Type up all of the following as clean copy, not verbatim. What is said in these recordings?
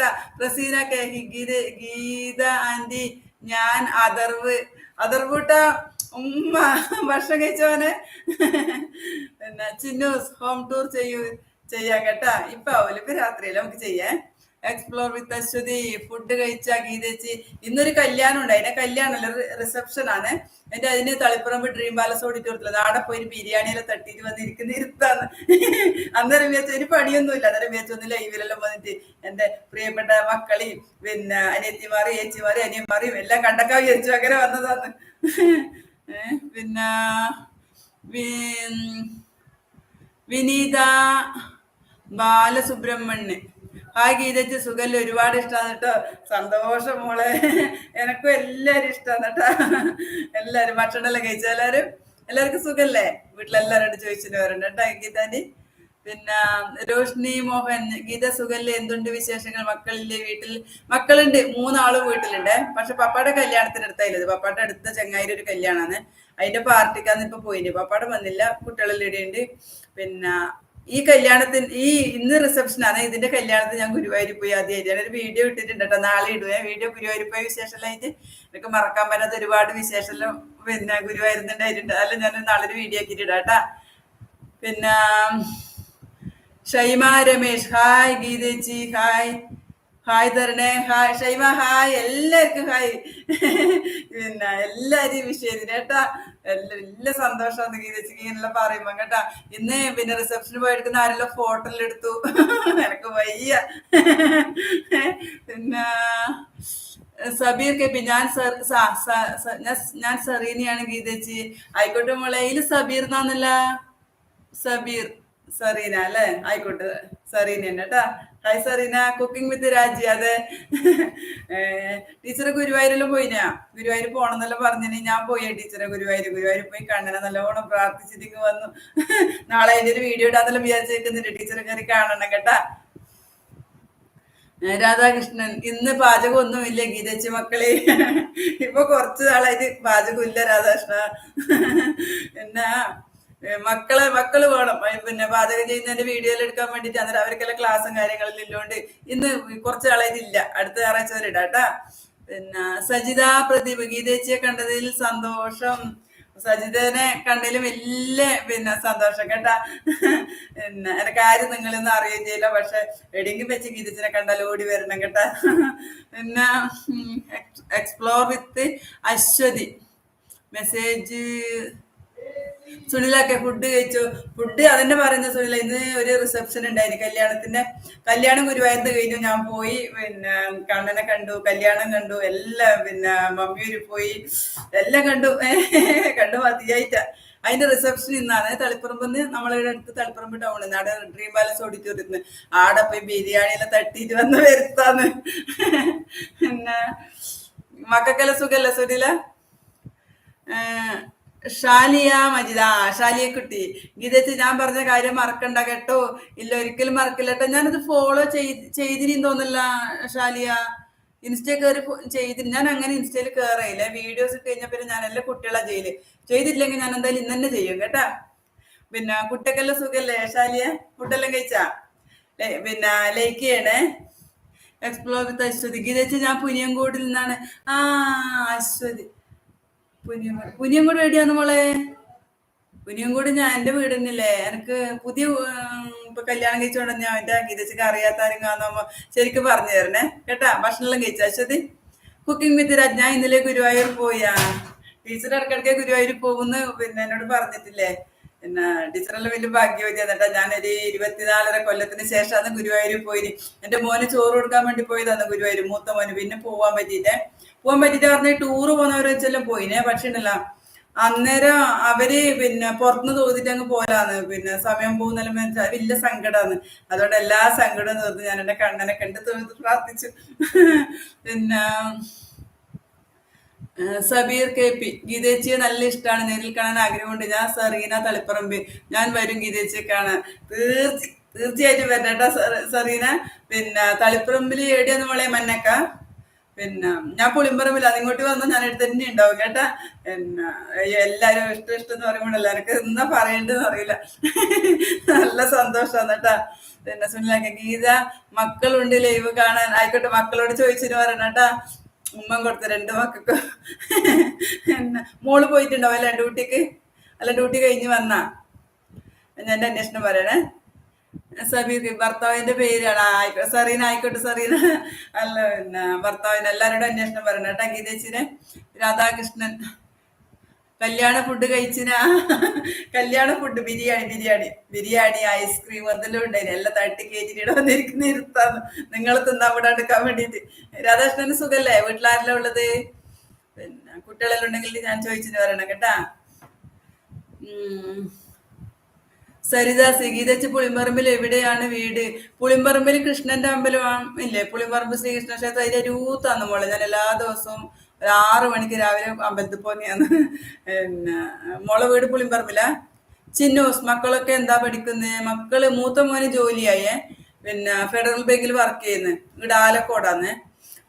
കേട്ടാ. പ്രസീന ഗീത ആന്റി, ഞാൻ അതർവൂട്ട ഉമ്മ ഭക്ഷണം കഴിച്ചവനെ. പിന്നെ ചിന്നൂസ് ഹോം ടൂർ ചെയ്യാം കേട്ടാ. ഇപ്പൊ ആവൂല, ഇപ്പൊ രാത്രിയല്ല, നമുക്ക് ചെയ്യാം. എക്സ്പ്ലോർ വിത്ത് അശ്വതി, ഫുഡ് കഴിച്ച ഗീതച്ചി. ഇന്നൊരു കല്യാണം ഉണ്ട്, അതിന്റെ കല്യാണമല്ല, റിസപ്ഷൻ ആണ്. എന്റെ അതിന് തളിപ്പറമ്പ് ഡ്രീം പാലസ് ഓഡിറ്റോറിയത്തില് ആടെ പോയി ബിരിയാണിയെല്ലാം തട്ടിയിട്ട് വന്നിരിക്കുന്ന ഇരുത്താന്ന്. അന്നേരം വിചാരിച്ചു ഒരു പണിയൊന്നുമില്ല. അന്നേരം വിചാരിച്ചു ലൈവിലെല്ലാം വന്നിട്ട് എന്റെ പ്രിയപ്പെട്ട മക്കളെയും പിന്നെ അനിയത്തിമാരെയും ഏച്ചിമാരെയും അനിയന്മാരെയും എല്ലാം കണ്ടക്കാൻ വിചാരിച്ചു, അങ്ങനെ വന്നതാന്ന്. പിന്നെ വിനീത ബാലസുബ്രഹ്മണ്യൻ, ഹായ് ഗീതച്ച്, സുഖല്ലേ? ഒരുപാട് ഇഷ്ടമാണ് കേട്ടോ. സന്തോഷം മോളെ, എനക്കും എല്ലാരും ഇഷ്ടമാണ് കേട്ടോ. എല്ലാരും ഭക്ഷണം എല്ലാം കഴിച്ച എല്ലാവർക്കും സുഖല്ലേ? വീട്ടിലെല്ലാരോടും ചോദിച്ചിട്ട് വരണ്ട കേട്ടോ ഗീതാന്റെ. പിന്നെ രോഷ്നി മോഹൻ, ഗീത സുഖല്ലേ? എന്തുണ്ട് വിശേഷങ്ങൾ? മക്കളില്ലേ വീട്ടിൽ? മക്കളുണ്ട്, 3 ആളും വീട്ടിലുണ്ട്. പക്ഷെ പപ്പായുടെ കല്യാണത്തിന് അടുത്തായില്ലത്. പപ്പായുടെ അടുത്ത ചങ്ങായിയുടെ ഒരു കല്യാണമാണ്, അതിന്റെ പാർട്ടിക്കാന്ന് ഇപ്പൊ പോയിന്. പപ്പാടെ വന്നില്ല, കുട്ടികളെല്ലാം ഇടയുണ്ട്. പിന്നെ ഈ കല്യാണത്തിന് ഇന്ന് റിസപ്ഷനാണ്. ഇതിന്റെ കല്യാണത്തിന് ഞാൻ ഗുരുവായൂർ പോയി ആദ്യമായിട്ട് ഒരു വീഡിയോ ഇട്ടിട്ടുണ്ട് കേട്ടോ. നാളെ ഇടുവേ വീഡിയോ. ഗുരുവായൂർ പോയ വിശേഷമായിട്ട് എനിക്ക് മറക്കാൻ പറ്റാത്ത ഒരുപാട് വിശേഷം പിന്നെ ഗുരുവായൂരുന്നുണ്ടായിട്ടുണ്ട്. അല്ല ഞാൻ നാളെ ഒരു വീഡിയോ ആക്കിയിട്ടിടാം കേട്ടാ. പിന്നെ ഷൈമ രമേഷ്, ഹായ് ഗീതേച്ചി, ഹായ് തരണേ, ഹായ് ഷൈമ, ഹായ് എല്ലാവർക്കും ഹായ്. പിന്നെ എല്ലാരും വിഷയത്തിന് കേട്ടാ. വലിയ സന്തോഷമാണ് ഗീതച്ചിക്ക് ഇങ്ങനെല്ലാം പറയുമ്പോ കേട്ടാ. ഇന്ന് പിന്നെ റിസപ്ഷന് പോയെടുക്കുന്ന ആരെല്ലാം ഫോട്ടോയിൽ എടുത്തു. എനക്ക് വയ്യ. പിന്നെ സബീർ കെ പി, ഞാൻ സെറീനയാണ് ഗീതച്ചി. ആയിക്കോട്ടെ മോളെ, ഇതില് സബീർ എന്നാന്നല്ല, സറീന അല്ലേ? ആയിക്കോട്ടെ, സറീന തന്നെ കേട്ടാ. ഹായ് സറീന. കുക്കിംഗ് വിത്ത് രാജി, അതെ. ടീച്ചറെ ഗുരുവായൂരെല്ലാം പോയിനാ? ഗുരുവായൂർ പോണെന്നെല്ലാം പറഞ്ഞിന്. ഞാൻ പോയി ടീച്ചറെ ഗുരുവായൂർ പോയി കണ്ണനെ നല്ലോണം പ്രാർത്ഥിച്ചിട്ട് വന്നു. നാളെ അതിന്റെ ഒരു വീഡിയോ ഇടാന്നെല്ലാം വിചാരിച്ചേക്കുന്നുണ്ട്. ടീച്ചറെ കയറി കാണണം കേട്ടാ. രാധാകൃഷ്ണൻ, ഇന്ന് പാചകം ഒന്നുമില്ല ഗീതച്ചി മക്കളെ. ഇപ്പൊ കുറച്ചു നാളായിട്ട് പാചകം ഇല്ല രാധാകൃഷ്ണ. പിന്നെ മക്കള് വേണം പിന്നെ പാചകം ചെയ്യുന്നതിന്റെ വീഡിയോയിൽ എടുക്കാൻ വേണ്ടിട്ട്. അന്നേരം അവർക്കെല്ലാം ക്ലാസ്സും കാര്യങ്ങളെല്ലാം ഇല്ലോണ്ട് ഇന്ന് കുറച്ച് നാളായിട്ടില്ല. അടുത്ത ഞായറാഴ്ച വരെ ഇടാട്ടാ. പിന്നെ സജിത പ്രദീപ്, ഗീതേച്ചിയെ കണ്ടതിൽ സന്തോഷം. സജിതനെ കണ്ടതിലും വലിയ പിന്നെ സന്തോഷം കേട്ടാ. പിന്നെ എനക്ക് ആരും നിങ്ങളൊന്നും അറിയുകയും ചെയ്യില്ല. പക്ഷെ എവിടെയെങ്കിലും വെച്ച് ഗീതച്ചിനെ കണ്ടാൽ ഓടി വരണം കേട്ടാ. പിന്നെ എക്സ്പ്ലോർ വിത്ത് അശ്വതി മെസ്സേജ്. സുനിലൊക്കെ ഫുഡ് കഴിച്ചു. ഫുഡ് അതെന്നെ പറയുന്ന സുനില. ഇന്ന് ഒരു റിസപ്ഷൻ ഉണ്ടായിരുന്നു, കല്യാണം ഗുരുവായൂരിന്ന് കഴിഞ്ഞു. ഞാൻ പോയി പിന്നെ കണ്ണനെ കണ്ടു, കല്യാണം കണ്ടു, എല്ലാം പിന്നെ മമ്മിയൂര് പോയി, എല്ലാം കണ്ടു മതിയായിട്ടാ. അതിന്റെ റിസപ്ഷൻ ഇന്നാണ്. തളിപ്പറമ്പ് നമ്മളുടെ അടുത്ത് തളിപ്പറമ്പ് ടൗണിൽ അവിടെ ഡ്രീം പാലസ് ഓഡിറ്റോറിയത്തിന് ആടെ പോയി ബിരിയാണിയെല്ലാം തട്ടിയിട്ട് വന്ന് വരുത്താന്ന്. പിന്നെ മക്കൾക്കെല്ലാം സുഖല്ല സുനില? ഷാലിയ മജിദ, ഷാലിയെ കുട്ടി, ഗീതച്ച് ഞാൻ പറഞ്ഞ കാര്യം മറക്കണ്ട കേട്ടോ. ഇല്ല, ഒരിക്കലും മറക്കില്ല കേട്ടോ. ഞാനത് ഫോളോ ചെയ്തിരിന്ന് തോന്നില്ല ഷാലിയ. ഇൻസ്റ്റയിൽ കയറി ചെയ്തിന്. ഞാൻ അങ്ങനെ ഇൻസ്റ്റയിൽ കയറിയില്ല. വീഡിയോസ് ഇട്ട് കഴിഞ്ഞ പിന്നെ ഞാൻ എല്ലാ കുട്ടികളെ ചെയ്തിട്ടില്ലെങ്കിൽ ഞാൻ എന്തായാലും ഇന്ന് തന്നെ ചെയ്യും കേട്ടാ. പിന്നെ കുട്ടിക്കെല്ലാം സുഖല്ലേ ഷാലിയ? ഫുഡെല്ലാം കഴിച്ചാ? പിന്നെ ലൈക്ക് ചെയ്യണേ. എക്സ്പ്ലോർ വിത്ത് അശ്വതി, ഗീതച്ച് ഞാൻ പുനിയങ്കോടിൽ നിന്നാണ്. അശ്വതി പുനിയങ്കോട് എവിടെയാന്ന് മോളെ? പുനിയങ്കോട് ഞാൻ എന്റെ വീട് തന്നെയല്ലേ. എനിക്ക് പുതിയ ഇപ്പൊ കല്യാണം കഴിച്ചോണ്ട് ഞാൻ എന്റെ ഗീതച്ചക്ക് അറിയാത്ത ആരെങ്കിലും ശരിക്കും പറഞ്ഞു തരണേ കേട്ടാ. ഭക്ഷണമെല്ലാം കഴിച്ച അശ്വതി? കുക്കിംഗ് വിത്ത് രാജ്, ഞാൻ ഇന്നലെ ഗുരുവായൂർ പോയാ. ടീച്ചർ ഇടയ്ക്കിടയ്ക്ക് ഗുരുവായൂർ പോകുന്നു പിന്നെ എന്നോട് പറഞ്ഞിട്ടില്ലേ. പിന്നെ ടീച്ചറെല്ലാം വലിയ ഭാഗ്യവതിയാണ് കേട്ടാ. ഞാനൊരു 24.5 കൊല്ലത്തിന് ശേഷമാണ് ഗുരുവായൂർ പോയിന്. എന്റെ മോന് ചോറ് കൊടുക്കാൻ വേണ്ടി പോയതാണ് ഗുരുവായൂർ, മൂത്ത മോന്. പിന്നെ പോവാൻ പറ്റിയിട്ട് പറഞ്ഞ ടൂറ് പോകുന്നവരെ വെച്ചെല്ലാം പോയിനെ. പക്ഷെ ഉണ്ടല്ലോ അന്നേരം അവര് പിന്നെ പുറത്തുനിന്ന് തോന്നിട്ട് അങ്ങ് പോലാന്ന്. പിന്നെ സമയം പോകുന്നെല്ലാം വെച്ചാൽ വലിയ സങ്കടമാണ്. അതുകൊണ്ട് എല്ലാ സങ്കടവും തീർത്ത് ഞാൻ എന്റെ കണ്ണനെ കണ്ട് തീർത്ത് പ്രാർത്ഥിച്ചു. പിന്നെ സബീർ കെ പി, ഗീതേച്ചിയെ നല്ല ഇഷ്ടമാണ്, നേരിൽ കാണാൻ ആഗ്രഹമുണ്ട്. ഞാൻ സെറീന തളിപ്പറമ്പ്, ഞാൻ വരും ഗീതേച്ചിയെ കാണാൻ. തീർച്ചയായിട്ടും വരണ്ട സെറീന. പിന്നെ തളിപ്പറമ്പിൽ എവിടെയാന്ന് മോളെ? മന്നക്ക പിന്നെ ഞാൻ പുളിമ്പറമ്പില്ല, അതിങ്ങോട്ട് വന്നാൽ ഞാൻ അടുത്ത് തന്നെ ഉണ്ടാവും കേട്ടാ. പിന്നെ എല്ലാരും ഇഷ്ടം ഇഷ്ടം എന്ന് പറയുമ്പോഴല്ല എനിക്ക് എന്നാ പറയേണ്ടതെന്ന് അറിയില്ല. നല്ല സന്തോഷമാണ് കേട്ടാ. പിന്നെ സുനിലാക്ക ഗീത മക്കളുണ്ട് ലൈവ് കാണാൻ, ആയിക്കോട്ടെ മക്കളോട് ചോദിച്ചിട്ട് പറയണം കേട്ടാ. ഉമ്മൻ കൊടുത്ത രണ്ട് മക്കൾക്ക്. പിന്നെ മോള് പോയിട്ടുണ്ടാവും അല്ലേ ഡ്യൂട്ടിക്ക്? അല്ല ഡ്യൂട്ടി കഴിഞ്ഞ് വന്നാ ഞാൻ എൻ്റെ അന്വേഷണം പറയണേ. സബീർ ഭർത്താവിന്റെ പേരാണ്. ആയിക്കോട്ടെ സെറീന, ആയിക്കോട്ടെ സെറീന. അല്ല പിന്നെ ഭർത്താവിന് എല്ലാവരോടും അന്വേഷണം പറയണം കേട്ടാ. ഗീതേച്ചിനെ രാധാകൃഷ്ണൻ കല്യാണ ഫുഡ് കഴിച്ചിന. കല്യാണ ഫുഡ് ബിരിയാണി ബിരിയാണി ബിരിയാണി ഐസ്ക്രീം എന്തെല്ലാം ഉണ്ടായിരുന്നു. എല്ലാം തട്ടി കയറ്റിട്ട് വന്നിരിക്കുന്ന ഇരുത്താന്ന് നിങ്ങൾ തിന്നാൻ വിടാണ്ടിരിക്കാൻ വേണ്ടിട്ട്. രാധാകൃഷ്ണന് സുഖല്ലേ? വീട്ടിലാരെല്ലാം ഉള്ളത്? പിന്നെ കുട്ടികളെല്ലാം ഉണ്ടെങ്കിൽ ഞാൻ ചോദിച്ചിട്ട് പറയണം കേട്ടാ. സരിത ഗീതച്ച് പുളിമ്പറമ്പിൽ എവിടെയാണ് വീട്? പുളിമ്പറമ്പിൽ കൃഷ്ണന്റെ അമ്പലം ഇല്ലേ? പുളിമ്പറമ്പ് ശ്രീകൃഷ്ണ ക്ഷേത്രം അതിന്റെ രൂത്താന്ന് മോളെ. ഞാൻ എല്ലാ ദിവസവും ഒരു 6 മണിക്ക് രാവിലെ അമ്പലത്തിൽ പോന്നെയാണ്. പിന്നെ മോളെ വീട് പുളിമ്പറമ്പിലാ. ചിന്നൂസ് മക്കളൊക്കെ എന്താ പഠിക്കുന്നത്? മക്കള് മൂത്ത മോന് ജോലിയായേ, പിന്നെ ഫെഡറൽ ബാങ്കിൽ വർക്ക് ചെയ്യുന്നത്, ഇവിടെ ആലക്കോടാന്ന്.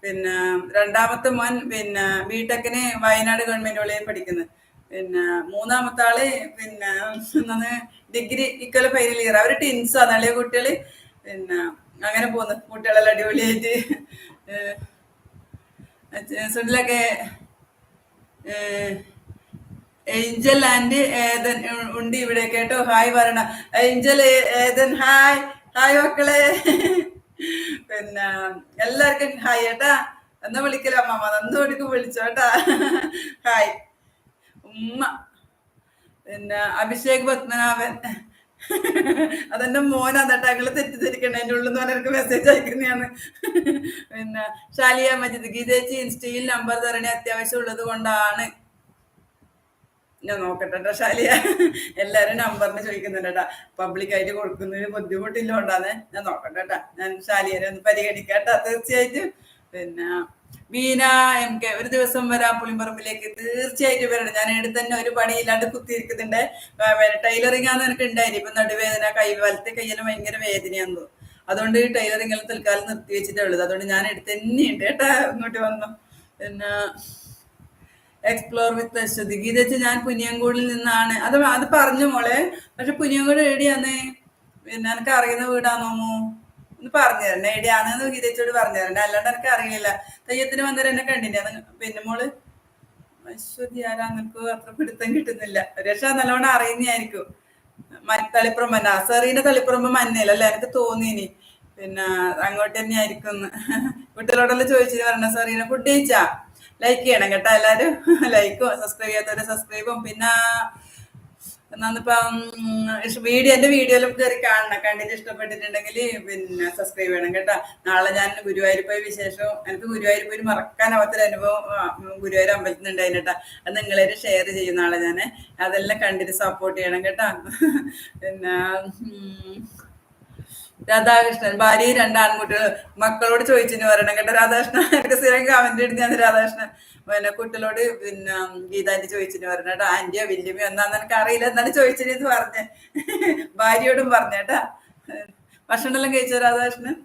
പിന്നെ രണ്ടാമത്തെ മോൻ പിന്നെ ബിടെക്കിന് വയനാട് ഗവൺമെന്റ് കോളേജിൽ പഠിക്കുന്നത്. പിന്നെ മൂന്നാമത്തെ ആള് പിന്നെ എന്താണ് ഡിഗ്രി ഇക്കൊല്ലം ഫൈനൽ ഇയർ. അവര് ടിൻസാണ് അളിയ കുട്ടികള്. പിന്നെ അങ്ങനെ പോകുന്നു കുട്ടികളെല്ലാം അടിപൊളിയായിട്ട്. സുനിലൊക്കെ ഏഞ്ചൽ ആൻഡ് ഏതൻ ഉണ്ട് ഇവിടെ കേട്ടോ. ഹായ് പറയണ ഏഞ്ചൽ ഏതൻ. ഹായ് ഹായ് മക്കളെ. പിന്നെ എല്ലാവർക്കും ഹായ് ഏട്ടാ. എന്നാ വിളിക്കല അമ്മമ്മ നന്നു മണിക്ക് വിളിച്ചോട്ടാ. ഹായ് ഉമ്മ. പിന്നെ അഭിഷേക് പത്മനാഭൻ. അതെന്റെ മോനാന്നേട്ടാ. അങ്ങള് തെറ്റിദ്ധരിക്കണ്ട, എന്റെ ഉള്ളിൽ നിന്ന് പറഞ്ഞ എനിക്ക് മെസ്സേജ് അയക്കുന്നതാണ്. പിന്നെ ഷാലിയ മജിദ് ഗീതേച്ചി ഇൻസ്റ്റയിൽ നമ്പർ തരണേ, അത്യാവശ്യം ഉള്ളത് കൊണ്ടാണ്. ഞാൻ നോക്കട്ടെ ഷാലിയ. എല്ലാരും നമ്പറിന് ചോദിക്കുന്നുണ്ടാ. പബ്ലിക്കായിട്ട് കൊടുക്കുന്നതിന് ബുദ്ധിമുട്ടില്ലോണ്ടാന്ന്. ഞാൻ നോക്കട്ടെ കേട്ടാ. ഞാൻ ഷാലിയനെ ഒന്ന് പരിഗണിക്കാട്ടാ തീർച്ചയായിട്ടും. പിന്നെ ബീന എം കെ ഒരു ദിവസം വരാം പുളിമ്പറമ്പിലേക്ക്. തീർച്ചയായിട്ടും വരണം. ഞാൻ ഇവിടെ തന്നെ ഒരു പണിയില്ലാണ്ട് കുത്തിയിരിക്കുന്നുണ്ട്. ടൈലറിംഗ് ആണെന്ന് എനിക്ക് ഉണ്ടായിന്. ഇപ്പൊ നടുവേദന, വലത്തെ കയ്യിലും ഭയങ്കര വേദനയാന്ന്. അതുകൊണ്ട് ടൈലറിംഗ് എല്ലാം തൽക്കാലം നിർത്തി വെച്ചിട്ടേ ഉള്ളത്. അതുകൊണ്ട് ഞാൻ ഇവിടെ തന്നെയുണ്ട് കേട്ടാ. ഇങ്ങോട്ട് വന്നു. പിന്നെ എക്സ്പ്ലോർ വിത്ത് അശ്വതി ഗീതച്ച് ഞാൻ പുനിയങ്കോടിൽ നിന്നാണ്. അത് പറഞ്ഞു മോളെ. പക്ഷെ പുനിയങ്കോട് എവിടെയാന്ന്? പിന്നെ എനിക്ക് അറിയുന്ന വീടാന്നോമോ? ഒന്ന് പറഞ്ഞു തരണേ എവിടെയാണെന്ന് ഗീതച്ചോട് പറഞ്ഞു തരണേ. അല്ലാണ്ട് എനിക്ക് അറിയില്ല. തെയ്യത്തിന് വന്നേരം എന്നെ കണ്ടില്ലേ? പിന്നെ മോള് അശ്വതി ആരാ? നിനക്ക് അത്ര പിടുത്തം കിട്ടുന്നില്ല. രക്ഷ നല്ലോണം അറിയുന്നതായിരിക്കും. തളിപ്പുറം മന്ന സെറീന്റെ തളിപ്പുറമ്പ് മഞ്ഞയിലല്ലേ എനിക്ക് തോന്നിനി. പിന്നെ അങ്ങോട്ട് തന്നെ ആയിരിക്കും. കുട്ടികളോടെല്ലാം ചോദിച്ചിട്ട് പറഞ്ഞ സെറീന ഫുഡ് കഴിച്ചാ? ലൈക്ക് ചെയ്യണം കേട്ടോ എല്ലാരും. ലൈക്കും സബ്സ്ക്രൈബ് ചെയ്യാത്തവരെ സബ്സ്ക്രൈബും. പിന്നെ എന്നാന്നിപ്പം എന്റെ വീഡിയോയിലും കയറി കാണണം. കണ്ടിട്ട് ഇഷ്ടപ്പെട്ടിട്ടുണ്ടെങ്കിൽ പിന്നെ സബ്സ്ക്രൈബ് ചെയ്യണം കേട്ടോ. നാളെ ഞാൻ ഗുരുവായൂർ പോയ വിശേഷം, എനിക്ക് ഗുരുവായൂർ പോയി മറക്കാനാവാത്തൊരു അനുഭവം ഗുരുവായൂർ അമ്പലത്തിൽ ഉണ്ടായിരുന്നു കേട്ടോ. അത് നിങ്ങളൊരു ഷെയർ ചെയ്യും നാളെ ഞാൻ. അതെല്ലാം കണ്ടിട്ട് സപ്പോർട്ട് ചെയ്യണം കേട്ടോ. പിന്നെ രാധാകൃഷ്ണൻ ഭാര്യ 2 ആൺകുട്ടികൾ മക്കളോട് ചോദിച്ചിന് പറയണം കേട്ടോ. രാധാകൃഷ്ണൻ എനിക്ക് സ്ഥിരം കമന്റ് ഇടുന്ന രാധാകൃഷ്ണൻ. പിന്നെ കുട്ടികളോട് പിന്നെ ഗീതാന്റി ചോദിച്ചിന് പറയണം കേട്ടോ. ആന്റിയോ വല്യമ്മയോ എന്നാന്ന് എനിക്ക് അറിയില്ല, എന്നാണ് ചോദിച്ചിന് പറഞ്ഞേ. ഭാര്യയോടും പറഞ്ഞേട്ടാ. ഭക്ഷണം എല്ലാം കഴിച്ചോ രാധാകൃഷ്ണൻ?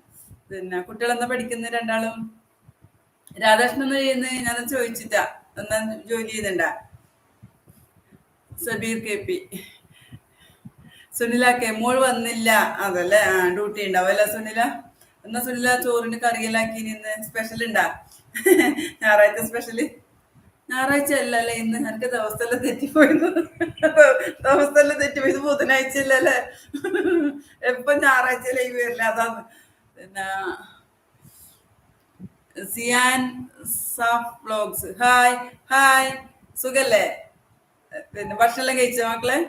പിന്നെ കുട്ടികളെന്നാ പഠിക്കുന്ന രണ്ടാളും? രാധാകൃഷ്ണൻ എന്ന് ചെയ്യുന്നത് ഞാൻ ചോദിച്ചിട്ടാ. എന്നാ ജോലി ചെയ്യുന്നുണ്ടാ? Sabeer K P. സുനിലാക്കെ മോൾ വന്നില്ല. അതല്ലേ ഡ്യൂട്ടി ഉണ്ടാവും അല്ലേ സുനില? എന്നാ സുനില ചോറിന് കറിയിലാക്കി ഇന്ന് സ്പെഷ്യൽ ഉണ്ടാ? ഞായറാഴ്ച സ്പെഷ്യല്? ഞായറാഴ്ച അല്ലല്ലേ ഇന്ന്? എനിക്ക് ദിവസമെല്ലാം തെറ്റിപ്പോയിരുന്നു. ദിവസമെല്ലാം തെറ്റിപ്പോയത് ബുധനാഴ്ച അല്ലല്ലേ? എപ്പം ഞായറാഴ്ച ലൈവ് വരില്ല അതാണ്. പിന്നെ സിയാൻ സാഫ് വ്ലോഗ്സ്. Hi hi. സുഖല്ലേ? പിന്നെ ഭക്ഷണം എല്ലാം കഴിച്ചോ മക്കളെ?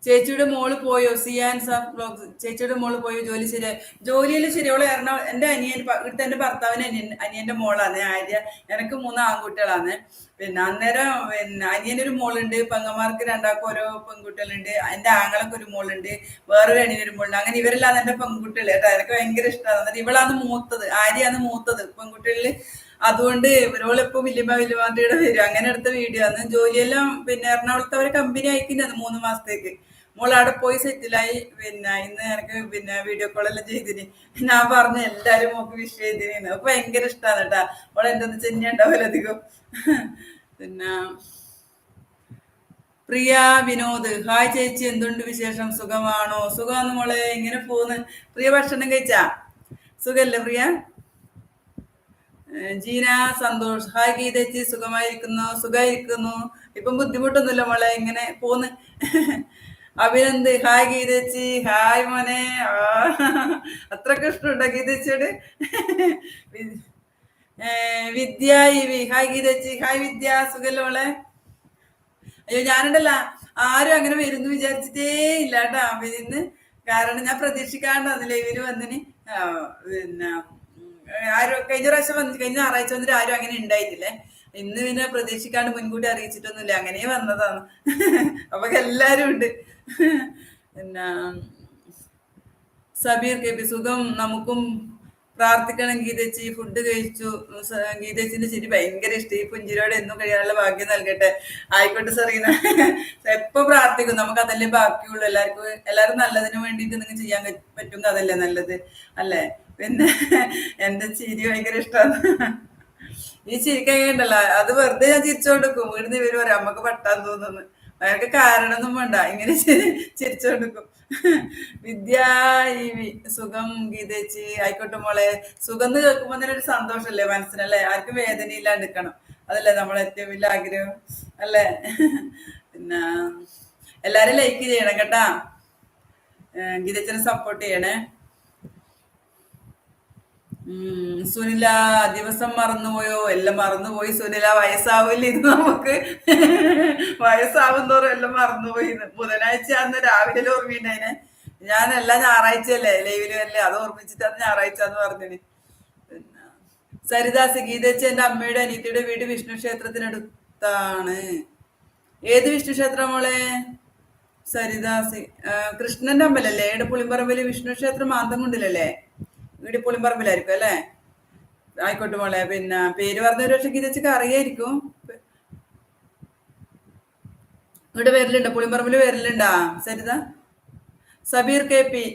ചേച്ചിയുടെ മോള് പോയോ? സിയാൻ സാഫ് ബ്ലോഗ്സ്. ചേച്ചിയുടെ മോള് പോയോ? ജോലി ശരി? ജോലിയിൽ ശരിയോളെ എറണാകുളം. എന്റെ അനിയൻ ഇവിടുത്തെ എന്റെ ഭർത്താവിന് അനിയന്റെ മോളാണ് ആര്യ. എനിക്ക് 3 ആൺകുട്ടികളാണ്. പിന്നെ അന്നേരം പിന്നെ അനിയനൊരു മോളുണ്ട്, പെങ്ങന്മാർക്ക് 2 ഓരോ പെൺകുട്ടികളുണ്ട്, എന്റെ ആങ്ങളൊക്കെ ഒരു മോളുണ്ട്, വേറൊരു അനിയനൊരു മോളുണ്ട്. അങ്ങനെ ഇവരെല്ലാം എന്റെ പെൺകുട്ടികൾ കേട്ടോ. എനിക്ക് ഭയങ്കര ഇഷ്ടമാണ്. എന്നിട്ട് ഇവളാണ് മൂത്തത്, ആര്യാണ് മൂത്തത് പെൺകുട്ടികളിൽ. അതുകൊണ്ട് ഇവരോളിപ്പോ വല്യമാന്റെ വരും. അങ്ങനെ എടുത്ത വീഡിയോ അന്ന് ജോലിയെല്ലാം പിന്നെ എറണാകുളത്ത് അവരെ കമ്പനി അയക്കുന്നത് 3 മാസത്തേക്ക്. മോൾ അവിടെ പോയി സെറ്റിലായി. പിന്നെ ഇന്ന് എനിക്ക് പിന്നെ വീഡിയോ കോളെല്ലാം ചെയ്തിന്. ഞാൻ പറഞ്ഞു എല്ലാരും മോക്ക് വിഷ് ചെയ്തിന്. അപ്പൊ ഭയങ്കര ഇഷ്ടമാണ് കേട്ടാ. മോളെ എന്തെന്ന് ചെന്നെ ഉണ്ടാവില്ല അധികം. പിന്നെ പ്രിയ വിനോദ്, ഹായ് ചേച്ചി, എന്തുണ്ട് വിശേഷം, സുഖമാണോ? സുഖമാന്ന് മോളെ, ഇങ്ങനെ പോന്ന്. പ്രിയ ഭക്ഷണം കഴിച്ചാ? സുഖല്ലേ പ്രിയ? ജീന സന്തോഷ്, ഹായ് ഗീതേച്ചി, സുഖമായിരിക്കുന്നു. ഇപ്പം ബുദ്ധിമുട്ടൊന്നുമില്ല മോളെ, ഇങ്ങനെ പോന്ന്. അഭിനന്ദ്, ഹായ് ഗീതേച്ചി, ഹായ് മോനെ. അത്രക്ക് ഇഷ്ടമുണ്ടോ ഗീതേച്ചിയോട്? വിദ്യ ഇവി, ഹായ് ഗീതേച്ചി, ഹായ് വിദ്യ, സുഖല്ലേ മോളെ? അയ്യോ ഞാനുണ്ടല്ല, ആരും അങ്ങനെ വരുന്നു വിചാരിച്ചിട്ടേ ഇല്ല കേട്ടോ ഇന്ന്. കാരണം ഞാൻ പ്രതീക്ഷിക്കാണ്ട് വന്നില്ല ഇവര് വന്നിന്. പിന്നെ ആരും കഴിഞ്ഞ ഞായറാഴ്ച വന്നിട്ട് ആരും അങ്ങനെ ഉണ്ടായിട്ടില്ലേ. ഇന്ന് പിന്നെ പ്രതീക്ഷിക്കാണ്ട് മുൻകൂട്ടി അറിയിച്ചിട്ടൊന്നുമില്ല, അങ്ങനെ വന്നതാണ്. അപ്പൊ എല്ലാരും ഉണ്ട്. പിന്നെ സബീർ കെ പി, സുഖം, നമുക്കും പ്രാർത്ഥിക്കണം ഗീതേച്ചി. ഫുഡ് കഴിച്ചു. ഗീതേച്ചിന്റെ ചിരി ഭയങ്കര ഇഷ്ടം. ഈ പുഞ്ചിരിയോടെ എന്നും കഴിയാനുള്ള ഭാഗ്യം നൽകട്ടെ. ആയിക്കോട്ടെ സെറീന, എപ്പോ പ്രാർത്ഥിക്കും. നമുക്ക് അതല്ലേ ബാക്കിയുള്ളൂ. എല്ലാരും നല്ലതിന് വേണ്ടിയിട്ട് നിങ്ങൾ ചെയ്യാൻ പറ്റും, അതല്ലേ നല്ലത് അല്ലേ? പിന്നെ എന്റെ ചിരി ഭയങ്കര ഇഷ്ടമാണ്. ഈ ചിരിക്കൊക്കെ ഉണ്ടല്ലോ, അത് വെറുതെ ഞാൻ ചിരിച്ചോണ്ടിരിക്കും. വീടിന് ഇവര് പറയാം അമ്മക്ക് പട്ടാൻ തോന്നുന്നു. അയാൾക്ക് കാരണമൊന്നും വേണ്ട, ഇങ്ങനെ ചിരിച്ചോണ്ടിരിക്കും. വിദ്യാ സുഖം ഗീതേച്ചി, ആയിക്കോട്ടെ മോളെ. സുഖം എന്ന് കേൾക്കുമ്പോ തന്നെ ഒരു സന്തോഷല്ലേ മനസ്സിനല്ലേ? ആർക്കും വേദനയില്ലാണ്ട് നിൽക്കണം, അതല്ലേ നമ്മളെ ഏറ്റവും വലിയ ആഗ്രഹം അല്ലേ? പിന്നെ എല്ലാരും ലൈക്ക് ചെയ്യണം കേട്ടാ. ഗീതേച്ചിനെ സപ്പോർട്ട് ചെയ്യണേ. സുനില, ദിവസം മറന്നുപോയോ? എല്ലാം മറന്നുപോയി സുനില. വയസ്സാവില്ല ഇത് നമുക്ക്. വയസ്സാവും തോറും എല്ലാം മറന്നുപോയി. ബുധനാഴ്ച അന്ന് രാവിലെ ഓർമ്മയുണ്ടായിനെ. ഞാൻ എല്ലാ ഞായറാഴ്ചയല്ലേ ലൈവില് അല്ലേ, അത് ഓർമ്മിച്ചിട്ടാണ് ഞായറാഴ്ച എന്ന് പറഞ്ഞിന്. പിന്നെ സരിദാസ്, ഗീതേച്ചി എന്റെ അമ്മയുടെ അനിയത്തിയുടെ വീട് വിഷ്ണു ക്ഷേത്രത്തിനടുത്താണ്. ഏത് വിഷ്ണു ക്ഷേത്രം മോളെ? സരിദാസ്, കൃഷ്ണന്റെ അമ്പലല്ലേ? ഇവിടെ പുളിമ്പറമ്പില് വിഷ്ണു ക്ഷേത്രം മാന്തംകുണ്ടിലല്ലേ? വീട് പുളിമ്പറമ്പിലായിരിക്കും അല്ലേ? ആയിക്കോട്ടെ മോളെ. പിന്നെ പേര് പറഞ്ഞൊരു പക്ഷെ ഗീതച്ചക്ക് അറിയായിരിക്കും. ഇവിടെ വരലുണ്ടോ? പുളിമ്പറമ്പില് വരലുണ്ടാ സരിത? സബീർ കെ പി,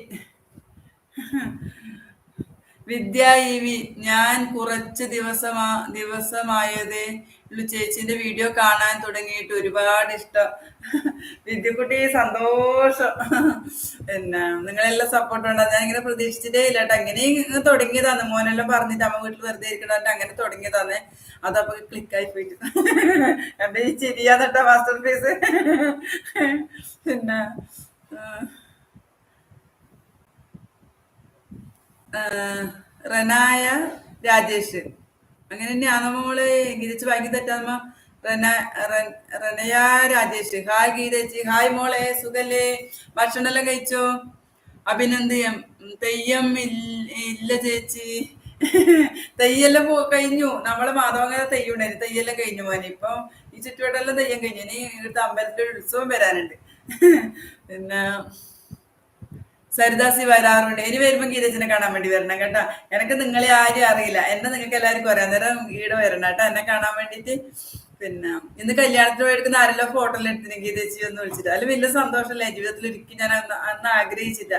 വിദ്യ ഇ വി, ഞാൻ കുറച്ച് ദിവസമായതേ ഉള്ളു ചേച്ചിന്റെ വീഡിയോ കാണാൻ തുടങ്ങിയിട്ട്. ഒരുപാട് ഇഷ്ടം. വിദ്യക്കുട്ടി, സന്തോഷം. പിന്നെ നിങ്ങളെല്ലാം സപ്പോർട്ട് ഉണ്ടാ. ഞാൻ ഇങ്ങനെ പ്രതീക്ഷിച്ചിട്ടേ ഇല്ല കേട്ടോ. അങ്ങനെ തുടങ്ങിയതാന്ന്. മോനെല്ലാം പറഞ്ഞിട്ട് അമ്മ വീട്ടിൽ വെറുതെ ഇരിക്കണ അങ്ങനെ തുടങ്ങിയതാന്ന്. അതപ്പൊ ക്ലിക്കായി പോയിട്ട് എന്റെ ഈ ചിരിയാന്നിട്ടാ മാസ്റ്റർ പീസ്. പിന്നെ റനായ രാജേഷ്, അങ്ങനെ തന്നെയാണോ മോള്? ഗീതച്ച് വാങ്ങി തെറ്റാന്നമ്മ. റനയ രാജേഷ്, ഹായ് ഗീതച്ചി, ഹായ് മോളെ, സുഖല്ലേ? ഭക്ഷണം എല്ലാം കഴിച്ചോ? അഭിനന്ദനം. തെയ്യം ഇല്ല ചേച്ചി. തെയ്യെല്ലാം കഴിഞ്ഞു. നമ്മളെ മാധവങ്ങര തെയ്യം ഉണ്ടായിരുന്നു. തെയ്യെല്ലാം കഴിഞ്ഞു മോനെ. ഇപ്പൊ ഈ ചുറ്റുവട്ടെല്ലാം തെയ്യം കഴിഞ്ഞു. ഇനി ഇവിടുത്തെ അമ്പലത്തിൽ ഒരു ഉത്സവം വരാനുണ്ട്. പിന്നെ സരിദാസി വരാറുണ്ട്. ഇനി വരുമ്പോ ഗീതച്ചിനെ കാണാൻ വേണ്ടി വരണം കേട്ടാ. എനിക്ക് നിങ്ങളെ ആരും അറിയില്ല, എന്നെ നിങ്ങൾക്ക് എല്ലാവർക്കും അറിയാം. അന്നേരം ഈടെ വരണം കേട്ടാ എന്നെ കാണാൻ വേണ്ടിട്ട്. പിന്നെ ഇന്ന് കല്യാണത്തിന് പോയെടുക്കുന്ന ആരെല്ലാം ഫോട്ടോയിൽ എടുത്തിന് ഗീതച്ചി എന്ന് വിളിച്ചിട്ട്. അതിൽ വലിയ സന്തോഷമല്ലേ ജീവിതത്തിൽ ഒരിക്കലും ഞാൻ അന്ന് ആഗ്രഹിച്ചില്ല.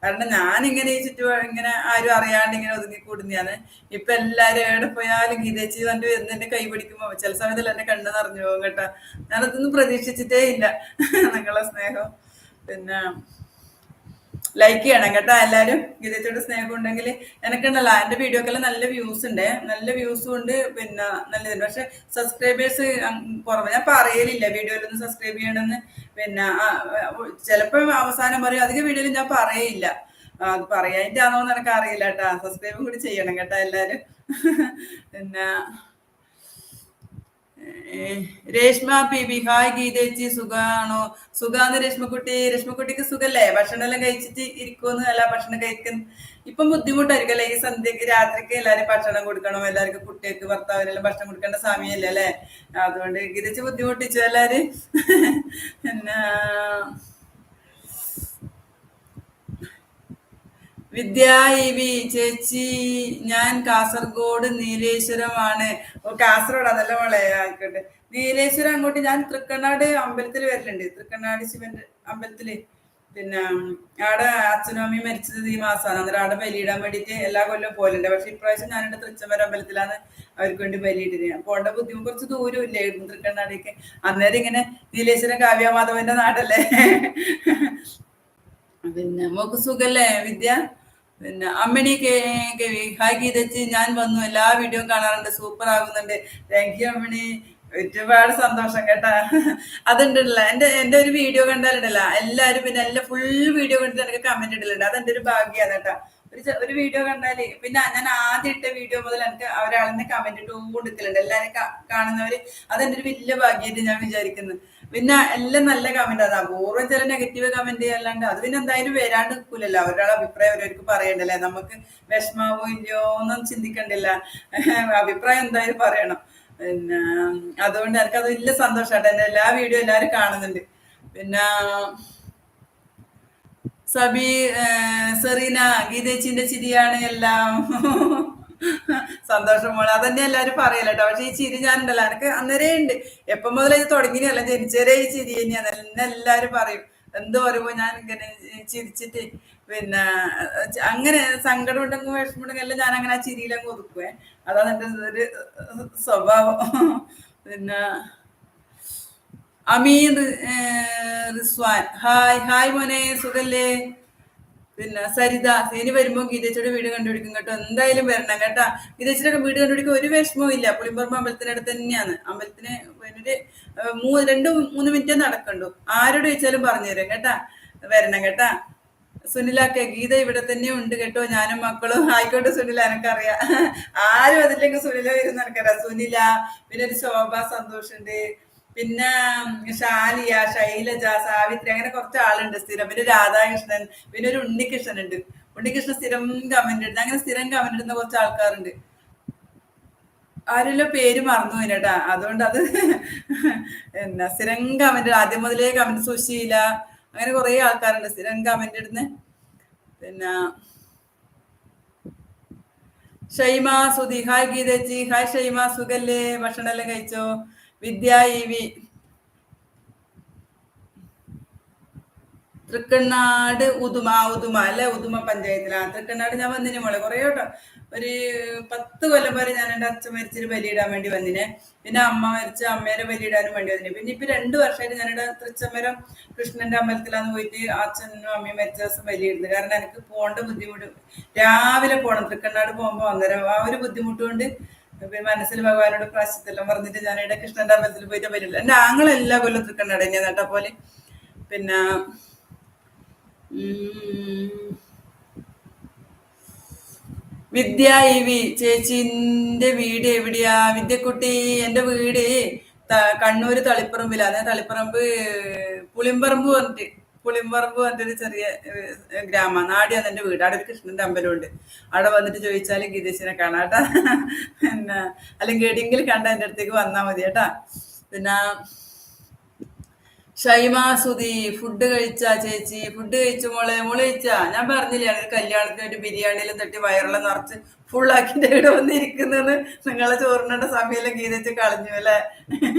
കാരണം ഞാൻ ഇങ്ങനെ ഈ ഇങ്ങനെ ആരും അറിയാണ്ട് ഇങ്ങനെ ഒതുങ്ങിക്കൂടുന്നതാണ്. ഇപ്പൊ എല്ലാരും എവിടെ പോയാലും ഗീതച്ചി കണ്ടു എന്നെ കൈ പിടിക്കുമ്പോ ചില സമയത്തിൽ എന്നെ കണ്ണ് നിറഞ്ഞു പോകും കേട്ടാ. ഞാനതൊന്നും പ്രതീക്ഷിച്ചിട്ടേ ഇല്ല, നിങ്ങളെ സ്നേഹം. പിന്നെ ലൈക്ക് ചെയ്യണം കേട്ടോ എല്ലാരും. ഗീതച്ചോട് സ്നേഹം ഉണ്ടെങ്കിൽ എനിക്കുണ്ടല്ലോ എന്റെ വീഡിയോക്കെല്ലാം നല്ല വ്യൂസ് ഉണ്ട്, നല്ല വ്യൂസും ഉണ്ട്. പിന്നെ നല്ലതുണ്ട്. പക്ഷെ സബ്സ്ക്രൈബേഴ്സ് കുറവ്. ഞാൻ പറയലില്ല വീഡിയോയിലൊന്നും സബ്സ്ക്രൈബ് ചെയ്യണമെന്ന്. പിന്നെ ചിലപ്പോ അവസാനം പറയും. അധികം വീഡിയോയിൽ ഞാൻ പറയില്ല. അത് പറയാനിട്ടാണോന്ന് എനിക്ക് അറിയില്ല കേട്ടാ. സബ്സ്ക്രൈബും കൂടി ചെയ്യണം കേട്ടോ എല്ലാരും. പിന്നെ രേഷ്മ പി ബി, ഹായ് ഗീതേച്ചി, സുഖാണോ? സുഖാന്ന് രശ്മിക്കുട്ടി. രശ്മിക്കുട്ടിക്ക് സുഖല്ലേ? ഭക്ഷണം എല്ലാം കഴിച്ചിട്ട് ഇരിക്കുമെന്ന്. അല്ല ഭക്ഷണം കഴിക്കുന്ന ഇപ്പം ബുദ്ധിമുട്ടായിരിക്കും അല്ലെ? ഈ സന്ധ്യക്ക് രാത്രിക്ക് എല്ലാരും ഭക്ഷണം കൊടുക്കണം. എല്ലാവർക്കും കുട്ടികൾക്ക് ഭർത്താവിനെല്ലാം ഭക്ഷണം കൊടുക്കേണ്ട സമയമല്ലേ അല്ലെ? അതുകൊണ്ട് ഗീതച്ച് ബുദ്ധിമുട്ടിച്ചു എല്ലാരും. പിന്നെ വിദ്യ ഇ വി ചേച്ചി, ഞാൻ കാസർഗോഡ് നീലേശ്വരമാണ്. ഓ കാസർഗോഡ് അതല്ല മോളെ, ആയിക്കോട്ടെ. നീലേശ്വരം അങ്ങോട്ട് ഞാൻ തൃക്കണ്ണാട് അമ്പലത്തിൽ വരലുണ്ട്, തൃക്കണ്ണാട് ശിവന്റെ അമ്പലത്തില്. പിന്നെ ആടെ അച്ഛനും അമ്മയും മരിച്ചത് ഈ മാസമാണ്, അന്നേരം ആടെ ബലിയിടാൻ വേണ്ടിയിട്ട് എല്ലാ കൊല്ലവും പോലുണ്ട്. പക്ഷെ ഇപ്രാവശ്യം ഞാനിവിടെ തൃച്ചംബരം അമ്പലത്തിലാണ് അവർക്ക് വേണ്ടി ബലിയിട്ടിന്. പോണ്ട ബുദ്ധിമുട്ട്, കുറച്ച് ദൂരം ഇല്ലായിരുന്നു തൃക്കണ്ണാടേക്ക്. അന്നേരം ഇങ്ങനെ നീലേശ്വരം കാവ്യമാധവന്റെ നാടല്ലേ. പിന്നെ മോക്ക് സുഖല്ലേ വിദ്യ? പിന്നെ അമ്മിണി കെ വി, ഹായ് ഗീതച്ചി, ഞാൻ വന്നു, എല്ലാ വീഡിയോയും കാണാറുണ്ട്, സൂപ്പർ ആകുന്നുണ്ട്. താങ്ക് യു അമ്മിണി, ഒരുപാട് സന്തോഷം കേട്ടാ. അതുണ്ടല്ല, എന്റെ ഒരു വീഡിയോ കണ്ടാലുണ്ടല്ല എല്ലാരും, പിന്നെ എല്ലാം ഫുൾ വീഡിയോ കണ്ടിട്ട് എനിക്ക് കമന്റ് ഇടലുണ്ട്. അതെന്റെ ഒരു ഭാഗ്യാണ് കേട്ടാ. ഒരു വീഡിയോ കണ്ടാല് പിന്നെ ഞാൻ ആദ്യം ഇട്ട വീഡിയോ മുതൽ എനിക്ക് ഒരാളിനെ കമന്റ് ഇട്ട് കൊടുക്കലുണ്ട്, എല്ലാരും കാണുന്നവര്. അതെന്റെ ഒരു വലിയ ഭാഗ്യമായിട്ട് ഞാൻ വിചാരിക്കുന്നു. പിന്നെ എല്ലാം നല്ല കമന്റ്, അത് അപൂർവം ചില നെഗറ്റീവ് കമന്റ് അല്ലാണ്ട് അത് പിന്നെ എന്തായാലും വരാണ്ട് നിൽക്കൂലല്ലോ. അവരുടെ അഭിപ്രായം അവരവർക്ക് പറയണ്ടല്ലേ, നമുക്ക് വിഷമാവോ ഇല്ലയോ ഒന്നും ചിന്തിക്കണ്ടില്ല. അഭിപ്രായം എന്തായാലും പറയണം. പിന്നെ അതുകൊണ്ട് എനിക്കത് വലിയ സന്തോഷമായിട്ട് എന്റെ എല്ലാ വീഡിയോ എല്ലാരും കാണുന്നുണ്ട്. പിന്നെ സബി, സെറീന, ഗീതേച്ചിന്റെ ചിരിയാണ് എല്ലാം. സന്തോഷം മോളെ, അതന്നെ എല്ലാരും പറയല കേട്ടോ. പക്ഷെ ഈ ചിരി ഞാനുണ്ടല്ലോ, എനിക്ക് അന്നേരേ ഉണ്ട്, എപ്പം മുതലേ ഇത് തുടങ്ങിയല്ല, ജനിച്ചേരേ ഈ ചിരി തന്നെയാണ്. എന്നെ എല്ലാരും പറയും, എന്ത് പറയുമ്പോ ഞാൻ ഇങ്ങനെ ചിരിച്ചിട്ട്. പിന്നെ അങ്ങനെ സങ്കടം ഉണ്ടെങ്കിൽ വിഷമമുണ്ടെങ്കിൽ എല്ലാം ഞാൻ അങ്ങനെ ആ ചിരിയിലങ്ങ് ഒതുക്കുവേ. അതാണ് എന്റെ ഒരു സ്വഭാവം. പിന്നെ അമീർ റിസ്വാൻ, ഹായ് ഹായ് മോനെ, സുഖല്ലേ? പിന്നെ സരിത, ഇനി വരുമ്പോ ഗീതച്ചയുടെ വീട് കണ്ടുപിടിക്കും കേട്ടോ, എന്തായാലും വരണം കേട്ടാ. ഗീതച്ചയുടെ വീട് കണ്ടുപിടിക്കാൻ ഒരു വിഷമവും ഇല്ല, പുളിമ്പറമ്പ് അമ്പലത്തിനടുത്ത് തന്നെയാണ്. അമ്പലത്തിന് ഒരു 2-3 മിനിറ്റേ നടക്കണ്ടു. ആരോട് ചോദിച്ചാലും പറഞ്ഞുതരാം കേട്ടാ, വരണം കേട്ടാ. സുനിലാക്കെ, ഗീത ഇവിടെ തന്നെ ഉണ്ട് കേട്ടോ, ഞാനും മക്കളും. ആയിക്കോട്ടെ സുനില, എനക്കറിയാം. ആരും അതിലേക്ക് സുനില വരുന്ന എനക്കറിയാം. സുനില, പിന്നെ ഒരു ശോഭ സന്തോഷ് ഉണ്ട്, പിന്നെ ഷാലിയ, ശൈലജ, സാവിത്രി, അങ്ങനെ കുറച്ച് ആളുണ്ട് സ്ഥിരം. പിന്നെ രാധാകൃഷ്ണൻ, പിന്നെ ഒരു ഉണ്ണികൃഷ്ണൻ ഉണ്ട്. ഉണ്ണികൃഷ്ണൻ സ്ഥിരം കമന്റ് ഇടുന്ന, അങ്ങനെ സ്ഥിരം കമന്റ് ഇടുന്ന കുറച്ച് ആൾക്കാരുണ്ട്. ആരെല്ലാം പേര് മറന്നു പോയിട്ടാ, അതുകൊണ്ട് അത് എന്നാ സ്ഥിരം കമന്റ്, ആദ്യം മുതലേ കമന്റ്. സുശീല, അങ്ങനെ കുറെ ആൾക്കാരുണ്ട് സ്ഥിരം കമന്റ് ഇടുന്ന. പിന്നെ ഷൈമ സുധി, ഹായ് ഗീതേച്ചി, ഹായ് ഷൈമ, സുഖല്ലേ? ഭക്ഷണം എല്ലാം കഴിച്ചോ? വിദ്യ ഇ വി, തൃക്കണ്ണാട് ഉദുമ അല്ലെ, ഉദുമ പഞ്ചായത്തിലാണ് തൃക്കണ്ണാട്. ഞാൻ വന്നിന് മോളെ കുറേ കേട്ടോ, ഒരു 10 കൊല്ലം വരെ ഞാൻ എൻ്റെ അച്ഛൻ മരിച്ചൊരു ബലിയിടാൻ വേണ്ടി വന്നിനെ. പിന്നെ അമ്മ മരിച്ച അമ്മേനെ ബലിയിടാനും വേണ്ടി വന്നിന്. പിന്നെ ഇപ്പൊ 2 വർഷമായിട്ട് ഞാനിവിടെ തൃച്ചംബരം കൃഷ്ണന്റെ അമ്പലത്തിലാണ് പോയിട്ട് അച്ഛനും അമ്മയും മരിച്ച ദിവസം ബലിയിടുന്നത്. കാരണം എനിക്ക് പോകേണ്ട ബുദ്ധിമുട്ട്, രാവിലെ പോകണം തൃക്കണ്ണാട് പോകുമ്പോൾ, അന്നേരം ആ ഒരു ബുദ്ധിമുട്ട് കൊണ്ട് മനസ്സിൽ ഭഗവാനോട് പ്രാശ്ചിത്തെല്ലാം പറഞ്ഞിട്ട് ഞാൻ ഇവിടെ കൃഷ്ണന്റെ അമ്പലത്തിൽ പോയിട്ട് ബലിയില്ല. എന്റെ ആങ്ങളെല്ലാ കൊല്ലം തൃക്കണ്ണാട് തന്നെയാണ് കേട്ടോ പോലെ. പിന്നെ വിദ്യ ഇ വി, ചേച്ചിന്റെ വീട് എവിടെയാ? വിദ്യക്കുട്ടി, എന്റെ വീട് കണ്ണൂര് തളിപ്പറമ്പിലാണ്. തളിപ്പറമ്പ് പുളിമ്പറമ്പ് പറഞ്ഞിട്ട്, ഒരു ചെറിയ ഗ്രാമമാണ്. ആടെയാണ് എന്റെ വീട്. അവിടെ ഒരു കൃഷ്ണന്റെ അമ്പലമുണ്ട്. അവിടെ വന്നിട്ട് ചോദിച്ചാൽ ഗീതേശിനെ കാണാട്ടാ. പിന്നെ അല്ലെങ്കിൽ എവിടെയെങ്കിലും കണ്ട എന്റെ അടുത്തേക്ക് വന്നാ മതി കേട്ടാ. പിന്നെ ഷൈമ സുധി, ഫുഡ് കഴിച്ചാ ചേച്ചി? ഫുഡ് കഴിച്ചു മോളെ. മോള് കഴിച്ചാ? ഞാൻ പറഞ്ഞില്ലേ ഒരു കല്യാണത്തിന് ഒരു ബിരിയാണിയിലും തട്ടി വയറെല്ലാം നിറച്ച് ഫുള്ളാക്കിന്റെ ഇവിടെ വന്നിരിക്കുന്നത്. നിങ്ങളെ ചോറിനേണ്ട സമയമെല്ലാം ഗീതച്ച് കളഞ്ഞു അല്ലെ.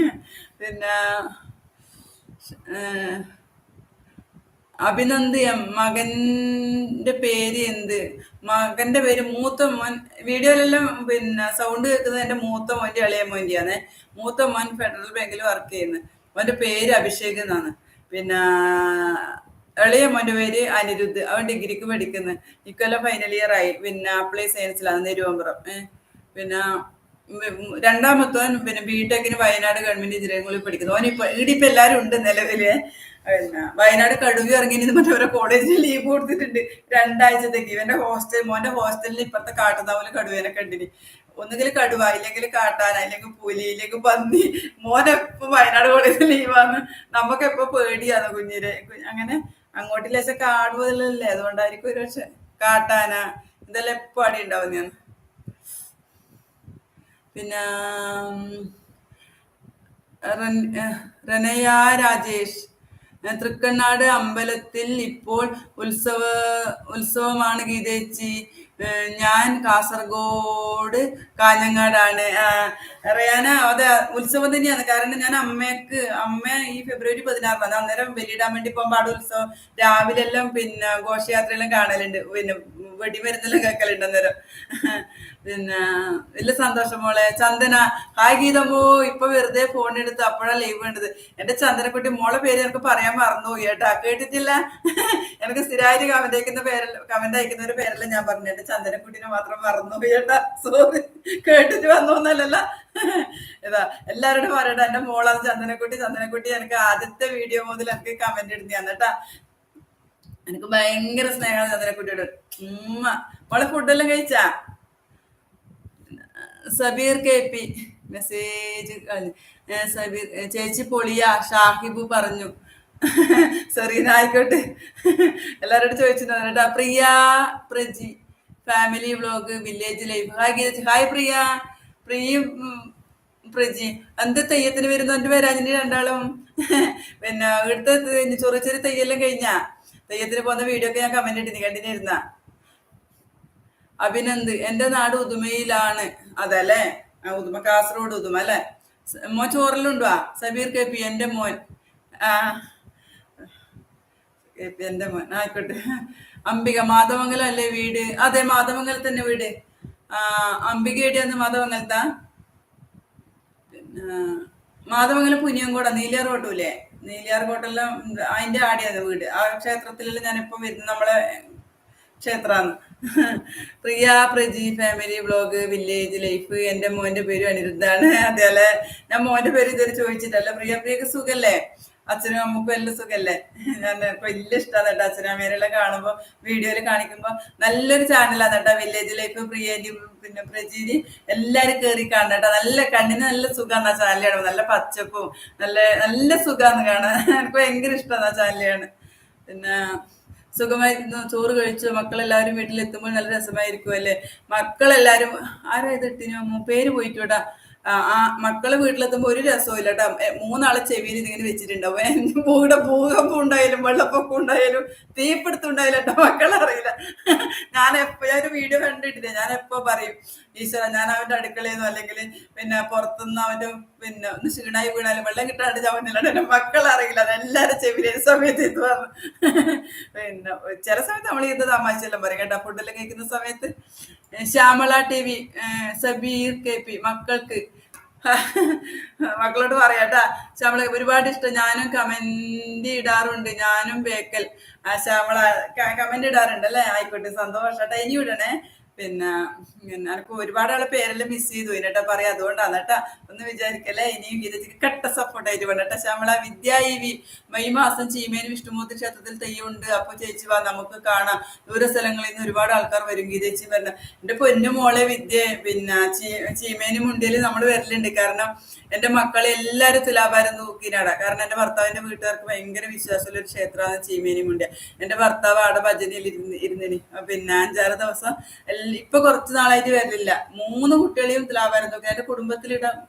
പിന്നെ അഭിനന്ദ് എം, മകന്റെ പേര് എന്ത്? മകന്റെ പേര് മൂത്ത മോൻ. വീഡിയോയിലെല്ലാം പിന്നെ സൗണ്ട് കേൾക്കുന്നത് എന്റെ മൂത്ത മോന്റെ ഇളയ മോന്റെയാണ്. മൂത്ത മോൻ ഫെഡറൽ ബാങ്കിൽ വർക്ക് ചെയ്യുന്നത്. അവന്റെ പേര് അഭിഷേക് എന്നാണ്. പിന്നെ ഇളയ മോന്റെ പേര് അനിരുദ്ധ്, അവൻ ഡിഗ്രിക്ക് പഠിക്കുന്നത്. ഇക്കൊല്ലം ഫൈനൽ ഇയർ ആയി. പിന്നെ അപ്ലൈ സയൻസിലാണ് നെരുവമ്പ്രം. പിന്നെ രണ്ടാമത്തവൻ പിന്നെ ബിടെക്കിന് വയനാട് ഗവൺമെന്റ് എഞ്ചിനീയറിംഗ് കോളേജിൽ പഠിക്കുന്നു. ഓനിപ്പോ ഈടിപ്പോ എല്ലാരും ഉണ്ട് നിലവില്. പിന്നെ വയനാട് കടുവ ഇറങ്ങിയെന്ന് പറഞ്ഞ ഓരോ കോളേജിൽ ലീവ് കൊടുത്തിട്ടുണ്ട് 2 ആഴ്ചത്തേക്ക്. ഇവന്റെ മോന്റെ ഹോസ്റ്റലിൽ ഇപ്പുറത്തെ കാട്ടുന്നാവല് കടുവേനെ കണ്ടിന്. ഒന്നുകിൽ കടുവ, ഇല്ലെങ്കിൽ കാട്ടാന, ഇല്ലെങ്കിൽ പുലി, ഇല്ലെങ്കിൽ പന്നി. മോനെപ്പോ വയനാട് കോളേജിൽ ലീവാന്ന്. നമുക്ക് എപ്പോ പേടിയാന്ന് കുഞ്ഞിനെ. അങ്ങനെ അങ്ങോട്ട് ലേശം കാട് മുതലല്ലേ, അതുകൊണ്ടായിരിക്കും ഒരു പക്ഷെ കാട്ടാന ഇതെല്ലാം എപ്പോ അടി ഉണ്ടാവുന്ന. പിന്നെ റനയ രാജേഷ്, തൃക്കണ്ണാട് അമ്പലത്തിൽ ഇപ്പോൾ ഉത്സവ ഉത്സവമാണ് ഗീതേച്ചി. ഞാൻ കാസർഗോഡ് കാഞ്ഞങ്ങാടാണ്. അറിയാന അതെ, ഉത്സവം തന്നെയാണ്. കാരണം ഞാൻ അമ്മ ഈ ഫെബ്രുവരി 16 അന്നേരം വെളിയിടാൻ വേണ്ടി പോകുമ്പോൾ അവിടെ ഉത്സവം രാവിലെ എല്ലാം പിന്നെ ഘോഷയാത്രയെല്ലാം കാണലുണ്ട്, പിന്നെ വെടിമരുന്നെല്ലാം കേൾക്കലുണ്ട് അന്നേരം. പിന്നെ വലിയ സന്തോഷം മോളെ. ചന്ദന ഹായ് ഗീതമോ, ഇപ്പൊ വെറുതെ ഫോൺ എടുത്ത് അപ്പോഴാ ലൈവ് വേണ്ടത്. എന്റെ ചന്ദനക്കുട്ടി മോളെ പേര് എനിക്ക് പറയാൻ മറന്നുപോയി കേട്ടാ, കേട്ടിട്ടില്ല. എനിക്ക് സ്ഥിരമായിട്ട് കമന്റ് അയക്കുന്ന ഒരു പേരല്ല ഞാൻ പറഞ്ഞു. എന്റെ ചന്ദനക്കുട്ടിനെ മാത്രം മറന്നുപോയി കേട്ടാ, സോറി. കേട്ടിട്ട് വന്നോന്നല്ലല്ല. ഇതാ എല്ലാവരോടും പറയട്ടെ, എന്റെ മോളാണ് ചന്ദനക്കുട്ടി. ചന്ദനക്കുട്ടി എനിക്ക് ആദ്യത്തെ വീഡിയോ മുതൽ എനിക്ക് കമന്റ് ഇടുന്ന കേട്ടാ. എനിക്ക് ഭയങ്കര സ്നേഹമാണ് ചന്ദനക്കുട്ടിയോട്. മോളെ ഫുഡെല്ലാം കഴിച്ചാ? സബീർ KP മെസ്സേജ് സബീർ ചേച്ചി പൊളിയ ഷാഹിബു പറഞ്ഞു. സെറീന ആയിക്കോട്ടെ, എല്ലാവരോടും ചോദിച്ചിട്ടുണ്ടോ കേട്ടാ. Priya Praji family vlog village life. Hi Priya Praji. എന്ത് തെയ്യത്തിന് വരുന്നു എന്റെ പേര് അഞ്ചിന് രണ്ടാളും. പിന്നെ ഇവിടുത്തെ ചെറിയ തെയ്യെല്ലാം കഴിഞ്ഞാ തെയ്യത്തിന് പോകുന്ന വീഡിയോ ഒക്കെ ഞാൻ കമന്റ് ഇട്ടിന്, കണ്ടിരുന്ന. അഭിനന്ദ് എന്റെ നാട് ഉദുമയിലാണ്. അതല്ലേ, ഉദുമ കാസർഗോഡ് ഉദുമ അല്ലെ. മോൻ ചോറിലുണ്ടുവാ? സബീർ KP എന്റെ മോൻ. KP എന്റെ മോൻ ആയിക്കോട്ടെ. അംബിക മാധവമംഗലം അല്ലേ വീട്? അതെ, മാധവമംഗലം തന്നെ വീട്. അംബിക എവിടെയാന്ന്? മാധവമംഗലത്താ? പിന്നെ മാധവമംഗലം പുനിയങ്കോട നീലിയാർ കോട്ടൂല്ലേ? നീലിയാർ കോട്ടെല്ലാം അതിന്റെ ആടെയാണ് വീട്. ആ ക്ഷേത്രത്തിലെല്ലാം ഞാനിപ്പം വരുന്നത് നമ്മളെ ക്ഷേത്രാന്ന്. Priya Praji family vlog village life. എന്റെ മോന്റെ പേര് അനിരുദ്ധാണ്. അതേപോലെ ഞാൻ മോന്റെ പേര് ഇതുവരെ ചോദിച്ചിട്ടല്ല. പ്രിയക്ക് സുഖല്ലേ? അച്ഛനും അമ്മക്കും എല്ലാം സുഖല്ലേ? ഞാൻ വലിയ ഇഷ്ടമാണ് കേട്ടോ അച്ഛനും അമ്മേരെല്ലാം കാണുമ്പോ, വീഡിയോയിൽ കാണിക്കുമ്പോ. നല്ലൊരു ചാനലാണ് കേട്ടോ വില്ലേജ് ലൈഫ്. പ്രിയന്റെ പിന്നെ പ്രജീന് എല്ലാരും കേറി കാണട്ടോ. നല്ല കണ്ണിന് നല്ല സുഖമാണ് ആ ചാനൽ കാണുമ്പോ. നല്ല പച്ചപ്പും നല്ല സുഖാന്ന് കാണാൻ. എനിക്ക് ഭയങ്കര ഇഷ്ടമാണ് ആ ചാനൽ കാണാൻ. പിന്നെ സുഖമായിരുന്നു, ചോറ് കഴിച്ചു. മക്കളെല്ലാവരും വീട്ടിലെത്തുമ്പോൾ നല്ല രസമായിരിക്കും അല്ലേ? മക്കളെല്ലാരും ആരാ ഇതിട്ടിനു പേര് പോയിട്ടൂടാ. മക്കള് വീട്ടിലെത്തുമ്പോ ഒരു രസവും ഇല്ല കേട്ടോ. മൂന്നാളെ ചെവിയിൽ ഇതിങ്ങനെ വെച്ചിട്ടുണ്ടാവും. ഭൂകമ്പം ഉണ്ടായാലും വെള്ളപ്പൊക്കം ഉണ്ടായാലും തീപിടുത്തുണ്ടായാലും കേട്ടോ, മക്കളറിയില്ല. ഞാൻ ഒരു വീഡിയോ കണ്ടിട്ടില്ല. ഞാൻ എപ്പോ പറയും, ഈശ്വര ഞാൻ അവന്റെ അടുക്കളയിൽ നിന്നോ അല്ലെങ്കിൽ പിന്നെ പുറത്തുനിന്ന് അവന്റെ പിന്നെ ഒന്ന് ക്ഷീണായി വീണാലും വെള്ളം കിട്ടാണ്ട് ചവന്നില്ല. എന്റെ മക്കളറിയില്ല. അതെല്ലാരും ചെവിയിലെ സമയത്ത് ഇത് പറഞ്ഞു. പിന്നെ ചില സമയത്ത് നമ്മൾ ഇത് തമാശയെല്ലാം പറയും കേട്ടോ, ഫുഡെല്ലാം കഴിക്കുന്ന സമയത്ത്. ശ്യാമള TV സബീർ KP മക്കളോട് പറയാട്ടാ. ശ്യാമള ഒരുപാട് ഇഷ്ടം. ഞാനും കമന്റ് ഇടാറുണ്ട്. ഞാനും ബേക്കൽ. ശ്യാമള കമന്റ് ഇടാറുണ്ട് അല്ലേ? ആയിക്കോട്ടെ, സന്തോഷാട്ടാ. ഇനി വിടണേ. പിന്നെ എനിക്ക് ഒരുപാട് ആളെ പേരെല്ലാം മിസ് ചെയ്തു കേട്ടാ, പറയാം. അതുകൊണ്ടാണ് കേട്ടാ, ഒന്ന് വിചാരിക്കല്ലേ. ഇനിയും ഗീതയ്ക്ക് കട്ട സപ്പോർട്ടായിട്ട് വേണ്ടട്ടാ. ശ്യാമള വിദ്യ EV മെയ് മാസം ചീമേനി വിഷ്ണുമൂർത്തി ക്ഷേത്രത്തിൽ തെയ്യമുണ്ട്. അപ്പൊ ചേച്ചി വാ, നമുക്ക് കാണാം. ദൂര സ്ഥലങ്ങളിൽ നിന്ന് ഒരുപാട് ആൾക്കാർ വരും. ഗീതേച്ചി പറഞ്ഞ എന്റെ പൊന്നു മോളെ വിദ്യ പിന്നെ ചീമേനി മുണ്ടിയിൽ നമ്മൾ വരലുണ്ട്. കാരണം എന്റെ മക്കളെ എല്ലാരും തുലാഭാരം തൂക്കിനാടാ. കാരണം എന്റെ ഭർത്താവിന്റെ വീട്ടുകാർക്ക് ഭയങ്കര വിശ്വാസമുള്ള ഒരു ക്ഷേത്രമാണ് ചീമേനി മുണ്ടിയ. എന്റെ ഭർത്താവ് അവിടെ ഭജനയിൽ ഇരുന്നിനി. പിന്നെ 5-6 ദിവസം ഇപ്പൊ കുറച്ച് നാളായിട്ട് വരില്ല. 3 കുട്ടികളെയും തുലാഭാരം തൂക്കി. എന്റെ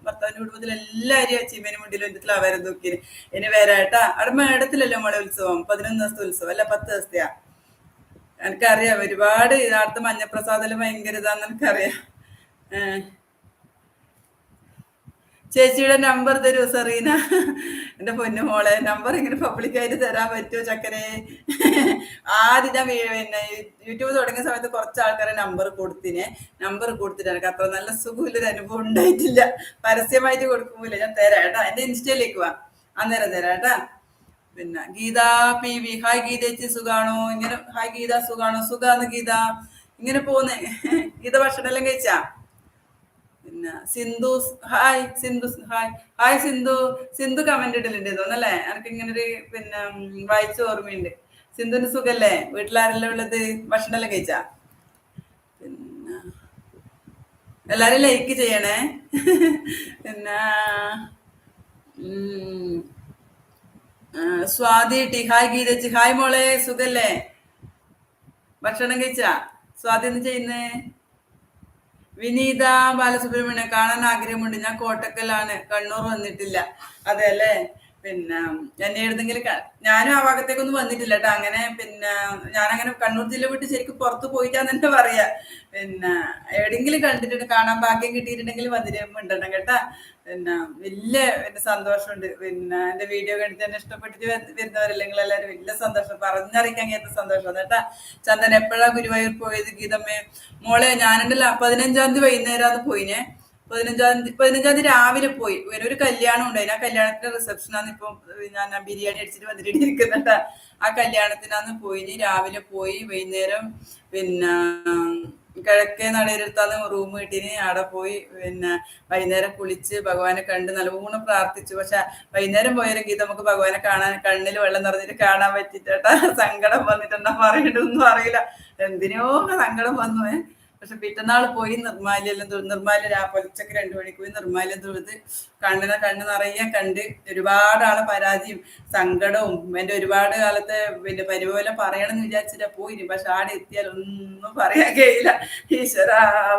ഭർത്താവിന്റെ കുടുംബത്തിൽ എല്ലാവരും ചീമേനി മുണ്ടിലും എന്റെ തുലാഭാരം തൂക്കിന്. ഇനി വരാട്ടാ. അവിടെ മേടത്തിലല്ലേ മോളെ ഉത്സവം? 11 ദിവസത്തെ ഉത്സവം അല്ല, 10 ദിവസത്തെയാ? എനിക്കറിയാം. ഒരുപാട് അടുത്ത മഞ്ഞപ്രസാദം ഭയങ്കര ഇതാന്ന് എനിക്കറിയാം. ചേച്ചിയുടെ നമ്പർ തരൂ സെറീന. എന്റെ പൊന്നു മോളെ, നമ്പർ ഇങ്ങനെ പബ്ലിക്കായിട്ട് തരാൻ പറ്റുമോ ചക്കരെ? ആദ്യം ഞാൻ പിന്നെ യൂട്യൂബ് തുടങ്ങിയ സമയത്ത് കുറച്ച് ആൾക്കാരെ നമ്പർ കൊടുത്തിട്ട് എനിക്ക് അത്ര നല്ല സുഖമില്ലൊരു അനുഭവം ഉണ്ടായിട്ടില്ല. പരസ്യമായിട്ട് കൊടുക്കുമ്പോയില്ല. ഞാൻ തരാം കേട്ടാ. എന്റെ ഇൻസ്റ്റയിലേക്ക് വാ, അന്നേരം തരാം കേട്ടാ. പിന്നെ ഗീത PV ഹായ് ഗീതേച്ചി സുഖാണോ? ഇങ്ങനെ ഹായ് ഗീത സുഖാണോ? സുഖാന്ന് ഗീത. ഇങ്ങനെ പോന്നേ. ഗീത ഭക്ഷണം എല്ലാം കഴിച്ചാ? പിന്നെ സിന്ധു ഹായ് സിന്ധു കമന്റ് ഇടലുണ്ട് തോന്നല്ലേ? എനിക്ക് ഇങ്ങനെ ഒരു പിന്നെ വായിച്ച ഓർമ്മയുണ്ട്. സിന്ധുവിന് സുഖല്ലേ? വീട്ടിലാരെല്ലാം ഉള്ളത്? ഭക്ഷണം എല്ലാം കഴിച്ചാ? പിന്നെ എല്ലാരും ലൈക്ക് ചെയ്യണേ. പിന്നെ സ്വാതി ടി ഹായ് ഗീതച്ചി. ഹായ് മോളെ, സുഖല്ലേ? ഭക്ഷണം കഴിച്ചാ? സ്വാതി എന്ന് ചെയ്യുന്നേ. വിനീത ബാലസുബ്രഹ്മണ്യം കാണാൻ ആഗ്രഹമുണ്ട്. ഞാൻ കോട്ടക്കലാണ്, കണ്ണൂർ വന്നിട്ടില്ല. അതെ അല്ലേ? പിന്നെ എന്നെ എഴുതെങ്കിലും ഞാനും ആ ഭാഗത്തേക്കൊന്നും വന്നിട്ടില്ല കേട്ടോ. അങ്ങനെ പിന്നെ ഞാനങ്ങനെ കണ്ണൂർ ജില്ല വിട്ട് ശരിക്കും പുറത്ത് പോയിട്ടാന്ന് തന്നെ പറയാ. പിന്നെ എവിടെയെങ്കിലും കണ്ടിട്ടുണ്ട്, കാണാൻ ഭാഗ്യം കിട്ടിയിട്ടുണ്ടെങ്കിൽ വന്നിട്ടുണ്ടണം കേട്ടാ. പിന്നെ വലിയ പിന്നെ സന്തോഷമുണ്ട്. പിന്നെ എന്റെ വീഡിയോ കണ്ടിട്ട് തന്നെ ഇഷ്ടപ്പെട്ടിട്ട് വരുന്നവരല്ലെങ്കിൽ എല്ലാവരും വലിയ സന്തോഷം, പറഞ്ഞറിയിക്കാൻ കഴിയാത്ത സന്തോഷം കേട്ടാ. ചന്ദൻ എപ്പോഴാ ഗുരുവായൂർ പോയത് ഗീതമ്മേ? മോളെ ഞാനുണ്ടല്ലോ 15-ാം തീയതി വൈകുന്നേരമാണ് പോയിനെ. 15-ാം തീയതി രാവിലെ പോയി. ഒരു കല്യാണം ഉണ്ടായിരുന്നു. ആ കല്യാണത്തിന്റെ റിസപ്ഷനാണ് ഇപ്പൊ ഞാൻ ബിരിയാണി അടിച്ചിട്ട് വന്നിട്ട് ഇരിക്കുന്നുണ്ട്. ആ കല്യാണത്തിനാന്ന് പോയിന്. രാവിലെ പോയി വൈകുന്നേരം പിന്നെ കിഴക്കേ നടയിലെടുത്താന്ന് റൂം കിട്ടീന്. അവിടെ പോയി പിന്നെ വൈകുന്നേരം കുളിച്ച് ഭഗവാനെ കണ്ട് നല്ലവണ്ണം പ്രാർത്ഥിച്ചു. പക്ഷെ വൈകുന്നേരം പോയാലും ഗീത നമുക്ക് ഭഗവാനെ കാണാൻ കണ്ണിൽ വെള്ളം നിറഞ്ഞിട്ട് കാണാൻ പറ്റിട്ടേട്ടാ. സങ്കടം വന്നിട്ടെന്താ പറയണ്ടൊന്നും അറിയില്ല. എന്തിനോ സങ്കടം വന്നു. പക്ഷെ പിറ്റന്നാൾ പോയി നിർമ്മാല്യെല്ലാം തൊഴുത്. നിർമ്മാല്യ പൊലച്ചക്ക് 2 മണിക്ക് പോയി നിർമ്മാല്യം തൊഴുത് കണ്ണ് നിറയെ കണ്ട്. ഒരുപാട് ആളെ പരാതിയും സങ്കടവും എൻ്റെ ഒരുപാട് കാലത്തെ പിന്നെ പരിപോലെ പറയണമെന്ന് വിചാരിച്ചിട്ടാ പോയിന്. പക്ഷെ ആടെ എത്തിയാൽ ഒന്നും പറയാൻ കഴിയില്ല. ഈശ്വര,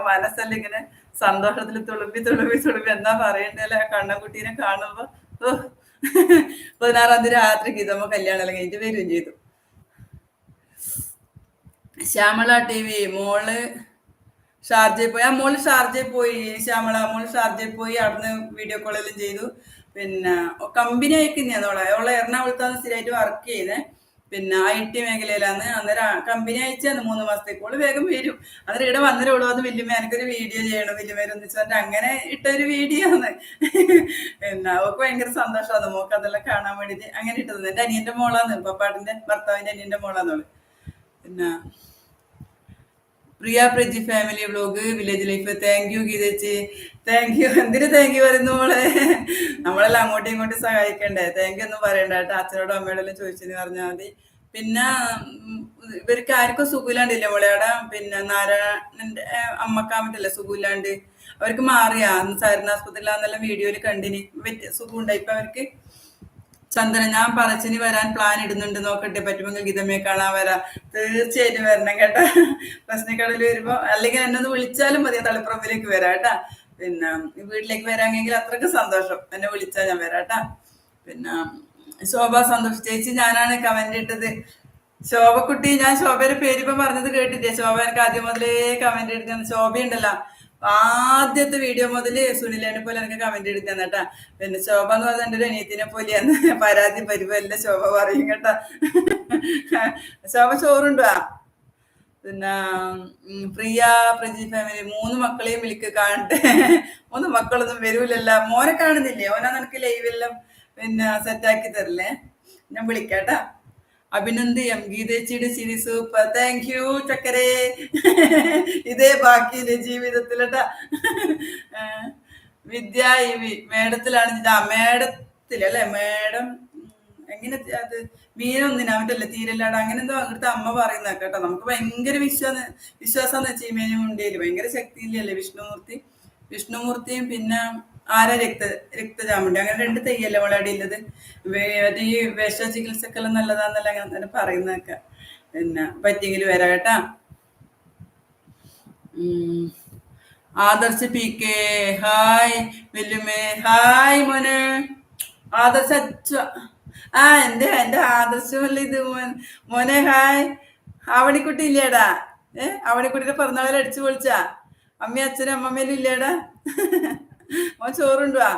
മനസ്സെല്ലാം ഇങ്ങനെ സന്തോഷത്തിൽ തുളുമ്പി തുളുമ്പി തുളുമ്പി എന്താ പറയണ്ടല്ലേ കണ്ണൻകുട്ടീനെ കാണുമ്പോ. 16-ാം തീയതി രാത്രി ഗീതമ്മ കല്യാണം എല്ലാം കഴിഞ്ഞിട്ട് വരികയും ചെയ്തു. ശ്യാമള TV മോള് ഷാർജയിൽ പോയി. ആ മോള് ഷാർജയിൽ പോയി. ശ്യാമള മോള് ഷാർജയിൽ പോയി. അവിടുന്ന് വീഡിയോ കോളെല്ലാം ചെയ്തു. പിന്നെ കമ്പനി അയക്കുന്നതാണ്. അവളെ എറണാകുളത്താണ് സ്ഥിരമായിട്ട് വർക്ക് ചെയ്യുന്നത്. പിന്നെ IT മേഖലയിലാണ്. അന്നേരം കമ്പനി അയച്ചാന്ന് 3 മാസത്തേക്ക്. ഓള് വേഗം വരും. അന്നേരം ഇവിടെ വന്നേരം ഓള് വന്ന് വല്യമ്മ എനിക്കൊരു വീഡിയോ ചെയ്യണം, വല്യമ്മേരൊന്നിച്ച് പറഞ്ഞിട്ട് അങ്ങനെ ഇട്ടൊരു വീഡിയോ ആണ്. പിന്നെ അവൾക്ക് ഭയങ്കര സന്തോഷമാണ്. മോക്ക് അതെല്ലാം കാണാൻ വേണ്ടിട്ട് അങ്ങനെ ഇട്ടത്. എന്റെ അനിയന്റെ മോളാന്ന്, പപ്പാടിന്റെ ഭർത്താവിന്റെ അനിയന്റെ മോളാന്നോള്. പിന്നെ Priya Praji family vlog village life. Thank you ഗീതേച്ചി, താങ്ക് യു. എന്തിനു താങ്ക് യു പറയുന്നു മോളെ? നമ്മളെല്ലാം അങ്ങോട്ടും ഇങ്ങോട്ടും സഹായിക്കണ്ടേ. താങ്ക് യു ഒന്നും പറയണ്ട കേട്ടോ. അച്ഛനോടും അമ്മയോടെല്ലാം ചോദിച്ചെന്ന് പറഞ്ഞാൽ മതി. പിന്നെ ഇവർക്ക് ആർക്കും സുഖമില്ലാണ്ടില്ല മോളെ അവിടെ. പിന്നെ നാരായണന്റെ അമ്മക്കാമറ്റല്ലേ സുഖമില്ലാണ്ട്. അവർക്ക് മാറിയാ സഹകരണ ആസ്പത്രിയിലാന്നെല്ലാം വീഡിയോയിൽ കണ്ടിന്. സുഖം ഉണ്ടായി ഇപ്പൊ അവർക്ക്. ചന്ദ്രൻ ഞാൻ പറച്ചിന് വരാൻ പ്ലാൻ ഇടുന്നുണ്ട്, നോക്കട്ടെ പറ്റുമെങ്കിൽ ഗീതമ്മയെ കാണാൻ വരാം. തീർച്ചയായിട്ടും വരണം കേട്ടാ. പ്രശ്നക്കടയിൽ വരുമ്പോ അല്ലെങ്കിൽ എന്നെ ഒന്ന് വിളിച്ചാലും മതി. തളിപ്പറമ്പിലേക്ക് വരാം കേട്ടാ. പിന്നെ വീട്ടിലേക്ക് വരാമെങ്കിൽ അത്രയ്ക്ക് സന്തോഷം. എന്നെ വിളിച്ചാൽ ഞാൻ വരാം കേട്ടാ. പിന്നെ ശോഭ സന്തോഷ് ചേച്ചി ഞാനാണ് കമന്റ് ഇട്ടത്. ശോഭക്കുട്ടി, ഞാൻ ശോഭയുടെ പേരിപ്പോ പറഞ്ഞത് കേട്ടില്ലേ? ശോഭ എനിക്ക് ആദ്യം മുതലേ കമന്റ് എടുക്കുന്ന ശോഭയുണ്ടല്ലോ. ആദ്യത്തെ വീഡിയോ മുതല് സുനിലേനെ പോലെ എനിക്ക് കമന്റ് എടുക്കാൻ കേട്ടാ. പിന്നെ ശോഭ എന്ന് പറഞ്ഞ എൻ്റെ ഒരു അനിയത്തിനെ പോലെയാണ്. പരാതി പരിവല്ല ശോഭ പറയും കേട്ടാ. ശോഭ ചോറുണ്ടോ? പിന്നെ പ്രിയ പ്രജി ഫാമിലി 3 മക്കളെയും വിളിക്ക് കാണട്ടെ. 3 മക്കളൊന്നും വരൂലല്ല. മോനെ കാണുന്നില്ലേ? ഓനാ നിനക്ക് ലൈവെല്ലാം പിന്നെ സെറ്റാക്കി തരില്ലേ? ഞാൻ വിളിക്കാട്ടാ. അഭിനന്ദയം ഗീതേച്ചിയുടെ ചിരി സൂപ്പർ. Thank you ചക്കരേ. ഇതേ ബാക്കിയില്ലേ ജീവിതത്തിലട്ടാ. വിദ്യ മേഡത്തിലാണ്. മേഡത്തിലല്ലേ മേഡം എങ്ങനെ അത് മീനൊന്നിനാ മറ്റല്ലേ തീരല്ലാട് അങ്ങനെ എന്തോ അവിടുത്തെ അമ്മ പറയുന്ന കേട്ടോ. നമുക്ക് ഭയങ്കര വിശ്വാസന്ന് വെച്ചാൽ ഈ മേനുണ്ടേല് ഭയങ്കര ശക്തിയില്ലല്ലേ വിഷ്ണുമൂർത്തിയും പിന്നെ ആരാ രക്തചാമുണ്ടി അങ്ങനെ 2 തെയ്യല്ലേ വളാടി ഉള്ളത്. ഈ വിഷ ചികിത്സക്കെല്ലാം നല്ലതാന്നല്ല അങ്ങനെ തന്നെ പറയുന്നതൊക്കെ. പിന്നെ പറ്റിയെങ്കിൽ വരാം കേട്ടാ. Adarsh PK hi. വെല്ലുമേ ഹായ് മോനെ. ആദർശ എന്റെ ആദർശമല്ല ഇത് മോനെ ഹായ്. ആവണിക്കുട്ടി ഇല്ലേടാ? ആവണിക്കുട്ടിയുടെ പിറന്നാളെ അടിച്ചു പൊളിച്ചാ? അമ്മയും അച്ഛനും അമ്മമ്മേലും ഇല്ലേടാ? മോൻ ചോറുണ്ടുവാ?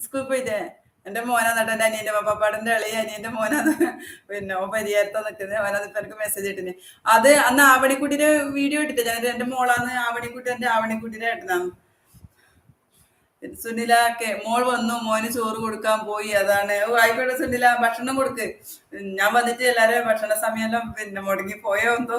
സ്കൂളിൽ പോയിട്ടേ? എന്റെ മോനാ നട്ട എന്റെ അനിയന്റെ പപ്പാപ്പാടന്റെ ഇളയ അനിയന്റെ മോനാന്ന്. പിന്നെ ഓ പരിഹാരത്താ നിൽക്കുന്നത്. അവനത് ഇപ്പൊ എനിക്ക് മെസ്സേജ് ഇട്ടിന്. അത് അന്ന് ആവണിക്കുട്ടിയുടെ വീഡിയോ ഇട്ടിട്ട് ഞാൻ എന്റെ മോളാന്ന്. ആവണിക്കുട്ടിയുടെ ഏട്ടനാന്ന്. സുനിലക്കെ മോൾ വന്നു, മോന് ചോറ് കൊടുക്കാൻ പോയി. അതാണ്. ഓ ആയിക്കോട്ടെ സുനില, ഭക്ഷണം കൊടുക്ക്. ഞാൻ വന്നിട്ട് എല്ലാരും ഭക്ഷണ സമയം പിന്നെ മുടങ്ങി പോയോ എന്തോ.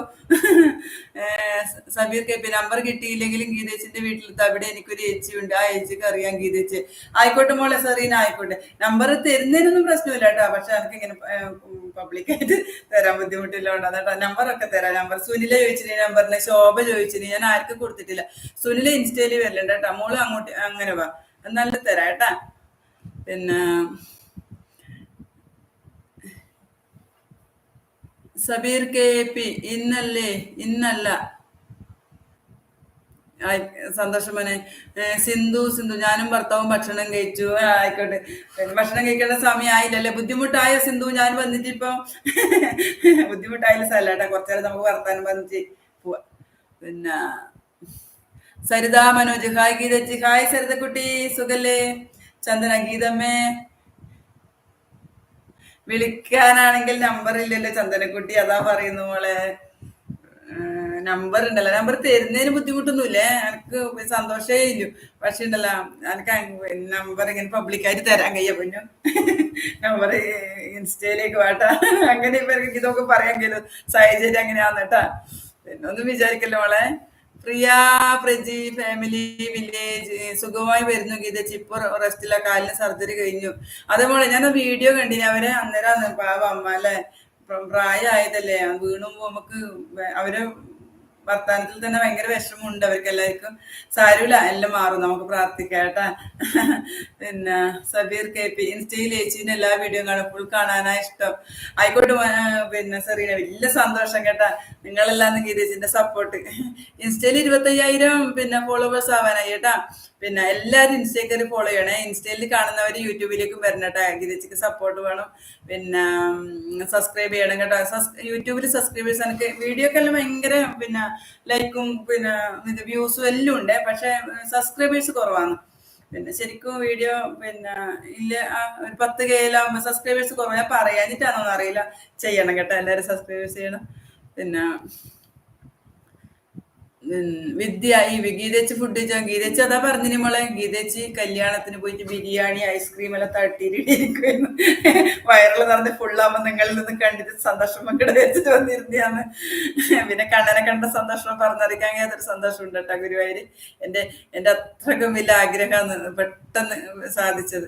സബീർ KP നമ്പർ കിട്ടിയില്ലെങ്കിലും ഗീതേച്ചിന്റെ വീട്ടിലെത്ത. അവിടെ എനിക്കൊരു ഏച്ചി ഉണ്ട്. ആ ഏച്ചിക്ക് അറിയാം ഗീതേച്ചി. ആയിക്കോട്ടെ മോളെ സെറീന, ആയിക്കോട്ടെ. നമ്പർ തരുന്നതിനൊന്നും പ്രശ്നമില്ല കേട്ടോ. പക്ഷെ എനിക്ക് ഇങ്ങനെ പബ്ലിക്കായിട്ട് തരാൻ ബുദ്ധിമുട്ടില്ലോണ്ട് കേട്ടോ. നമ്പറൊക്കെ തരാം. നമ്പർ സുനില ചോദിച്ചിന്, നമ്പറിന് ശോഭ ചോദിച്ചിന്. ഞാൻ ആർക്കും കൊടുത്തിട്ടില്ല. സുനില ഇൻസ്റ്റയില് വരലുണ്ട് കേട്ടോ. മോള് അങ്ങോട്ട് അങ്ങനെ വാ, നല്ല തരാം കേട്ടാ. പിന്നെ സബീർ KP ഇന്നല്ല ആയി- സന്തോഷം മോനെ. സിന്ധു സിന്ധു ഞാനും ഭർത്താവും ഭക്ഷണം കഴിച്ചു. ആയിക്കോട്ടെ. പിന്നെ ഭക്ഷണം കഴിക്കേണ്ട സമയം ആയില്ലല്ലേ? ബുദ്ധിമുട്ടായ സിന്ധു ഞാൻ വന്നിട്ട് ഇപ്പൊ ബുദ്ധിമുട്ടായാലും സ്ഥലട്ടാ, കുറച്ചേരം നമുക്ക് വർത്താനം വന്നിട്ട് പോവാ. പിന്നെ സരിത മനോജ് ഹായ് ഗീതച്ചി. ഹായ് സരിതക്കുട്ടി, സുഖല്ലേ? ചന്ദന ഗീതമ്മേ, വിളിക്കാനാണെങ്കിൽ നമ്പർ ഇല്ലല്ലോ ചന്ദനക്കുട്ടി, അതാ പറയുന്നു മോളെ. നമ്പർ ഉണ്ടല്ലോ, നമ്പർ തരുന്നതിന് ബുദ്ധിമുട്ടൊന്നുമില്ലേ എനിക്ക്, സന്തോഷേ ഇല്ലു. പക്ഷെ ഉണ്ടല്ലോ എനിക്ക് നമ്പർ ഇങ്ങനെ പബ്ലിക്കായിട്ട് തരാൻ കഴിയ പിന്നെ നമ്പർ ഇൻസ്റ്റയിലേക്ക് വാട്ടാ. അങ്ങനെ ഇപ്പൊ എനിക്ക് ഇതൊക്കെ പറയാൻ കഴിയും, സാഹചര്യം അങ്ങനെയാന്ന് കേട്ടാ. പിന്നെ ഒന്നും വിചാരിക്കല്ലോ മോളെ. പ്രിയ പ്രജി ഫാമിലി വില്ലേജ് സുഖമായി വരുന്നു ഗീതച്ചി. ഇപ്പൊ റെസ്റ്റില്ല, കാലിന് സർജറി കഴിഞ്ഞു. അതേപോലെ ഞാൻ വീഡിയോ കണ്ടിന് അവരെ, അന്നേരം പാവ അമ്മ അല്ലെ, പ്രായമായതല്ലേ, വീണുമ്പോ നമുക്ക് അവര് വർത്താനത്തിൽ തന്നെ ഭയങ്കര വിഷമമുണ്ട് അവർക്ക് എല്ലാവർക്കും. സാരമില്ല, എല്ലാം മാറും, നമുക്ക് പ്രാർത്ഥിക്കാം കേട്ടാ. പിന്നെ സബീർ കെ പി ഇൻസ്റ്റയിൽ ചേച്ചീന്റെ എല്ലാ വീഡിയോ കാണും, ഫുൾ കാണാനാ ഇഷ്ടം. ആയിക്കോട്ടെ പിന്നെ സെറീന, വലിയ സന്തോഷം കേട്ടാ, നിങ്ങളെല്ലാം ഗീതേച്ചിന്റെ സപ്പോർട്ട്. ഇൻസ്റ്റയിൽ 25,000 പിന്നെ ഫോളോവേഴ്സ് ആവാനായി കേട്ടാ. പിന്നെ എല്ലാവരും ഇൻസ്റ്റയിൽ ഫോളോ ചെയ്യണേ. ഇൻസ്റ്റയിൽ കാണുന്നവർ യൂട്യൂബിലേക്കും വരണം കേട്ടോ. ഗീതച്ചിക്ക് സപ്പോർട്ട് വേണം. പിന്നെ സബ്സ്ക്രൈബ് ചെയ്യണം കേട്ടോ. യൂട്യൂബിൽ സബ്സ്ക്രൈബേഴ്സ് എനിക്ക് വീഡിയോ ഒക്കെ എല്ലാം ഭയങ്കര പിന്നെ ലൈക്കും പിന്നെ ഇത് വ്യൂസും എല്ലാം ഉണ്ട്. പക്ഷെ സബ്സ്ക്രൈബേഴ്സ് കുറവാണ്. പിന്നെ ശരിക്കും വീഡിയോ പിന്നെ ഇല്ല, ഒരു 10K സബ്സ്ക്രൈബേഴ്സ് കുറവ്. ഞാൻ പറയാനിട്ടാണോന്ന് അറിയില്ല. ചെയ്യണം കേട്ടോ, എല്ലാവരും സബ്സ്ക്രൈബേഴ്സ് ചെയ്യണം. പിന്നെ വിദ്യ ഈ ഗീതേച്ചി ഫുഡ് കഴിച്ചാൽ ഗീതേച്ചി അതാ പറഞ്ഞിന് മോളെ, ഗീതേച്ചി കല്യാണത്തിന് പോയിട്ട് ബിരിയാണി ഐസ്ക്രീം എല്ലാം തട്ടിയിട്ടിരിക്കുന്നു. വയറിൽ നിറഞ്ഞ് ഫുള്ളാകുമ്പോൾ നിങ്ങളിൽ നിന്ന് കണ്ടിട്ട് സന്തോഷം പങ്കിട വെച്ചിട്ട് വന്നിരുന്നതാണ്. പിന്നെ കണ്ണനെ കണ്ട സന്തോഷം പറഞ്ഞറിയിക്കാൻ അതൊരു സന്തോഷം ഉണ്ട് കേട്ടോ. ഗുരുവായൂര് എൻ്റെ അത്രക്കും വലിയ ആഗ്രഹമാണ് പെട്ടെന്ന് സാധിച്ചത്.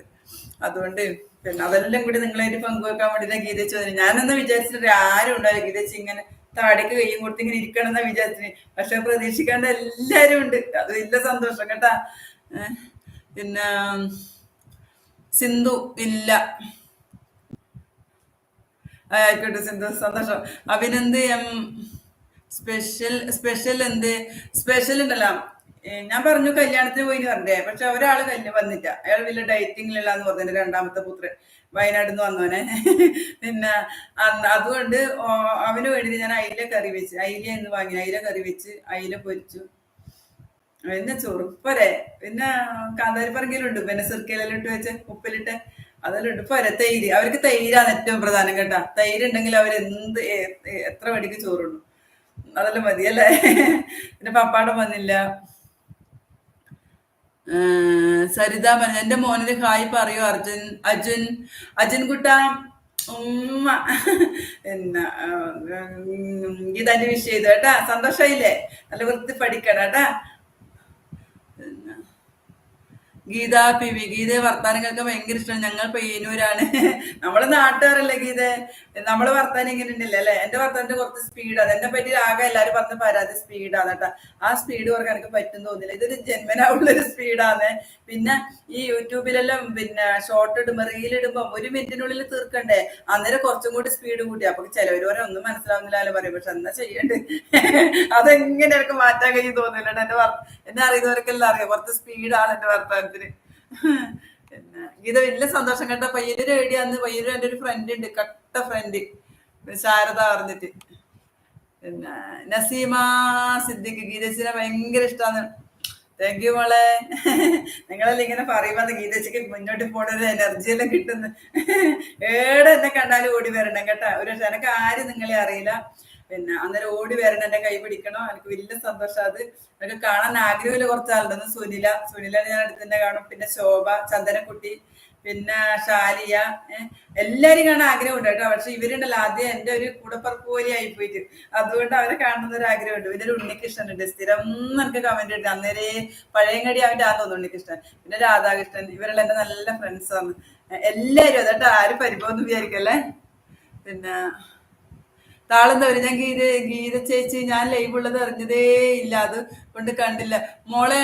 അതുകൊണ്ട് പിന്നെ അതെല്ലാം കൂടി നിങ്ങളായിട്ട് പങ്കുവെക്കാൻ വേണ്ടിയിട്ട് ഗീതേച്ചി വന്നു. ഞാനെന്ന് വിചാരിച്ചിട്ട് ആരും ഉണ്ടാവില്ല, ഗീതേച്ചി ഇങ്ങനെ താടിക്ക് കയ്യും കൊടുത്ത് ഇങ്ങനെ ഇരിക്കണം എന്നാ വിചാരിച്ചിന്. പക്ഷെ പ്രതീക്ഷിക്കാണ്ട് എല്ലാരും ഉണ്ട്, അത് വലിയ സന്തോഷം കേട്ടാ. പിന്നെ സിന്ധു ഇല്ല, ആയിക്കോട്ടെ സിന്ധു, സന്തോഷം. അഭിനന്ദ് എം സ്പെഷ്യൽ സ്പെഷ്യൽ എന്ത് സ്പെഷ്യൽ ഉണ്ടല്ലോ. ഞാൻ പറഞ്ഞു കല്യാണത്തിന് പോയിന്ന് പറഞ്ഞേ, പക്ഷെ ഒരാള് വന്നില്ല. അയാൾ വലിയ ഡയറ്റിങ്ങിലല്ലാന്ന് പറഞ്ഞു, രണ്ടാമത്തെ പുത്രൻ വയനാട്ടിൽ നിന്ന് വന്നോനെ. പിന്നെ അതുകൊണ്ട് അവന് വേണ്ടി ഞാൻ അയില കറി വെച്ച്, അയില എന്ന് വാങ്ങി അയില കറി വെച്ച്, അയില പൊരിച്ചു. പിന്നെ ചൊറുപ്പരെ, പിന്നെ കാന്താരിപ്പറങ്കിലുണ്ട്, പിന്നെ സിർക്കയിലെല്ലാം ഇട്ട് വെച്ച് ഉപ്പിലിട്ട് അതെല്ലാം ഉണ്ട്. പോരെ തൈര്, അവർക്ക് തൈരാണ് ഏറ്റവും പ്രധാനം കേട്ടാ. തൈര് ഉണ്ടെങ്കിൽ അവർ എന്ത് എത്ര മണിക്ക് ചോറുള്ളൂ, അതെല്ലാം മതിയല്ലേ. പിന്നെ പപ്പാടം വന്നില്ല. സരിത പറഞ്ഞു എന്റെ മോനൊരു ഹായ് പറയൂ അർജുൻ. അർജുൻ കുട്ട ഉമ്മ. എന്നാ ഗീതാന്റെ വിഷയം ചെയ്തു കേട്ടാ, സന്തോഷായില്ലേ? നല്ല വൃത്തി പഠിക്കണം കേട്ടാ. ഗീത പി വി, ഗീതയെ വർത്താനങ്ങൾക്ക് ഭയങ്കര ഇഷ്ടമാണ്. ഞങ്ങൾ പയ്യന്നൂരാണ്. നമ്മള് നാട്ടുകാരല്ലേ ഗീത, നമ്മള് വർത്താനം ഇങ്ങനെ ഉണ്ടല്ലേ അല്ലെ. എന്റെ വർത്താനത്തിന് കുറച്ച് സ്പീഡാണ്. എന്നെ പറ്റി ആകെ എല്ലാരും പറഞ്ഞ പരാതി സ്പീഡാണ് കേട്ടാ. ആ സ്പീഡ് കുറക്കാൻ എനിക്ക് പറ്റും തോന്നില്ല, ഇതൊരു ജന്മനാവുള്ളൊരു സ്പീഡാണ്. പിന്നെ ഈ യൂട്യൂബിലെല്ലാം പിന്നെ ഷോർട്ട് ഇടുമ്പോ റീലിടുമ്പോ 1 മിനിറ്റിനുള്ളിൽ തീർക്കണ്ടേ, അന്നേരം കുറച്ചും കൂടി സ്പീഡ് കൂട്ടി. അപ്പൊ ചിലവര് പറയാൻ ഒന്നും മനസ്സിലാവുന്നില്ലല്ലോ പറയും. പക്ഷെ എന്നാ ചെയ്യണ്ട്, അതെങ്ങനെ എനിക്ക് മാറ്റാൻ കഴിയും തോന്നില്ല. എന്നെ അറിയുന്നവർക്കെല്ലാം അറിയാം കുറച്ച് സ്പീഡാണ് എന്റെ വർത്താനത്തിന്. പിന്നെ ഗീത വലിയ സന്തോഷം കേട്ടോ. പയ്യന്നൂർ എവിടെയാന്ന്, പയ്യന്നൂർ എൻ്റെ ഒരു ഫ്രണ്ട് ഉണ്ട്, കട്ട ഫ്രണ്ട് ശാരദ പറഞ്ഞിട്ട്. പിന്നെ നസീമ സിദ്ദിഖ്, ഗീതച്ചിനെ ഭയങ്കര ഇഷ്ടമാണ്. താങ്ക് യു മോളെ. നിങ്ങളെല്ലാം ഇങ്ങനെ പറയുമ്പോ ഗീതച്ചിക്ക് മുന്നോട്ട് പോണ ഒരു എനർജി എല്ലാം കിട്ടുന്നു. ഏടെ എന്നെ കണ്ടാലും ഓടി വരണം കേട്ടാ. ഒരു എനക്ക് ആരും നിങ്ങളെ അറിയില്ല. പിന്നെ അന്നേരം ഓടി വരണം, എന്റെ കൈ പിടിക്കണം. എനിക്ക് വലിയ സന്തോഷം. അത് എനിക്ക് കാണാൻ ആഗ്രഹമില്ല. കുറച്ചാളുണ്ടെന്ന് സുനില ഞാൻ അടുത്ത് തന്നെ കാണും. പിന്നെ ശോഭ, ചന്ദനക്കുട്ടി, പിന്നെ ഷാലിയ, എല്ലാരും കാണാൻ ആഗ്രഹമുണ്ട് കേട്ടോ. പക്ഷെ ഇവരുണ്ടല്ലോ ആദ്യം എന്റെ ഒരു കൂടപ്പറപ്പ് പോലെ ആയിപ്പോയിട്ട്, അതുകൊണ്ട് അവരെ കാണുന്ന ഒരു ആഗ്രഹമുണ്ട്. പിന്നെ ഒരു ഉണ്ണികൃഷ്ണൻ ഉണ്ട്, സ്ഥിരം എനിക്ക് കമന്റ് ഉണ്ട്. അന്നേരെ പഴയങ്ങടി അവന്റെ ആന്ന് തോന്നുന്നു ഉണ്ണികൃഷ്ണൻ. പിന്നെ രാധാകൃഷ്ണൻ, ഇവരെല്ലാം എന്റെ നല്ല ഫ്രണ്ട്സാണ് എല്ലാരും. അതെട്ടോ, ആരും പരിഭവം വിചാരിക്കല്ലേ. പിന്നെ താളെന്താ ഞാൻ ഗീത ചേച്ചി ഞാൻ ലൈവ് ഉള്ളത് അറിഞ്ഞതേ ഇല്ല, അത് കൊണ്ട് കണ്ടില്ല മോളെ.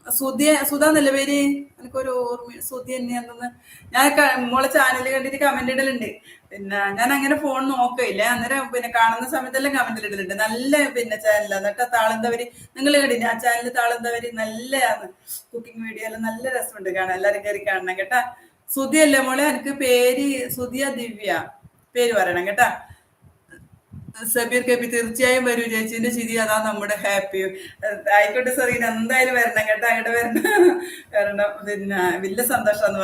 സുധ എന്നല്ല പേര്, എനിക്കൊരു ഓർമ്മ സുധി തന്നെയാണെന്ന്. ഞാൻ മോളെ ചാനൽ കണ്ടിട്ട് കമന്റ് ഇടലുണ്ട്. പിന്നെ ഞാൻ അങ്ങനെ ഫോൺ നോക്കയില്ല, അന്നേരം പിന്നെ കാണുന്ന സമയത്തെല്ലാം കമന്റ് ഇടലുണ്ട്. നല്ല പിന്നെ ചാനലാണ് എന്നിട്ട് താളന്തവര്, നിങ്ങൾ കണ്ടില്ല ആ ചാനൽ താളന്തവര്, നല്ലതാണ്. കുക്കിംഗ് വീഡിയോ എല്ലാം നല്ല രസമുണ്ട് കാണാൻ, എല്ലാരും കയറി കാണണം കേട്ടാ. സുധിയല്ലേ മോളെ? എനിക്ക് പേര് സുധിയ ദിവ്യ, പേര് പറയണം കേട്ടാ. സബീർ കബി തീർച്ചയായും വരൂ ചേച്ചിന്റെ ചിരി, അതാ നമ്മുടെ ഹാപ്പി. ആയിക്കോട്ടെ സെറീന, എന്തായാലും വരണം കേട്ടാ, അങ്ങോട്ട് വരണം. വരണം, പിന്നെ വലിയ സന്തോഷം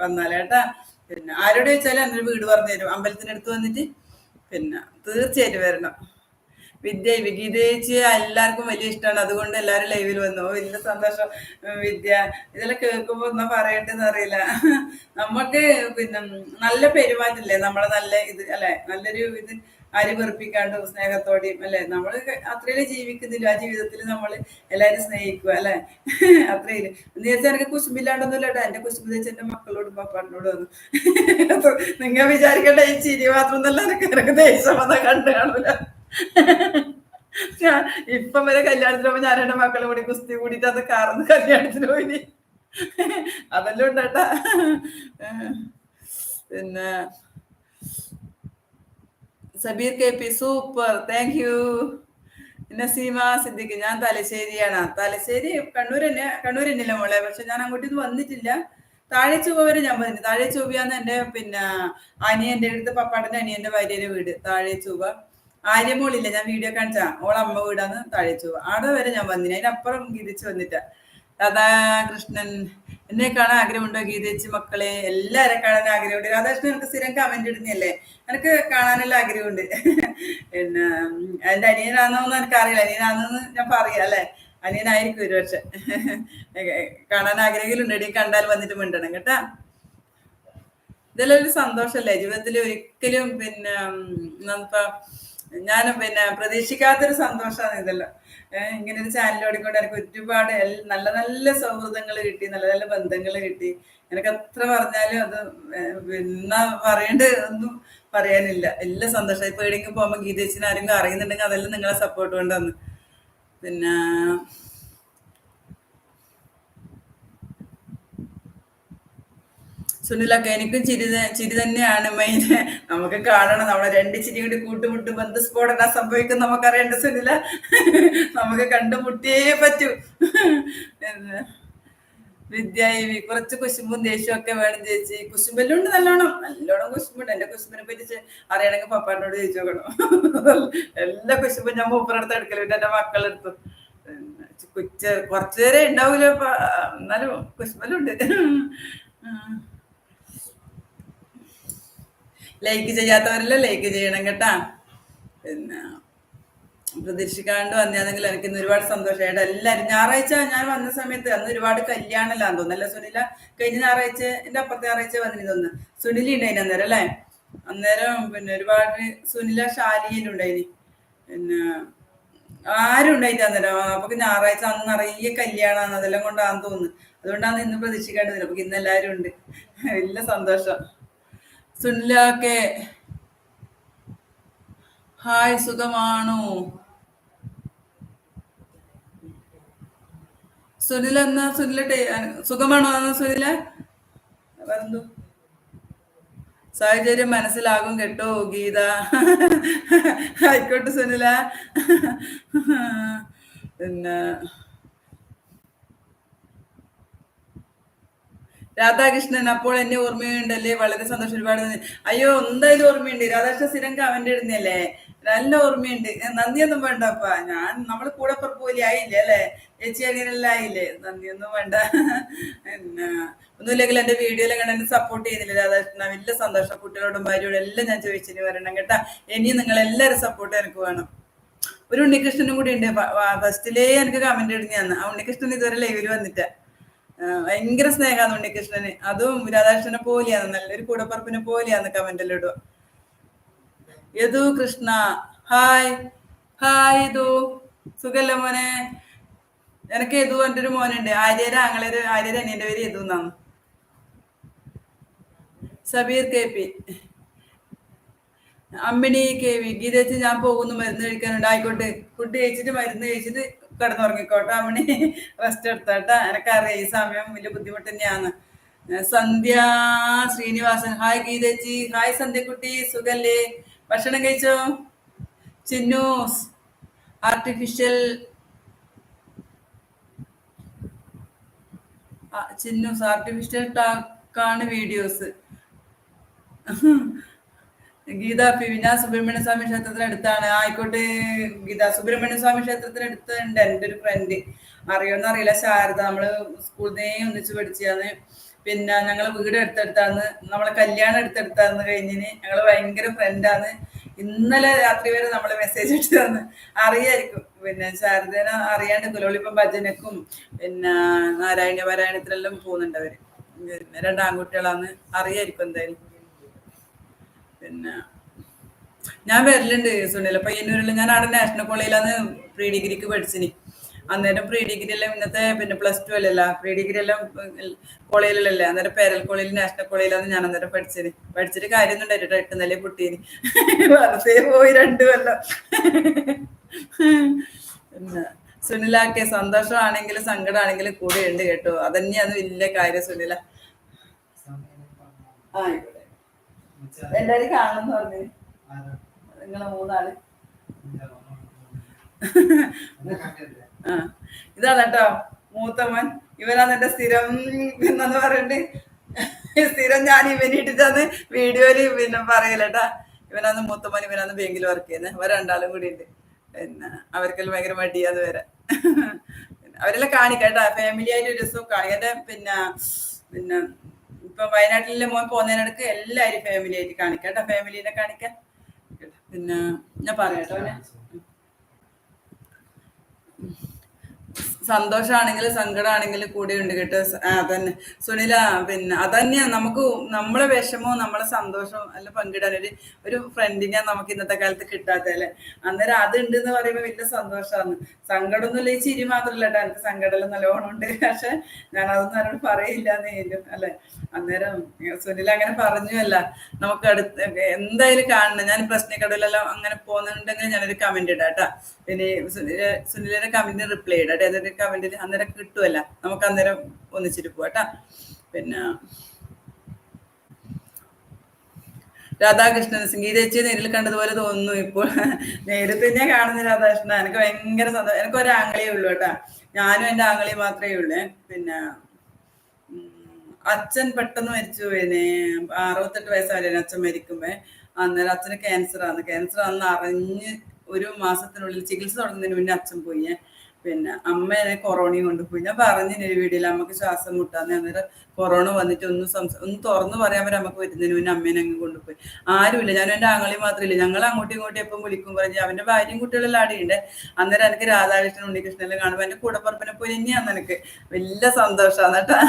വന്നാലേ കേട്ടാ. പിന്നെ ആരോട് ചോദിച്ചാലും എൻ്റെ വീട് പറഞ്ഞു തരും, അമ്പലത്തിനടുത്ത് വന്നിട്ട്. പിന്നെ തീർച്ചയായിട്ടും വരണം. ഗീത ചേച്ചി എല്ലാവർക്കും വലിയ ഇഷ്ടമാണ്, അതുകൊണ്ട് എല്ലാവരും ലൈവിൽ വന്നു. വലിയ സന്തോഷം വിദ്യ. ഇതെല്ലാം കേൾക്കുമ്പോ ഒന്നും പറയണ്ടെന്ന് അറിയില്ല. നമുക്ക് പിന്നെ നല്ല പെരുമാറ്റല്ലേ നമ്മളെ, നല്ല ഇത് അല്ലെ, നല്ലൊരു ഇത്, ആര് വെറുപ്പിക്കാണ്ടും സ്നേഹത്തോടെയും അല്ലെ, നമ്മൾ അത്രയിലും ജീവിക്കുന്നില്ല ആ ജീവിതത്തിൽ, നമ്മൾ എല്ലാവരും സ്നേഹിക്കുക അല്ലെ. അത്രയില് നേരത്തെ എനിക്ക് കുശുമ്പില്ലാണ്ടൊന്നും ഇല്ലട്ടോ, എന്റെ കുശുമ്പ് വെച്ച് എന്റെ മക്കളോടും പപ്പാടിനോടും വന്നു. നിങ്ങൾ വിചാരിക്കേണ്ട ഈ ചിരി മാത്രം എന്നല്ല, എനിക്ക് ദേഷ്യം വന്ന കണ്ടു കാണൂല. ഞാൻ ഇപ്പം വരെ കല്യാണത്തിന് പോകുമ്പോ ഞാൻ എന്റെ മക്കളെ കൂടി കുസ്തി കൂടിയിട്ട് അത് കാർന്ന് കല്യാണത്തിന് പോയി. അതെല്ലാം ഉണ്ടട്ടാ. പിന്നെ Sabeer K P super, thank you. Naseema Siddique, ഞാൻ തലശ്ശേരിയാണ്. തലശ്ശേരി കണ്ണൂർ തന്നെയല്ലേ മോളെ, പക്ഷെ ഞാൻ അങ്ങോട്ടേക്ക് വന്നിട്ടില്ല. താഴെ ചൊവ്വ വരെ ഞാൻ വന്നിട്ട്. താഴെ ചൊവ്വയാന്ന് എന്റെ പിന്നെ അനിയന്റെ അടുത്ത്, പപ്പാടന്റെ അനിയന്റെ ഭാര്യയുടെ വീട് താഴെ ചൊവ്വ. ആര്യമോളില്ല, ഞാൻ വീഡിയോ കാണിച്ചാ, ഓളമ്മ വീടാന്ന് താഴെ ചൊവ്വ. അവിടെ വരെ ഞാൻ വന്നിന്, അതിനപ്പുറം ഗീതിച്ച് വന്നിട്ടാ. രാധാകൃഷ്ണൻ, എന്നെ കാണാൻ ആഗ്രഹമുണ്ടോ ഗീതേച്ചി മക്കളെ? എല്ലാരെ കാണാൻ ആഗ്രഹമുണ്ട്. രാധാകൃഷ്ണൻ എനിക്ക് സ്ഥിരം കമന്റ് ഇടുന്നല്ലേ, എനിക്ക് കാണാനുള്ള ആഗ്രഹമുണ്ട്. പിന്നെ എന്റെ അനിയനാന്നോന്ന് എനിക്കറിയില്ല, അനിയനാണെന്ന് ഞാൻ പറയാം അല്ലെ, അനിയനായിരിക്കും ഒരു പക്ഷെ. കാണാൻ ആഗ്രഹങ്ങളുണ്ട്, എടി കണ്ടാൽ വന്നിട്ട് മിണ്ടണം കേട്ടാ. ഇതെല്ലാം ഒരു സന്തോഷല്ലേ ജീവിതത്തിൽ, ഒരിക്കലും പിന്നെ ഞാൻ പിന്നെ പ്രതീക്ഷിക്കാത്തൊരു സന്തോഷമാണ് ഇതെല്ലാം. ഇങ്ങനെ ഒരു ചാനൽ ഓടിക്കൊണ്ട് എനിക്ക് ഒരുപാട് നല്ല നല്ല സൗഹൃദങ്ങൾ കിട്ടി, നല്ല നല്ല ബന്ധങ്ങൾ കിട്ടി. എനിക്ക് എത്ര പറഞ്ഞാലും അത് പിന്നെ പറയേണ്ട ഒന്നും പറയാനില്ല. എല്ലാ സന്തോഷം. ഇപ്പൊ എവിടെയെങ്കിലും പോകുമ്പോൾ ഗീതേച്ചിനെ ആരെങ്കിലും അറിയുന്നുണ്ടെങ്കിൽ അതെല്ലാം നിങ്ങളെ സപ്പോർട്ട് കൊണ്ടുവന്ന്. പിന്നെ സുനിലൊക്കെ, എനിക്കും ചിരി തന്നെയാണ് മെയിൻ. നമുക്ക് കാണണം, നമ്മളെ രണ്ട് ചിരി കൂടി കൂട്ടുമുട്ടും ബന്ധുസ്ഫോടന സംഭവിക്കും, നമുക്കറിയണ്ട സുനില. നമുക്ക് കണ്ടുമുട്ടിയേ പറ്റൂ. വിദ്യായി, കുറച്ച് കുശുമ്പും ദേഷ്യവും ഒക്കെ വേണം ചേച്ചി. കുശുമ്പെല്ലാം ഉണ്ട്, നല്ലോണം നല്ലോണം കുശുമ്പുണ്ട്. എന്റെ കുശുമ്പിനെ പറ്റി അറിയണമെങ്കിൽ പപ്പാനോട് ചോദിച്ചു നോക്കണം. എല്ലാ കുശുമ്പും ഞാൻ മൂപ്പറടുത്ത് എടുക്കലുണ്ട്, എന്റെ മക്കളെടുത്തു. കുറച്ചു നേരം ഉണ്ടാവൂല, എന്നാലും കുശുമ്പെല്ലാം ഉണ്ട്. ലൈക്ക് ചെയ്യാത്തവരെല്ലാം ലൈക്ക് ചെയ്യണം കേട്ടാ. പിന്നെ പ്രതീക്ഷിക്കാണ്ട് വന്നതെങ്കിൽ എനിക്ക് ഇന്ന് ഒരുപാട് സന്തോഷമായിട്ട് എല്ലാവരും. ഞായറാഴ്ച ഞാൻ വന്ന സമയത്ത് അന്ന് ഒരുപാട് കല്യാണമെല്ലാം തോന്നല്ല സുനില, കഴിഞ്ഞ ഞായറാഴ്ച എന്റെ അപ്പുറത്തെ ഞായറാഴ്ച വന്നിട്ട് തോന്നുന്നു. സുനില ഉണ്ടായിന് അന്നേരം അല്ലേ, അന്നേരം പിന്നെ ഒരുപാട് സുനില ഷാലിയിലുണ്ടായിന്, പിന്നെ ആരും ഉണ്ടായിട്ട് അന്നേരം. അപ്പൊ ഞായറാഴ്ച അന്ന് നിറയെ കല്യാണമാണ്, അതെല്ലാം കൊണ്ടാന്ന് തോന്നുന്നു. അതുകൊണ്ടാണ് ഇന്ന് പ്രതീക്ഷിക്കേണ്ടത്. അപ്പൊ ഇന്ന് എല്ലാവരും ഉണ്ട്, വലിയ സന്തോഷം. സുനിലൊക്കെ ഹായ്, സുഖമാണോ സുനില? എന്നാ സുനില സുഖമാണോ എന്നാ സുനില? വേറെന്തോ സാഹചര്യം മനസ്സിലാകും കേട്ടോ ഗീത. ആയിക്കോട്ടെ സുനില. പിന്നെ രാധാകൃഷ്ണൻ, അപ്പോൾ എന്നെ ഓർമ്മയുണ്ടല്ലേ, വളരെ സന്തോഷം, ഒരുപാട് നന്ദി. അയ്യോ എന്തായാലും ഓർമ്മയുണ്ട്, രാധാകൃഷ്ണൻ സ്ഥിരം കമന്റ് ഇടുന്നല്ലേ, നല്ല ഓർമ്മയുണ്ട്. നന്ദിയൊന്നും വേണ്ടപ്പാ, നമ്മള് കൂടെ പോലെ ആയില്ലേ അല്ലെ, ചേച്ചി അങ്ങനെല്ലാം ആയില്ലേ, നന്ദിയൊന്നും വേണ്ട. പിന്നെ ഒന്നുമില്ലെങ്കിൽ എന്റെ വീഡിയോയിലും കണ്ട് എന്നെ സപ്പോർട്ട് ചെയ്യുന്നില്ല രാധാകൃഷ്ണൻ, വലിയ സന്തോഷം. കുട്ടികളോടും ഭാര്യയോടും എല്ലാം ഞാൻ ചോദിച്ചിന് വരണം കേട്ടാ. ഇനിയും നിങ്ങൾ എല്ലാവരും സപ്പോർട്ട് എനിക്ക് വേണം. ഒരു ഉണ്ണികൃഷ്ണനും കൂടി ഉണ്ട്, ഫസ്റ്റിലേ എനിക്ക് കമന്റ് ഇടുന്നതാണ്. ആ ഉണ്ണികൃഷ്ണൻ ഇതുവരെ ലൈവിൽ വന്നിട്ട് ഭയങ്കര സ്നേഹമാണ് ഉണ്ണികൃഷ്ണന്. അതും രാധാകൃഷ്ണനെ പോലെയാണ്, നല്ലൊരു കൂടപ്പറപ്പിനെ പോലെയാണ് കമന്റിൽ ഇടുക. യദു കൃഷ്ണ, ഹായ് ഹായ് യദു, സുഖല്ലേ മോനെ? എനിക്ക് യദു എൻ്റെ ഒരു മോനുണ്ട്, ആര്യര അനിയന്റെ പേര് യദു എന്നാണ്. Sabeer K P, Ammini K V, ഗീതേച്ച് ഞാൻ പോകുന്നു മരുന്ന് കഴിക്കാനുണ്ട്. ആയിക്കോട്ടെ, ഫുഡ് കഴിച്ചിട്ട് മരുന്ന് കഴിച്ചിട്ട് കിടന്നുറങ്ങിക്കോട്ടെ അമ്മണി, റെസ്റ്റ് എടുത്തോട്ടെ. എനക്കറിയാം ഈ സമയം വലിയ ബുദ്ധിമുട്ട് തന്നെയാണ്. സന്ധ്യ ശ്രീനിവാസൻ, ഹായ് ഗീതേച്ചി, ഹായ് സന്ധ്യക്കുട്ടി, സുഖല്ലേ? ഭക്ഷണം കഴിച്ചോ? ചിന്നൂസ് ആർട്ടിഫിഷ്യൽ ചിന്നൂസ് ആർട്ടിഫിഷ്യൽ ടാക്കാണ് വീഡിയോസ്. ഗീത പി വി, ഞാൻ സുബ്രഹ്മണ്യ സ്വാമി ക്ഷേത്രത്തിന് അടുത്താണ്. ആയിക്കോട്ടെ ഗീത, സുബ്രഹ്മണ്യ സ്വാമി ക്ഷേത്രത്തിന് അടുത്തുണ്ട് എൻ്റെ ഒരു ഫ്രണ്ട്. അറിയോന്ന് അറിയില്ല, ശാരദ. നമ്മള് സ്കൂളിൽ നിന്നേ ഒന്നിച്ച് പഠിച്ചാന്ന്. പിന്നെ ഞങ്ങളെ വീട് എടുത്തെടുത്താന്ന്, നമ്മളെ കല്യാണം എടുത്തെടുത്താന്ന് കഴിഞ്ഞിന്. ഞങ്ങള് ഭയങ്കര ഫ്രണ്ടാന്ന്. ഇന്നലെ രാത്രി വരെ നമ്മള് മെസ്സേജ് ഇട്ട് തന്ന്. അറിയായിരിക്കും പിന്നെ ശാരദേനെ അറിയാണ്ട് കുലോളിപ്പം ഭജനക്കും പിന്നെ നാരായണ പാരായണത്തിനെല്ലാം പോകുന്നുണ്ട് അവര്. പിന്നെ രണ്ടാൺകുട്ടികളാന്ന്, അറിയായിരിക്കും എന്തായാലും. പിന്നെ ഞാൻ വരലുണ്ട് സുനില പയ്യന്നൂരിൽ. ഞാൻ അവിടെ നാഷണൽ കോളേജിലാണ് പ്രീ ഡിഗ്രിക്ക് പഠിച്ചിന്. അന്നേരം പ്രീ ഡിഗ്രി എല്ലാം ഇന്നത്തെ പിന്നെ +2 അല്ലല്ല, പ്രീ ഡിഗ്രി എല്ലാം കോളേജിലല്ലേ. അന്നേരം പേരൽ കോളേജിൽ നാഷണൽ കോളേജിലാണ് ഞാൻ അന്നേരം പഠിച്ചത്. പഠിച്ചിട്ട് കാര്യമൊന്നും ഉണ്ടായിട്ടോ, 8 നില പൊട്ടീന്. വെറുതെ പോയി 2 കൊല്ലം. പിന്നെ സുനിലാക്കെ സന്തോഷമാണെങ്കിലും സങ്കടമാണെങ്കിലും കൂടെ ഉണ്ട് കേട്ടോ. അതന്നെയാണ് വലിയ കാര്യം സുനില. ആയിക്കോട്ടെ, എല്ലാരും കാണണം പറഞ്ഞു നിങ്ങളെ 3 ആള്. ആ ഇതാണ് കേട്ടോ മൂത്തമ്മൻ. ഇവനാണ് എന്റെ സ്ഥിരം എന്നു പറഞ്ഞിട്ട് സ്ഥിരം ഞാൻ ഇവനിട്ടിട്ടാന്ന് വീഡിയോയില് പിന്നെ പറയലട്ടാ. ഇവനാന്ന് മൂത്തമ്മൻ, ഇവനാന്ന് ബാങ്കിൽ വർക്ക് ചെയ്യുന്നത്. അവർ 2 ആളും കൂടി ഉണ്ട്. പിന്നെ അവർക്കെല്ലാം ഭയങ്കര മടിയാന്ന് വരാൻ. അവരെല്ലാം കാണിക്കട്ടാ, ഫാമിലി ആയിട്ട് ഒരു ദിവസം കാണിക്കട്ടെ. പിന്നെ പിന്നെ ഇപ്പൊ വയനാട്ടിലെ മോൻ പോകുന്നതിനിടക്ക് എല്ലാരും ഫാമിലി ആയിട്ട് കാണിക്കട്ടെ, ഫാമിലിനെ കാണിക്കാൻ. പിന്നെ ഞാൻ പറയാട്ടോ അവനെ. സന്തോഷമാണെങ്കിലും സങ്കടമാണെങ്കിലും കൂടെ ഉണ്ട് കേട്ടോ. അതന്നെ സുനില. പിന്നെ അതന്നെയാ നമുക്ക് നമ്മളെ വിഷമവും നമ്മളെ സന്തോഷവും എല്ലാം പങ്കിടാൻ ഒരു ഫ്രണ്ടിനെ നമുക്ക് ഇന്നത്തെ കാലത്ത് കിട്ടാത്തല്ലേ. അന്നേരം അതുണ്ട് എന്ന് പറയുമ്പോൾ വലിയ സന്തോഷമാണ്. സങ്കടമൊന്നുമില്ല, ഈ ചിരി മാത്രമല്ല കേട്ടോ, എനിക്ക് സങ്കടം നല്ലോണം ഉണ്ട്. പക്ഷെ ഞാൻ അതൊന്നും അവരോട് പറയില്ലാന്ന് കഴിഞ്ഞു അല്ലെ. അന്നേരം സുനില അങ്ങനെ പറഞ്ഞല്ല, നമുക്ക് അടുത്ത് എന്തായാലും കാണണം. ഞാൻ പ്രശ്നക്കടയിലെല്ലാം അങ്ങനെ പോകുന്നുണ്ടെങ്കിൽ ഞാനൊരു കമന്റ് ഇടാം കേട്ടാ. പിന്നെ സുനിലിന്റെ കമന്റിന് റിപ്ലൈ ഇടാം. ഏതൊരു കമന്റിൽ അന്നേരം കിട്ടുമല്ല, നമുക്ക് അന്നേരം ഒന്നിച്ചിട്ട് പോവാട്ടാ. പിന്നെ രാധാകൃഷ്ണൻ, സംഗീതേച്ചി നേരിൽ കണ്ടതുപോലെ തോന്നുന്നു ഇപ്പോൾ. നേരത്തെ തന്നെ കാണുന്ന രാധാകൃഷ്ണൻ. എനിക്ക് ഭയങ്കര സന്തോഷം. എനിക്ക് ഒരാങ്ങളേ ഉള്ളൂ കേട്ടാ, ഞാനും എൻ്റെ ആങ്ങളെ മാത്രമേ ഉള്ളൂ. പിന്നെ അച്ഛൻ പെട്ടെന്ന് മരിച്ചു. പിന്നെ 68 വയസ്സായാലും അച്ഛൻ മരിക്കുമ്പോ. അന്നേരം അച്ഛന് ക്യാൻസർ ആണെന്ന് അറിഞ്ഞ് 1 മാസത്തിനുള്ളിൽ ചികിത്സ തുടങ്ങുന്നതിന് മുന്നേ അച്ഛൻ പോയി. പിന്നെ അമ്മേനെ കൊറോണയും കൊണ്ടുപോയി. ഞാൻ പറഞ്ഞില്ല വീഡിയോയിൽ, അമ്മക്ക് ശ്വാസം മുട്ടാന്ന്. അന്നേരം കൊറോണ വന്നിട്ട് ഒന്ന് തുറന്നു പറയാൻ വരെ നമുക്ക് വരുന്നതിന് മുന്നേ അമ്മേനെ അങ്ങ് കൊണ്ടുപോയി. ആരുമില്ല, ഞാനും എൻ്റെ ആങ്ങളി മാത്രമില്ല. ഞങ്ങൾ അങ്ങോട്ടും ഇങ്ങോട്ടും എപ്പം വിളിക്കും പറഞ്ഞ്. അവന്റെ ഭാര്യയും കുട്ടികളെല്ലാം ആടെയുണ്ട്. അന്നേരം എനിക്ക് രാധാകൃഷ്ണൻ ഉണ്ണികൃഷ്ണനെല്ലാം കാണുമ്പോൾ എൻ്റെ കൂടപ്പുറപ്പിനെ പോലെ തന്നെയാന്ന് എനിക്ക് വലിയ സന്തോഷമാണ് കേട്ടാ.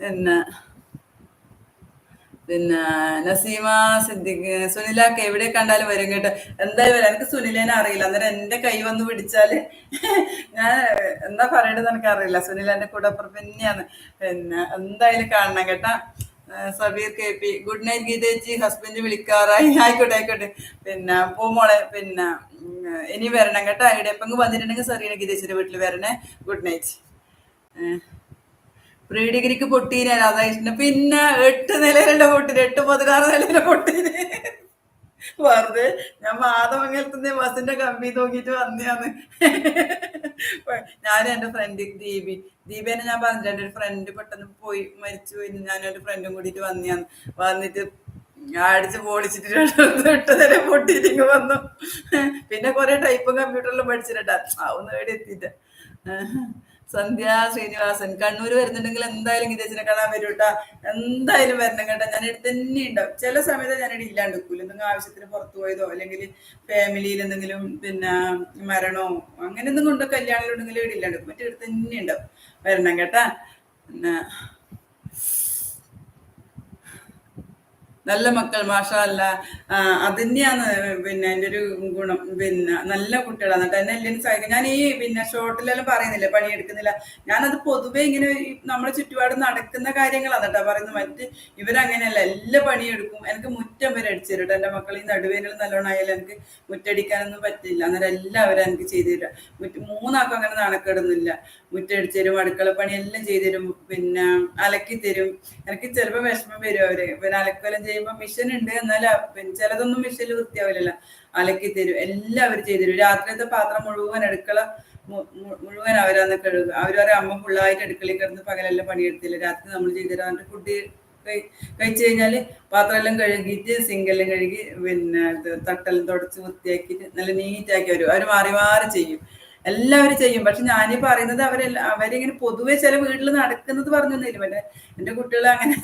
പിന്നെ പിന്നെ നസീമ സിദ്ദിഖ്, സുനിലൊക്കെ എവിടെ കണ്ടാലും വരും കേട്ടോ. എന്തായാലും വരാം. എനിക്ക് സുനിലേനെ അറിയില്ല. അന്നേരം എന്റെ കൈ വന്ന് പിടിച്ചാല് ഞാൻ എന്താ പറയേണ്ടത് എനിക്ക് അറിയില്ല. സുനില എന്റെ കൂടപ്പുറപ്പ് തന്നെയാണ്. പിന്നെ എന്തായാലും കാണണം കേട്ടാ. സബീർ KP, ഗുഡ് നൈറ്റ് ഗീതേച്ചി, ഹസ്ബൻഡ് വിളിക്കാറായി. ആയിക്കോട്ടെ ആയിക്കോട്ടെ. പിന്നെ മോളെ. പിന്നെ ഇനി വരണം കേട്ടാ. ഇവിടെ എപ്പെങ്കിലും വന്നിട്ടുണ്ടെങ്കിൽ സെറീന ഗീതേച്ചിയുടെ വീട്ടിൽ വരണേ. Good night. പ്രീ ഡിഗ്രിക്ക് പൊട്ടീനെ രാധാകൃഷ്ണന്. പിന്നെ 8 നിലയിലുള്ള പൊട്ടീന്, 8-16 നിലയിലെ പൊട്ടീന്. വെറുതെ ഞാൻ മാധവങ്ങലത്തുനിന്ന് ബസിന്റെ കമ്പി നോക്കിയിട്ട് വന്നയാന്ന്. ഞാനും എൻ്റെ ഫ്രണ്ട് ദീപേനെ ഞാൻ പറഞ്ഞില്ല, എൻ്റെ ഒരു ഫ്രണ്ട് പെട്ടെന്ന് പോയി മരിച്ചു പോയി. ഞാനും എൻ്റെ ഫ്രണ്ടും കൂടിയിട്ട് വന്നയാന്ന്. വന്നിട്ട് അടിച്ച് പൊളിച്ചിട്ട് 8 നില പൊട്ടിയിട്ടിങ്ങ് വന്നു. പിന്നെ കുറെ ടൈപ്പും കമ്പ്യൂട്ടറിലും പഠിച്ചിട്ടാ അതൊന്നും എവിടെ എത്തിയിട്ട്. സന്ധ്യ ശ്രീനിവാസൻ, കണ്ണൂർ വരുന്നുണ്ടെങ്കിൽ എന്തായാലും ഗീതേച്ചിനെ കാണാൻ വരും കേട്ടാ. എന്തായാലും വരണം കേട്ടാ. ഞാൻ ഇവിടെ തന്നെ ഉണ്ടാവും. ചില സമയത്ത് ഞാനിവിടെ ഇല്ലാണ്ട് നിൽക്കൂല. എന്തെങ്കിലും ആവശ്യത്തിന് പുറത്തു പോയതോ അല്ലെങ്കിൽ ഫാമിലിയിൽ എന്തെങ്കിലും പിന്നെ മരണമോ അങ്ങനെ എന്തെങ്കിലും കൊണ്ടോ കല്യാണം ഉണ്ടെങ്കിലും ഇവിടെ ഇല്ലാണ്ട് നിൽക്കും. മറ്റേ ഇവിടെ തന്നെ ഉണ്ടാവും. വരണം കേട്ടാ. പിന്നെ നല്ല മക്കൾ മാഷാ അല്ല. അതന്നെയാണ് പിന്നെ എൻ്റെ ഒരു ഗുണം. പിന്നെ നല്ല കുട്ടികളാണ് എന്നിട്ട് എന്നെ എല്ലാവരും സഹായിക്കും. ഞാൻ ഈ പിന്നെ ഷോർട്ടിലെല്ലാം പറയുന്നില്ലേ പണിയെടുക്കുന്നില്ല, ഞാനത് പൊതുവെ ഇങ്ങനെ നമ്മളെ ചുറ്റുപാട് നടക്കുന്ന കാര്യങ്ങളാണ് കേട്ടോ പറയുന്നത്. മറ്റ് ഇവരങ്ങനെയല്ല, എല്ലാ പണിയെടുക്കും. എനിക്ക് മുറ്റം വരെ അടിച്ചു തരും കേട്ടോ. എൻ്റെ മക്കൾ ഈ നടുവേനൽ നല്ലോണം ആയാലും എനിക്ക് മുറ്റടിക്കാനൊന്നും പറ്റില്ല, അന്നേരം എല്ലാവരും എനിക്ക് ചെയ്തു തരാം. മൂന്നാൾക്കും അങ്ങനെ നാണക്കേടൊന്നുമില്ല. മുറ്റടിച്ചു തരും, അടുക്കള പണി എല്ലാം ചെയ്തു തരും, പിന്നെ അലക്കി തരും. എനിക്ക് ചിലപ്പോൾ വിഷമം വരും അവര് പിന്നെ അലക്കെല്ലാം ചെയ്യുമ്പോൾ മെഷീൻ ഉണ്ട്, എന്നാലും പിന്നെ ചിലതൊന്നും മെഷീനിൽ വൃത്തിയാവില്ലല്ലോ. അലക്കി തരും, എല്ലാവരും ചെയ്തു തരും. രാത്രിയത്തെ പാത്രം മുഴുവൻ അടുക്കള മുഴുവൻ അവരാന്ന് കഴുകുക. അവർ പറയും അമ്മ ഫുള്ളായിട്ട് അടുക്കളയിൽ കിടന്ന് പകലെല്ലാം പണിയെടുത്തില്ല, രാത്രി നമ്മൾ ചെയ്തു തരാം. എന്നിട്ട് ഫുഡ് കഴിച്ചു കഴിഞ്ഞാൽ പാത്രം എല്ലാം കഴുകിയിട്ട് സിങ്കെല്ലാം കഴുകി പിന്നെ തട്ടെല്ലാം തുടച്ച് വൃത്തിയാക്കിയിട്ട് നല്ല നീറ്റാക്കി വരും. അവർ മാറി മാറി ചെയ്യും, എല്ലാവരും ചെയ്യും. പക്ഷെ ഞാനീ പറയുന്നത് അവരിങ്ങനെ പൊതുവെ ചില വീട്ടിൽ നടക്കുന്നത് പറഞ്ഞൊന്നുമില്ല. മറ്റേ എൻ്റെ കുട്ടികൾ അങ്ങനെ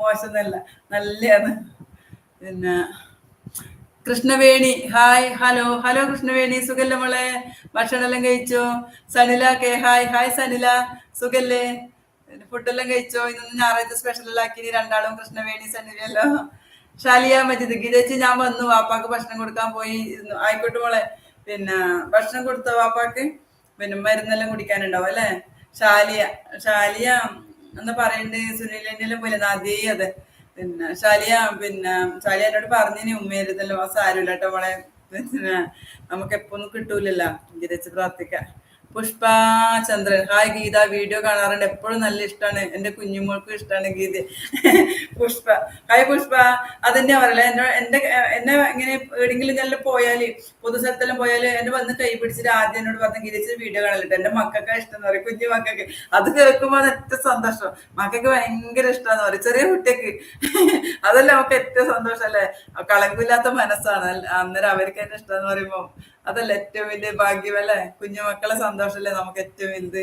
മോശമൊന്നുമല്ല, നല്ലതാണ്. പിന്നെ Krishnaveni hi, hello hello Krishnaveni, സുഖല്ലേ മോളെ? ഭക്ഷണം എല്ലാം കഴിച്ചോ? Sanila K hi, hi Sanila, സുഖല്ലേ? ഫുഡെല്ലാം കഴിച്ചോ? ഇന്നൊന്നും ഞായറാഴ്ച സ്പെഷ്യൽ ആക്കി രണ്ടാളും, കൃഷ്ണവേണി സനിലല്ലോ. ഷാലിയ മജിദ് ഗീതേച്ചി ഞാൻ വന്നു, വാപ്പാക്ക് ഭക്ഷണം കൊടുക്കാൻ പോയി ഇരുന്നു. ആയിക്കോട്ടെ മോളെ. പിന്നെ ഭക്ഷണം കൊടുത്തോ വാപ്പാക്ക്? പിന്നെ മരുന്നെല്ലാം കുടിക്കാനുണ്ടാവും അല്ലേ? ഷാലിയ ഷാലിയ എന്ന് പറയണ്ട് സുനിലിനെല്ലാം പോലെ അതേ അതെ. പിന്നെ ഷാലിയ പിന്നെ ഷാലിയ എന്നോട് പറഞ്ഞിനി ഉമ്മയരുതല്ലോ, സാരമില്ല കേട്ടോ മോളെ. പിന്നെ നമുക്ക് എപ്പൊന്നും കിട്ടൂലല്ലോ, ഗീതച്ച് പ്രാർത്ഥിക്കാം. പുഷ്പ ചന്ദ്രൻ ഹായ് ഗീത, വീഡിയോ കാണാറുണ്ട്, എപ്പോഴും നല്ല ഇഷ്ടമാണ്, എൻ്റെ കുഞ്ഞുമോൾക്കും ഇഷ്ടമാണ് ഗീത. പുഷ്പ ഹായ് പുഷ്പ. അതെന്നെ പറയല എന്നെ ഇങ്ങനെ എവിടെയെങ്കിലും ഞാൻ പോയാല് പൊതുസ്ഥലത്തെല്ലാം പോയാല് എന്നെ വന്ന് കൈ പിടിച്ചിട്ട് ആദ്യം എന്നോട് പറഞ്ഞ ഗീതിച്ച് വീഡിയോ കാണലിട്ട് എൻ്റെ മക്കൾക്ക് ഇഷ്ടം എന്ന് പറയും, കുഞ്ഞു മക്കൾക്ക്. അത് കേൾക്കുമ്പോൾ അത് ഏറ്റവും സന്തോഷം. മക്കൾക്ക് ഭയങ്കര ഇഷ്ടമാന്ന് പറയും, ചെറിയ കുട്ടിക്ക്. അതല്ല നമുക്ക് ഏറ്റവും സന്തോഷം അല്ലേ? കളങ്കില്ലാത്ത മനസ്സാണ്, അന്നേരം അവർക്ക് തന്നെ ഇഷ്ടം പറയുമ്പോ അതല്ല ഏറ്റവും വലിയ ഭാഗ്യം അല്ലേ? കുഞ്ഞു മക്കളെ സന്തോഷമല്ലേ നമുക്ക് ഏറ്റവും വലുത്.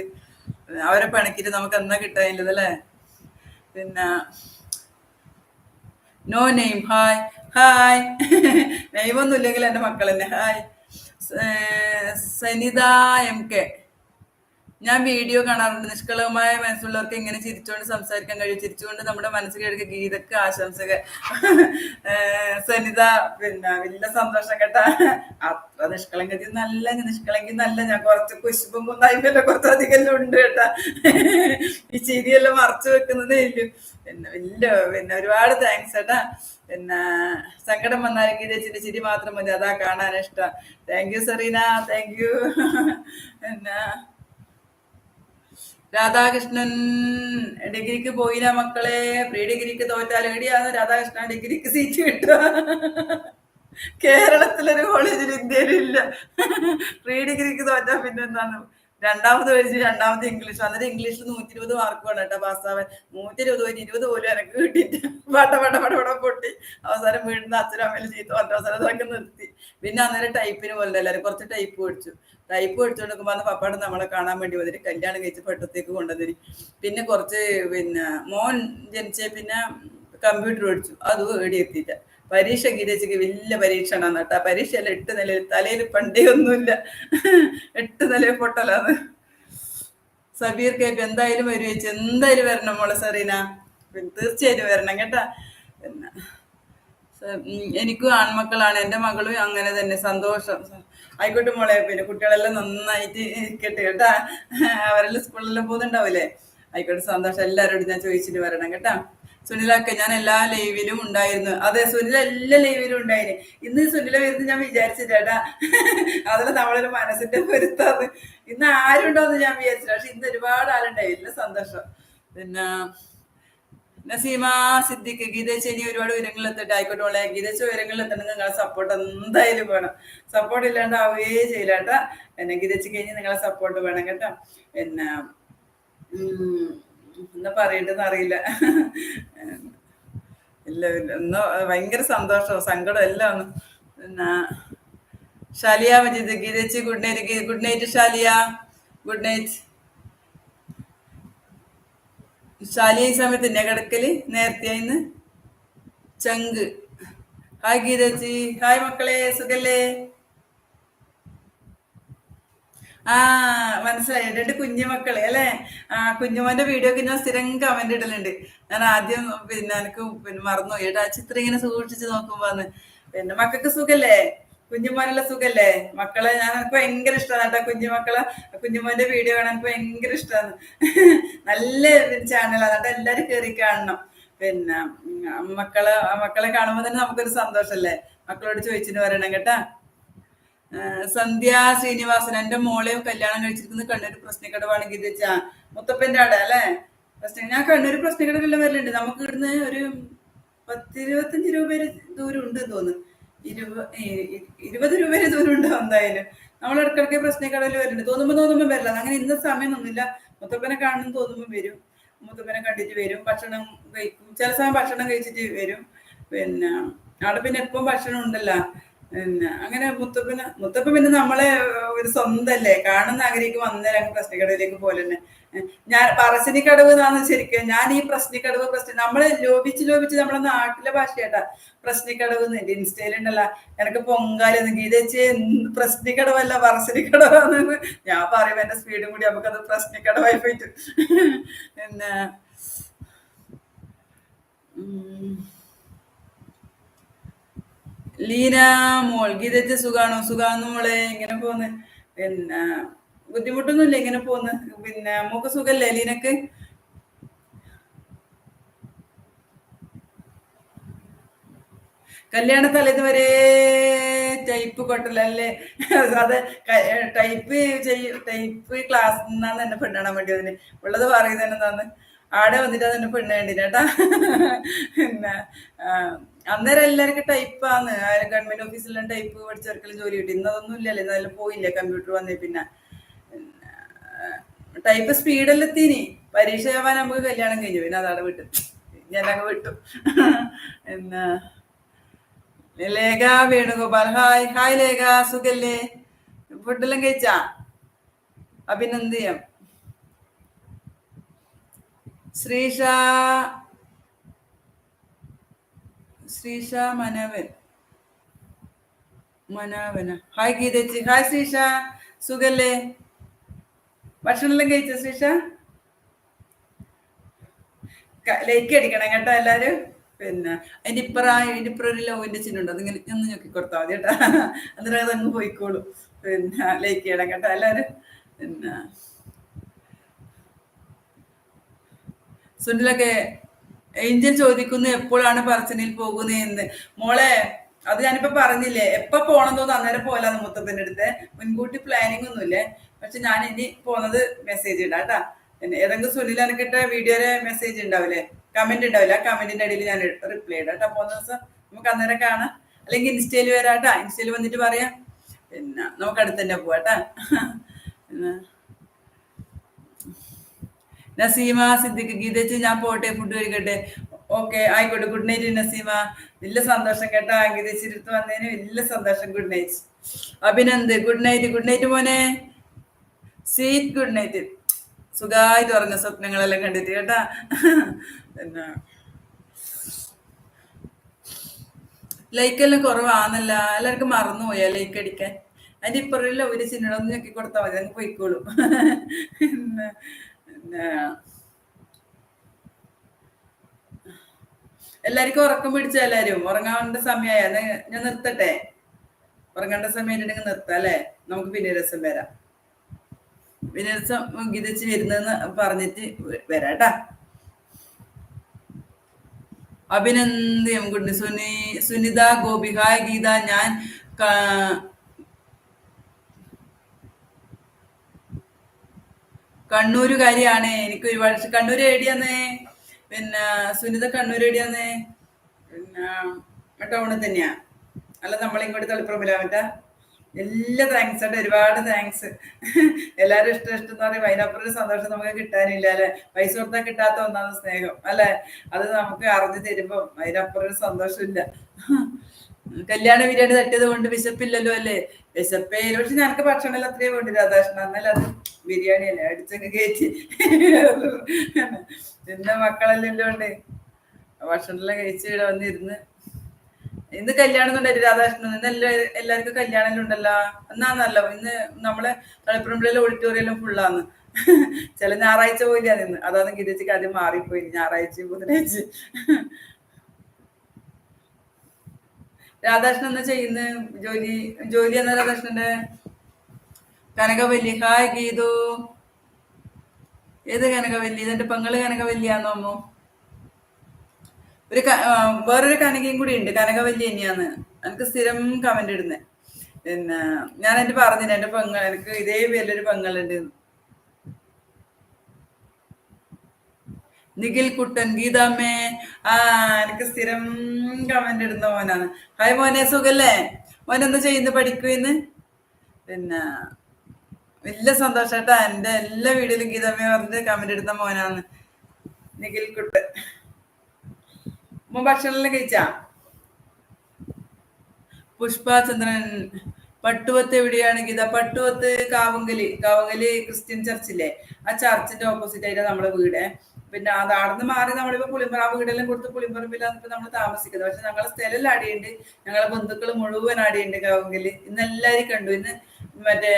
അവരെ പണിക്കിട്ട് നമുക്ക് എന്നാ കിട്ടാനില്ലത് അല്ലേ? പിന്നെ നോ നെയിം ഹായ്, ഹായ്. നെയ്മൊന്നും ഇല്ലെങ്കിൽ എൻ്റെ മക്കൾ തന്നെ ഹായ്. സനിത എം കെ ഞാൻ വീഡിയോ കാണാറുണ്ട്, നിഷ്കളങ്കമായ മനസ്സുള്ളവർക്ക് ഇങ്ങനെ ചിരിച്ചുകൊണ്ട് സംസാരിക്കാൻ കഴിയും, ചിരിച്ചുകൊണ്ട് നമ്മുടെ മനസ്സിൽ കേൾക്കുക. ഗീതക്ക് ആശംസകൾ. സനിത പിന്നെ വലിയ സന്തോഷം കേട്ടാ. അത്ര നിഷ്കളങ്കി നല്ല ഞാൻ കുറച്ച് കുശുമ്പും കുന്നായ്മല്ലോ കുറച്ചധികം ഉണ്ട് കേട്ടാ. ഈ ചിരിയെല്ലാം മറച്ചു വെക്കുന്നതേ ഇല്ലു. പിന്നെ ഒരുപാട് താങ്ക്സ് കേട്ടാ. പിന്നെ സങ്കടം വന്നാലും ഗീതച്ചിന്റെ ചിരി മാത്രം മതി, അതാ കാണാൻ ഇഷ്ടം. Thank you Serena, thank you. പിന്നെ രാധാകൃഷ്ണൻ ഡിഗ്രിക്ക് പോയില്ല മക്കളെ, പ്രീ ഡിഗ്രിക്ക് തോറ്റാൽ എവിടെയാണ് രാധാകൃഷ്ണൻ ഡിഗ്രിക്ക് സീറ്റ് കിട്ടുക? കേരളത്തിലൊരു കോളേജിൽ ഇന്ത്യയിലും ഇല്ല. പ്രീ ഡിഗ്രിക്ക് തോറ്റാ പിന്നെ എന്താണ്? രണ്ടാമത് മേടിച്ച് രണ്ടാമത് ഇംഗ്ലീഷ്, അന്നേരം ഇംഗ്ലീഷിൽ 120 മാർക്ക് വേണം കേട്ടോ പാസ്സാവാൻ. 120 പോയിട്ട് 20 പോലും എനിക്ക് കിട്ടിയിട്ട് പട പൊട്ടി. അവസാനം വീടിന്റെ അച്ഛനും അമ്മയിലും ചീത്ത പറഞ്ഞു, അവസാനം അതൊക്കെ നിർത്തി. പിന്നെ അന്നേരം ടൈപ്പിന് പോലെ എല്ലാവരും കുറച്ച് ടൈപ്പ് പഠിച്ചു. ടൈപ്പ് പഠിച്ചുകൊണ്ട് നോക്കുമ്പോൾ അന്ന് പപ്പാട് നമ്മളെ കാണാൻ വേണ്ടി വന്നിട്ട് കല്യാണം കഴിച്ച് പെട്ടത്തേക്ക് കൊണ്ടുവന്നിരി. പിന്നെ കുറച്ച് പിന്നെ മോൻ ജനിച്ച പിന്നെ കമ്പ്യൂട്ടർ പഠിച്ചു, അതും എത്തിയിട്ട. പരീക്ഷ ഗീതച്ചക്ക് വലിയ പരീക്ഷയാണ് കേട്ടോ. പരീക്ഷയല്ല 8 നിലയിൽ, തലയിൽ പണ്ടേ ഒന്നുമില്ല, 8 നിലയിൽ പൊട്ടലാണ്. സബീർ കേപ്പ് എന്തായാലും വരുവെച്ച്, എന്തായാലും വരണം മോളെ സെറീന, പിന്നെ തീർച്ചയായിട്ടും വരണം കേട്ടാ. പിന്നെ എനിക്കും ആൺമക്കളാണ്, എൻ്റെ മകളും അങ്ങനെ തന്നെ. സന്തോഷം, ആയിക്കോട്ടെ മോളെ. പിന്നെ കുട്ടികളെല്ലാം നന്നായിട്ട് ഇരിക്കട്ടെ കേട്ടാ. അവരെല്ലാം സ്കൂളിലെല്ലാം പോകുന്നുണ്ടാവില്ലേ? ആയിക്കോട്ടെ, സന്തോഷം. എല്ലാവരോടും ഞാൻ ചോദിച്ചിട്ട് വരണം കേട്ടാ. സുനിലൊക്കെ ഞാൻ എല്ലാ ലൈവിലും ഉണ്ടായിരുന്നു. അതെ, സുനില എല്ലാ ലൈവിലും ഉണ്ടായിരുന്നു. ഇന്ന് സുനില വരുന്നത് ഞാൻ വിചാരിച്ചിട്ടാ. അതിൽ നമ്മളൊരു മനസ്സിന്റെ പൊരുത്താന്ന്. ഇന്ന് ആരുണ്ടോന്ന് ഞാൻ വിചാരിച്ചില്ല, പക്ഷെ ഇന്ന് ഒരുപാട് ആളുണ്ടായി. എല്ലാ സന്തോഷം. പിന്നെ നസീമ സിദ്ദിഖ് ഗീതേച്ച് ഇനി ഒരുപാട് ഉയരങ്ങളിലെത്തട്ടെ. ആയിക്കോട്ടെ മോളെ, ഗീതേച്ച് ഉയരങ്ങളിലെത്തണമെങ്കിൽ നിങ്ങളെ സപ്പോർട്ട് എന്തായാലും വേണം. സപ്പോർട്ട് ഇല്ലാണ്ട് ആവുകയേ ചെയ്യില്ല കേട്ടാ. എന്നെ ഗീതേച്ച് കഴിഞ്ഞ് നിങ്ങളെ സപ്പോർട്ട് വേണം കേട്ടോ. പിന്നെ എന്താ പറയണ്ടെന്ന് അറിയില്ല. ഇല്ല ഇന്ന് ഭയങ്കര സന്തോഷവും സങ്കടം എല്ലാം ഒന്ന്. പിന്നെ ഷാലിയ മജീദ് ഗീതേച്ച് good night. Good night Shaliya, good night. Shaliya ഈ സമയത്ത് തന്നെ കിടക്കല് നേരത്തെയായിന്ന്. ചങ്ക് ഹായ് ഗീതേച്ചി, ഹായ് മക്കളെ, സുഖല്ലേ? ആ മനസ്സിലായി. രണ്ട് കുഞ്ഞുമക്കള് അല്ലേ? ആ കുഞ്ഞുമോന്റെ വീഡിയോക്ക് ഞാൻ സ്ഥിരം കമന്റ് ഇടലുണ്ട്. ഞാൻ ആദ്യം പിന്നെ എനിക്ക് പിന്നെ മറന്നുപോയി ഏട്ടാ ചിത്രം ഇങ്ങനെ സൂക്ഷിച്ച് നോക്കുമ്പോന്ന്. പിന്നെ മക്കൾക്ക് സുഖല്ലേ? കുഞ്ഞുമോനുള്ള സുഖല്ലേ? മക്കളെ ഞാൻ എനിക്ക് ഭയങ്കര ഇഷ്ടമാണ് കേട്ടോ കുഞ്ഞുമക്കളെ. കുഞ്ഞുമോന്റെ വീഡിയോ കാണാൻ എനിക്ക് ഭയങ്കര ഇഷ്ടമാണ്. നല്ല ചാനലാണ് കേട്ടോ, എല്ലാരും കയറി കാണണം. പിന്നെ മക്കളെ കാണുമ്പോൾ തന്നെ നമുക്കൊരു സന്തോഷല്ലേ. മക്കളോട് ചോദിച്ചിട്ട് വരണം കേട്ടാ. സന്ധ്യ ശ്രീനിവാസൻ, എന്റെ മോളെയും കല്യാണം കഴിച്ചിരിക്കുന്നത് കണ്ണൂർ പ്രശ്നക്കടവാണെങ്കിൽ വെച്ചാ മുത്തപ്പന്റെ ആടെ അല്ലെ ഞാൻ കണ്ണൂർ പ്രശ്നക്കടവെല്ലാം വരലുണ്ട്. നമുക്ക് ഇവിടുന്ന് ഒരു 10-25 രൂപ ദൂരം ഉണ്ട് തോന്നുന്നു. 20 രൂപ ദൂരം ഉണ്ട് എന്തായാലും. നമ്മൾ ഇടയ്ക്കിടയ്ക്ക് പ്രശ്നക്കടവിൽ വരുന്നുണ്ട്. തോന്നുമ്പോ വരില്ല. അങ്ങനെ ഇന്ന സമയം ഒന്നുമില്ല. മുത്തപ്പനെ കാണുന്നു തോന്നുമ്പോ വരും. മുത്തപ്പനെ കണ്ടിട്ട് വരും. ഭക്ഷണം കഴിക്കും. ചില സമയം ഭക്ഷണം കഴിച്ചിട്ട് വരും. പിന്നെ അവിടെ പിന്നെ എപ്പം ഭക്ഷണം ഉണ്ടല്ലോ. പിന്നെ അങ്ങനെ മുത്തപ്പൻ പിന്നെ നമ്മളെ ഒരു സ്വന്തല്ലേ, കാണുന്ന ആഗ്രഹിക്കും അന്നേരം അങ്ങ് പ്രശ്നക്കടവിലേക്ക് പോലെ തന്നെ. ഞാൻ പറശ്ശിനിക്കടവ് എന്നാണ് ശരിക്കും. ഞാൻ ഈ പ്രശ്നക്കടവ് നമ്മള് ലോപിച്ച് നമ്മളെ നാട്ടിലെ ഭാഷയാട്ടാ പ്രശ്നക്കടവ് എന്നുണ്ട്. ഇൻസ്റ്റയിലുണ്ടല്ല എനിക്ക് പൊങ്കാലെന്ന് ഗീതച്ച് പ്രശ്നക്കടവല്ല പറശ്ശിനിക്കടവാന്ന് ഞാൻ പറയും. എന്റെ സ്പീഡും കൂടി നമുക്കത് പ്രശ്നക്കടവായി പോയിട്ട്. പിന്നെ ലീന മോൾ ഗീതച്ച് സുഖാന്ന് മോളെ. ഇങ്ങനെ പോന്ന്. പിന്നെ ബുദ്ധിമുട്ടൊന്നുമില്ല, ഇങ്ങനെ പോന്ന്. പിന്നെ മോക്ക് സുഖല്ലേ ലീനക്ക്? കല്യാണ തലേന്ന് വരെ ടൈപ്പ് കൊട്ടലല്ലേ? അത് ടൈപ്പ് ക്ലാസ് നിന്നാന്ന് എന്നെ പെണ്ണാൻ വേണ്ടി അതിന് ഉള്ളത് പറയുന്നത് എന്താന്ന് ആടെ വന്നിട്ട് അതെന്നെ പെണ്ണ് വേണ്ടിട്ടാ. പിന്നെ അന്നേരം എല്ലാവർക്കും ടൈപ്പാന്ന്. ഗവൺമെന്റ് ഓഫീസിലെല്ലാം ടൈപ്പ് പഠിച്ചവർക്കെല്ലാം ജോലി കിട്ടി. ഇന്നതൊന്നും ഇല്ലല്ലോ, ഇന്നെല്ലാം പോയില്ലേ കമ്പ്യൂട്ടർ വന്നേ. പിന്നെ ടൈപ്പ് സ്പീഡെല്ലാം എത്തീനി. പരീക്ഷ ആവാൻ നമുക്ക് കല്യാണം കഴിഞ്ഞു. പിന്നെ അതവിടെ വിട്ടു, ഞാനങ്ങ് വിട്ടു. പിന്നെ ലേഖ വേണുഗോപാൽ, ഹായ് ലേഖ, സുഖല്ലേ? ഫുഡെല്ലാം കഴിച്ചാ? അഭിനന്ദിയം. ശ്രീഷ മനവന, ഹായ് ഗീതേച്ചി, ഹായ് ശ്രീഷ, സുഖല്ലേ? ഭക്ഷണമെല്ലാം കഴിച്ച ശ്രീഷ? ലൈക്ക് അടിക്കണം കേട്ടോ എല്ലാരും. പിന്നെ അതിന്റെ ഇപ്പുറം ഒരു ലോവിന്റെ ചിഹ്നുണ്ട്, അതിങ്ങനെ ഒന്ന് ഞെക്കി കൊടുത്താൽ മതി കേട്ടാ. അന്നേരം അതങ്ങ് പോയിക്കോളും. പിന്നെ ലൈക്ക് ചെയ്യണം കേട്ടോ എല്ലാരും. പിന്നെ സുനിലൊക്കെ ഏഞ്ചൽ ചോദിക്കുന്നു എപ്പോഴാണ് പറച്ചനിൽ പോകുന്നതെന്ന്. മോളെ അത് ഞാനിപ്പോ പറഞ്ഞില്ലേ, എപ്പൊ പോണം തോന്നുന്നു അന്നേരം പോലാന്ന് മുത്തപ്പന്റെ അടുത്ത്. മുൻകൂട്ടി പ്ലാനിങ് ഒന്നുമില്ലേ. പക്ഷെ ഞാൻ ഇനി പോന്നത് മെസ്സേജ് ഇടാം കേട്ടാ. പിന്നെ ഏതെങ്കിലും സുനിൽ എനിക്കിട്ട വീഡിയോയിലെ മെസ്സേജ് ഉണ്ടാവില്ലേ, കമന്റ് ഉണ്ടാവില്ല, ആ കമന്റിന്റെ അടിയിൽ ഞാൻ റിപ്ലൈ ഇടാം കേട്ടോ. പോകുന്ന ദിവസം നമുക്ക് അന്നേരം കാണാം. അല്ലെങ്കിൽ ഇൻസ്റ്റയിൽ വരാട്ടാ, ഇൻസ്റ്റയിൽ വന്നിട്ട് പറയാം. പിന്നെ നമുക്ക് അടുത്ത് തന്നെ പോവാട്ടാ. പിന്നെ നസീമ സിദ്ദിഖ്, ഗീതച്ച് ഞാൻ പോട്ടെ, ഫുഡ് കഴിക്കട്ടെ. ഓക്കെ ആയിക്കോട്ടെ, ഗുഡ് നൈറ്റ് നസീമ. വലിയ സന്തോഷം കേട്ടാ, ഗീതച്ചിരുത്ത് വന്നതിന് വലിയ സന്തോഷം. Good night. Abhinand, good night മോനെ. Sweet good night. സുഖമായിട്ട് ഉറങ്ങ, സ്വപ്നങ്ങളെല്ലാം കണ്ടിട്ട് കേട്ടാ. പിന്നെ ലൈക്കെല്ലാം കുറവാന്നല്ല, എല്ലാവർക്കും മറന്നുപോയാ ലൈക്ക് അടിക്കാൻ. അതിന്റെ ഇപ്പുറമില്ല ഒരു ചിന്നടൊന്നും ഞെക്കി കൊടുത്താൽ മതി, അങ്ങ് പോയിക്കോളും. പിന്നെ എല്ലാവർക്കും ഉറക്കം പിടിച്ച, എല്ലാരും ഉറങ്ങാവേണ്ട സമയമായ ഞാൻ നിർത്തട്ടെ. ഉറങ്ങേണ്ട സമയം നിർത്താം അല്ലേ? നമുക്ക് പിന്നെ രസം വരാം. പിന്നെ രസം ഗീതച്ച് വരുന്നെന്ന് പറഞ്ഞിട്ട് വരാട്ടാ. അഭിനന്ദനം. ഗുഡ് സുനിത ഗോപി, ഹായ് ഗീത, ഞാൻ കണ്ണൂരുകാരിയാണ്. എനിക്ക് ഒരുപാട് കണ്ണൂർ ഏടിയാന്നേ. പിന്നെ സുനിത കണ്ണൂർ ഏടിയാന്നേ? പിന്നെ ടൗണിൽ തന്നെയാ. അല്ല നമ്മളിങ്ങോട്ട് തളിപ്പുറമില്ല മറ്റാ. എല്ലാ താങ്ക്സ് ആയിട്ട്, ഒരുപാട് താങ്ക്സ്. എല്ലാരും ഇഷ്ടം എന്ന് പറയും. അതിനപ്പുറം ഒരു സന്തോഷം നമുക്ക് കിട്ടാനില്ല അല്ലെ. പൈസ കൊടുത്താൽ കിട്ടാത്ത ഒന്നാണ് സ്നേഹം അല്ലെ. അത് നമുക്ക് അറിഞ്ഞു തരുമ്പോ അതിനപ്പുറം ഒരു സന്തോഷമില്ല. കല്യാണ ബിരിയാണി തട്ടിയത് കൊണ്ട് വിശപ്പില്ലല്ലോ അല്ലേ? വിശപ്പേ. പക്ഷെ ഞങ്ങൾക്ക് ഭക്ഷണം അത്രയും വേണ്ടി രാധാകൃഷ്ണൻ. എന്നാലും അത് ബിരിയാണി അല്ലേ, അടിച്ചങ്ങ് കയറ്റി. പിന്നെ മക്കളെല്ലാം ഉണ്ട്, ഭക്ഷണമെല്ലാം കഴിച്ച് ഇവിടെ വന്നിരുന്ന് ഇന്ന് കല്യാണം ഉണ്ടായിട്ട് രാധാകൃഷ്ണൻ ഇന്ന് എല്ലാവർക്കും കല്യാണം ഉണ്ടല്ലോ. എന്നാന്നല്ലോ ഇന്ന് നമ്മളെ തളിപ്പറമ്പിലെ ഓഡിറ്റോറിയം ഫുള്ളാന്ന്. ചില ഞായറാഴ്ച പോയില്ല നിന്ന്, അതാണ് ഗിരിച്ചിക്ക് ആദ്യം മാറിപ്പോയി ഞായറാഴ്ച ബുധനാഴ്ച. രാധാകൃഷ്ണൻ എന്നാ ചെയ്യുന്ന ജോലി? ജോലി എന്നാ രാധാകൃഷ്ണന്റെ? കനകവല്ലി. ഹായ് ഗീതു. ഏത് കനകവല്ലി? ഇതെന്റെ പെങ്ങള് കനകവല്ലിയാന്നോ അമ്മോ? വേറൊരു കനകയും കൂടി ഉണ്ട്, കനകവല്ലി തന്നെയാന്ന്. എനിക്ക് സ്ഥിരം കമന്റ് ഇടുന്നത്. പിന്നെ ഞാൻ എന്റെ പറഞ്ഞില്ല, എന്റെ പെങ്ങൾ എനിക്ക് ഇതേ പേരിലൊരു പെങ്ങളുണ്ട്. നിഖിൽ കുട്ടൻ. ഗീതാമ്മേ. ആ, എനിക്ക് സ്ഥിരം കമന്റ് ഇടുന്ന മോനാണ്. ഹായ് മോനെ, സുഖല്ലേ? മോൻ എന്താ ചെയ്യുന്നു? പഠിക്കുന്ന്? പിന്നെ വലിയ സന്തോഷാട്ടാ, എന്റെ എല്ലാ വീഡിയോയിലും ഗീതാമ്മയെ പറഞ്ഞിട്ട് കമന്റ് ഇടുന്ന മോനാണ് നിഖിൽ കുട്ടൻ. മോൻ ഭക്ഷണമെല്ലാം കഴിച്ചാ? പുഷ്പചന്ദ്രൻ. പട്ടുവത്ത് എവിടെയാണ് ഗീത? പട്ടുവത്ത് കാവങ്കല് ക്രിസ്ത്യൻ ചർച്ചില്ലേ, ആ ചർച്ചിന്റെ ഓപ്പോസിറ്റ് ആയിട്ട് നമ്മുടെ വീട്. പിന്നെ അത് ആടുന്ന് മാറി നമ്മളിപ്പോ പുളിമ്പറ, ആ വീടെല്ലാം കൊടുത്ത് പുളിമ്പറമ്പിലാണ് ഇപ്പൊ നമ്മൾ താമസിക്കുന്നത്. പക്ഷെ ഞങ്ങളെ സ്ഥലം ആടിയുണ്ട്, ഞങ്ങളെ ബന്ധുക്കൾ മുഴുവൻ ആടിയുണ്ട് കാവങ്കല്. ഇന്ന് എല്ലാരും കണ്ടു. ഇന്ന് മറ്റേ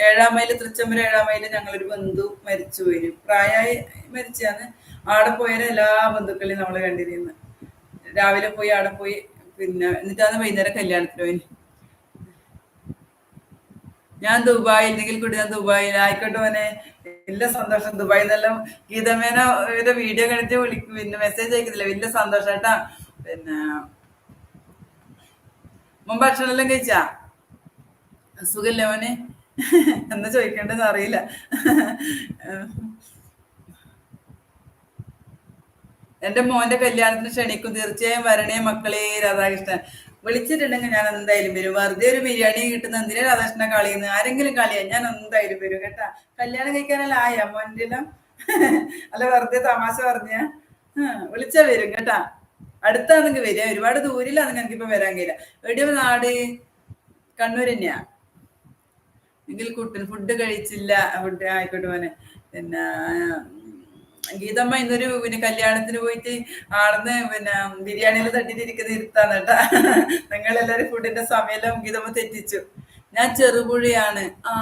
7-ാം മൈല്, തൃച്ചംബരം 7-ാം മൈല് ഞങ്ങളൊരു ബന്ധു മരിച്ചു പോയി, പ്രായമായി മരിച്ചാന്ന്. ആടെ പോയാലും എല്ലാ ബന്ധുക്കളെയും നമ്മൾ കണ്ടിരുന്നു. രാവിലെ പോയി ആടെ പോയി, പിന്നെ എന്നിട്ടാണ് വൈകുന്നേരം കല്യാണത്തിന് പോയി. ഞാൻ ദുബായിൽ. നിങ്ങൾ കൂടി ഞാൻ ദുബായിൽ. ആയിക്കോട്ടെ മോനെ, വലിയ സന്തോഷം. ദുബായിൽ നിന്നെല്ലാം ഗീതമേന ഒരു വീഡിയോ കണ്ടിട്ട് പിന്നെ മെസ്സേജ് അയക്കുന്നില്ല, വലിയ സന്തോഷം കേട്ടാ. പിന്നെ മുമ്പ് ഭക്ഷണം എല്ലാം കഴിച്ചാ? സുഖല്ലേ മോനെ? എന്താ ചോദിക്കേണ്ടതെന്ന് അറിയില്ല. എന്റെ മോന്റെ കല്യാണത്തിന് ക്ഷണിക്കും, തീർച്ചയായും വരണേ മക്കളെ. രാധാകൃഷ്ണൻ വിളിച്ചിട്ടുണ്ടെങ്കിൽ ഞാൻ എന്തായാലും വരും. വെറുതെ ഒരു ബിരിയാണി കിട്ടുന്ന എന്തിനാ രാധാകൃഷ്ണനെ കളിയുന്നത്? ആരെങ്കിലും കളിയാ, ഞാൻ എന്തായാലും വരും കേട്ടാ. കല്യാണം കഴിക്കാനല്ല ആയ മോന്റെ എല്ലാം? അല്ല വെറുതെ തമാശ പറഞ്ഞ. വിളിച്ചാ വരും കേട്ടാ. അടുത്താണെങ്കിൽ വരിക, ഒരുപാട് ദൂരില്ലാണെങ്കിൽ എനിക്കിപ്പോ വരാൻ കഴിയില്ല. എവിടെയോ നാട്? കണ്ണൂർ തന്നെയാ. എങ്കിൽ കുട്ടൻ ഫുഡ് കഴിച്ചില്ല. ഫുഡ് ആയിക്കോട്ടെ മോനെ. പിന്നെ ഗീതമ്മ ഇന്നൊരു പിന്നെ കല്യാണത്തിന് പോയിട്ട് ആടുന്ന് പിന്നെ ബിരിയാണിയിൽ തട്ടിട്ടിരിക്കുന്ന ഇരുത്താണ് കേട്ടാ. നിങ്ങളെല്ലാരും ഫുഡിന്റെ സമയം ഗീതമ്മ തെറ്റിച്ചു. ഞാൻ ചെറുപുഴയാണ്. ആ,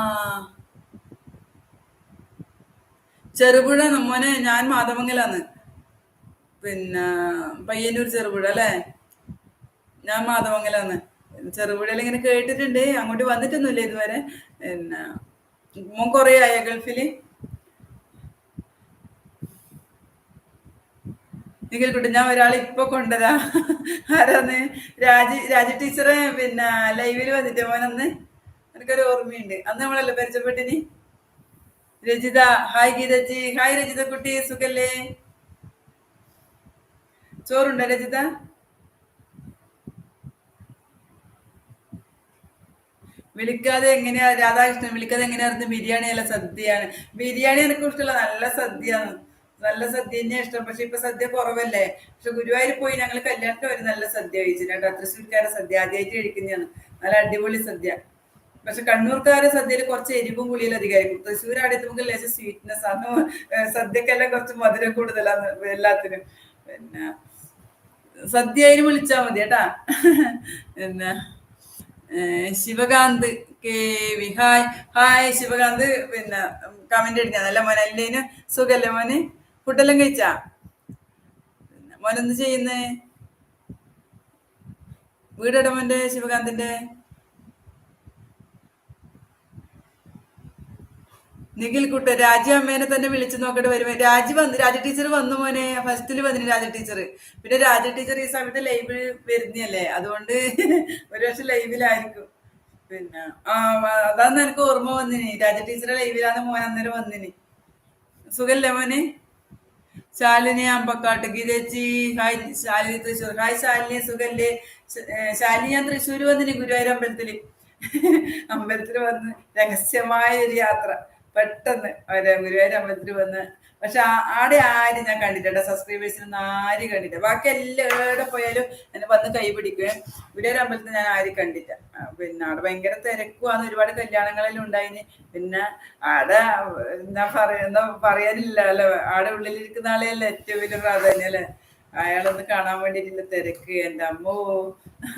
ചെറുപുഴ മോനെ. ഞാൻ മാതമംഗലാന്ന്. പിന്നെ പയ്യന്നൂർ ചെറുപുഴ അല്ലേ? ഞാൻ മാതമംഗലാന്ന്. ചെറുപുഴയിൽ ഇങ്ങനെ കേട്ടിട്ടുണ്ട്, അങ്ങോട്ട് വന്നിട്ടൊന്നുമില്ല ഇതുവരെ. പിന്നെ മോൻ കൊറേ ആയ ഗൾഫില്? നിഖിൽ കുട്ടി, ഞാൻ ഒരാളെ ഇപ്പൊ കൊണ്ടുവരാ. ആരാന്ന്? രാജി ടീച്ചറെ പിന്നെ ലൈവില് വന്നിട്ട് മോനന്ന് എനിക്കൊരു ഓർമ്മയുണ്ട്. അന്ന് നമ്മളല്ലേ പരിചയപ്പെട്ടിനി. രജിത. ഹായ് ഗീതജി. ഹായ് രജിത കുട്ടി, സുഖല്ലേ? ചോറുണ്ടോ രജിത? വിളിക്കാതെ എങ്ങനെയാ രാധാകൃഷ്ണൻ? വിളിക്കാതെ എങ്ങനെയായിരുന്നു? ബിരിയാണി അല്ല സദ്യയാണ്. ബിരിയാണി എനിക്ക് ഇഷ്ടമല്ല, നല്ല സദ്യയാണ്. നല്ല സദ്യ തന്നെയാ ഇഷ്ടം. പക്ഷെ ഇപ്പൊ സദ്യ കുറവല്ലേ. പക്ഷെ ഗുരുവായൂർ പോയി ഞങ്ങൾ കല്യാണത്തിന് ഒരു നല്ല സദ്യ കഴിച്ചിട്ടുണ്ട്. തൃശ്ശൂർക്കാരുടെ സദ്യ ആദ്യമായിട്ട് കഴിക്കുന്നതാണ്. നല്ല അടിപൊളി സദ്യ. പക്ഷെ കണ്ണൂർക്കാരുടെ സദ്യയിൽ കുറച്ച് എരിവും പുളിയിലും അധികമായിരിക്കും. തൃശ്ശൂർ അവിടെ എത്തുമ്പോൾ ലേശം സ്വീറ്റ്നെസ് ആണ്. സദ്യക്കെല്ലാം കുറച്ച് മധുരം കൂടുതലാണ് എല്ലാത്തിനും. പിന്നെ സദ്യയിൽ വിളിച്ചാൽ മതി കേട്ടാ. പിന്നെ Shivakant K V. Hi. Hi Shivakant. പിന്നെ കമന്റ് അടിക്കാൻ നല്ല മോനെ. അല്ലേന് സുഖല്ലേ മോന്? ഫുഡെല്ലാം കഴിച്ചാ? മോനെന്ത് ചെയ്യുന്നേ? വീടെവിടെ മോന്റെ ശിവകാന്തിന്റെ? നിഖിൽ കുട്ട. രാജി അമ്മേനെ തന്നെ വിളിച്ചു നോക്കട്ടെ വരുമോ? രാജ ടീച്ചർ വന്നു മോനെ. ഫസ്റ്റില് വന്നിന് രാജ ടീച്ചർ. പിന്നെ രാജ ടീച്ചർ ഈ സമയത്ത് ലൈവ് വരുന്നല്ലേ, അതുകൊണ്ട് ഒരു പക്ഷെ ലൈവിലായിരിക്കും. പിന്നെ അതാന്ന് എനിക്ക് ഓർമ്മ വന്നിനി, രാജ ടീച്ചറെ ലൈവിലാണ് മോൻ അന്നേരം വന്നിനി. സുഖല്ലേ മോന്? ശാലിനി അമ്പക്കാട്ട്. ഗീതേച്ചി. ഹായ് ശാലിനി തൃശ്ശൂർ. ഹായ് ശാലിനി, സുഖല്ലേ? ശാലിനി ഞാൻ തൃശ്ശൂർ വന്നിനി, ഗുരുവായൂർ അമ്പലത്തില്. അമ്പലത്തിൽ വന്ന് രഹസ്യമായ ഒരു യാത്ര പെട്ടെന്ന് അവരെ ഗുരുവായൂർ അമ്പലത്തിൽ വന്ന്. പക്ഷെ ആടെ ആരും ഞാൻ കണ്ടില്ല, സബ്സ്ക്രൈബേഴ്സിനൊന്നും ആരും കണ്ടില്ല. ബാക്കി എല്ലാം എവിടെ പോയാലും എന്നെ വന്ന് കൈ പിടിക്കുക. ഗുരുവായൂർ അമ്പലത്തിൽ ഞാൻ ആരും കണ്ടില്ല. പിന്നെ അവിടെ ഭയങ്കര തിരക്കുവാണ്, ഒരുപാട് കല്യാണങ്ങളെല്ലാം ഉണ്ടായിന്. പിന്നെ ആടെ എന്താ പറയാനില്ല അല്ലെ, ആടെ ഉള്ളിലിരിക്കുന്ന ആളെയല്ലേ ഏറ്റവും വലിയ പ്രാധാന്യം അല്ലെ. അയാളൊന്ന് കാണാൻ വേണ്ടിയിട്ടുള്ള തിരക്ക് എൻ്റെ അമ്മോ.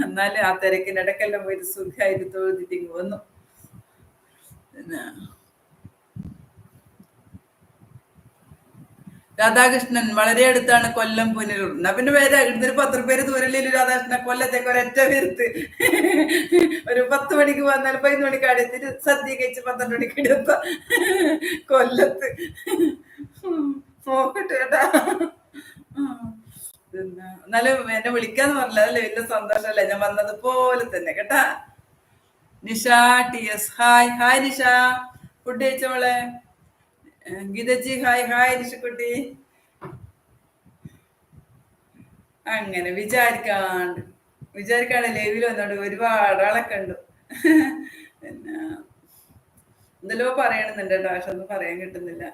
എന്നാലും ആ തിരക്കിനിടക്കെല്ലാം പോയിട്ട് സുഖമായിട്ട് തൊഴുതിട്ട് വന്നു. പിന്നെ രാധാകൃഷ്ണൻ വളരെ അടുത്താണ് കൊല്ലം പുനലൂർ. എന്നാ പിന്നെ പേര് ഇവിടുന്ന് ഒരു 10 പേര് ദൂരല്ലേലും രാധാകൃഷ്ണൻ കൊല്ലത്തേക്ക് ഒരൊറ്റ പേരുത്ത് ഒരു 10 മണിക്ക് വന്നാൽ 11 മണിക്ക് അടുത്തിട്ട് സദ്യ കഴിച്ച് 12 മണിക്ക് എടുത്ത കൊല്ലത്ത്. നോക്കട്ടെ കേട്ടാ. പിന്നെ എന്നാലും എന്നെ വിളിക്കാന്ന് പറഞ്ഞില്ല, അതല്ലേ വലിയ സന്തോഷല്ലേ, ഞാൻ വന്നത് പോലെ തന്നെ കേട്ടാ. Nisha TS hi. Hi Nisha, food കഴിച്ചോളെ. ഗീതജി ഹായ്. ഹായ് നിഷക്കുട്ടി. അങ്ങനെ വിചാരിക്കാണ്ട് ലൈവിൽ വന്നോണ്ട് ഒരുപാട് ആളെ കണ്ടു. പിന്നെ എന്തെല്ലോ പറയണമെന്നുണ്ട് കേട്ടോ, പക്ഷെ ഒന്നും പറയാൻ കിട്ടുന്നില്ല.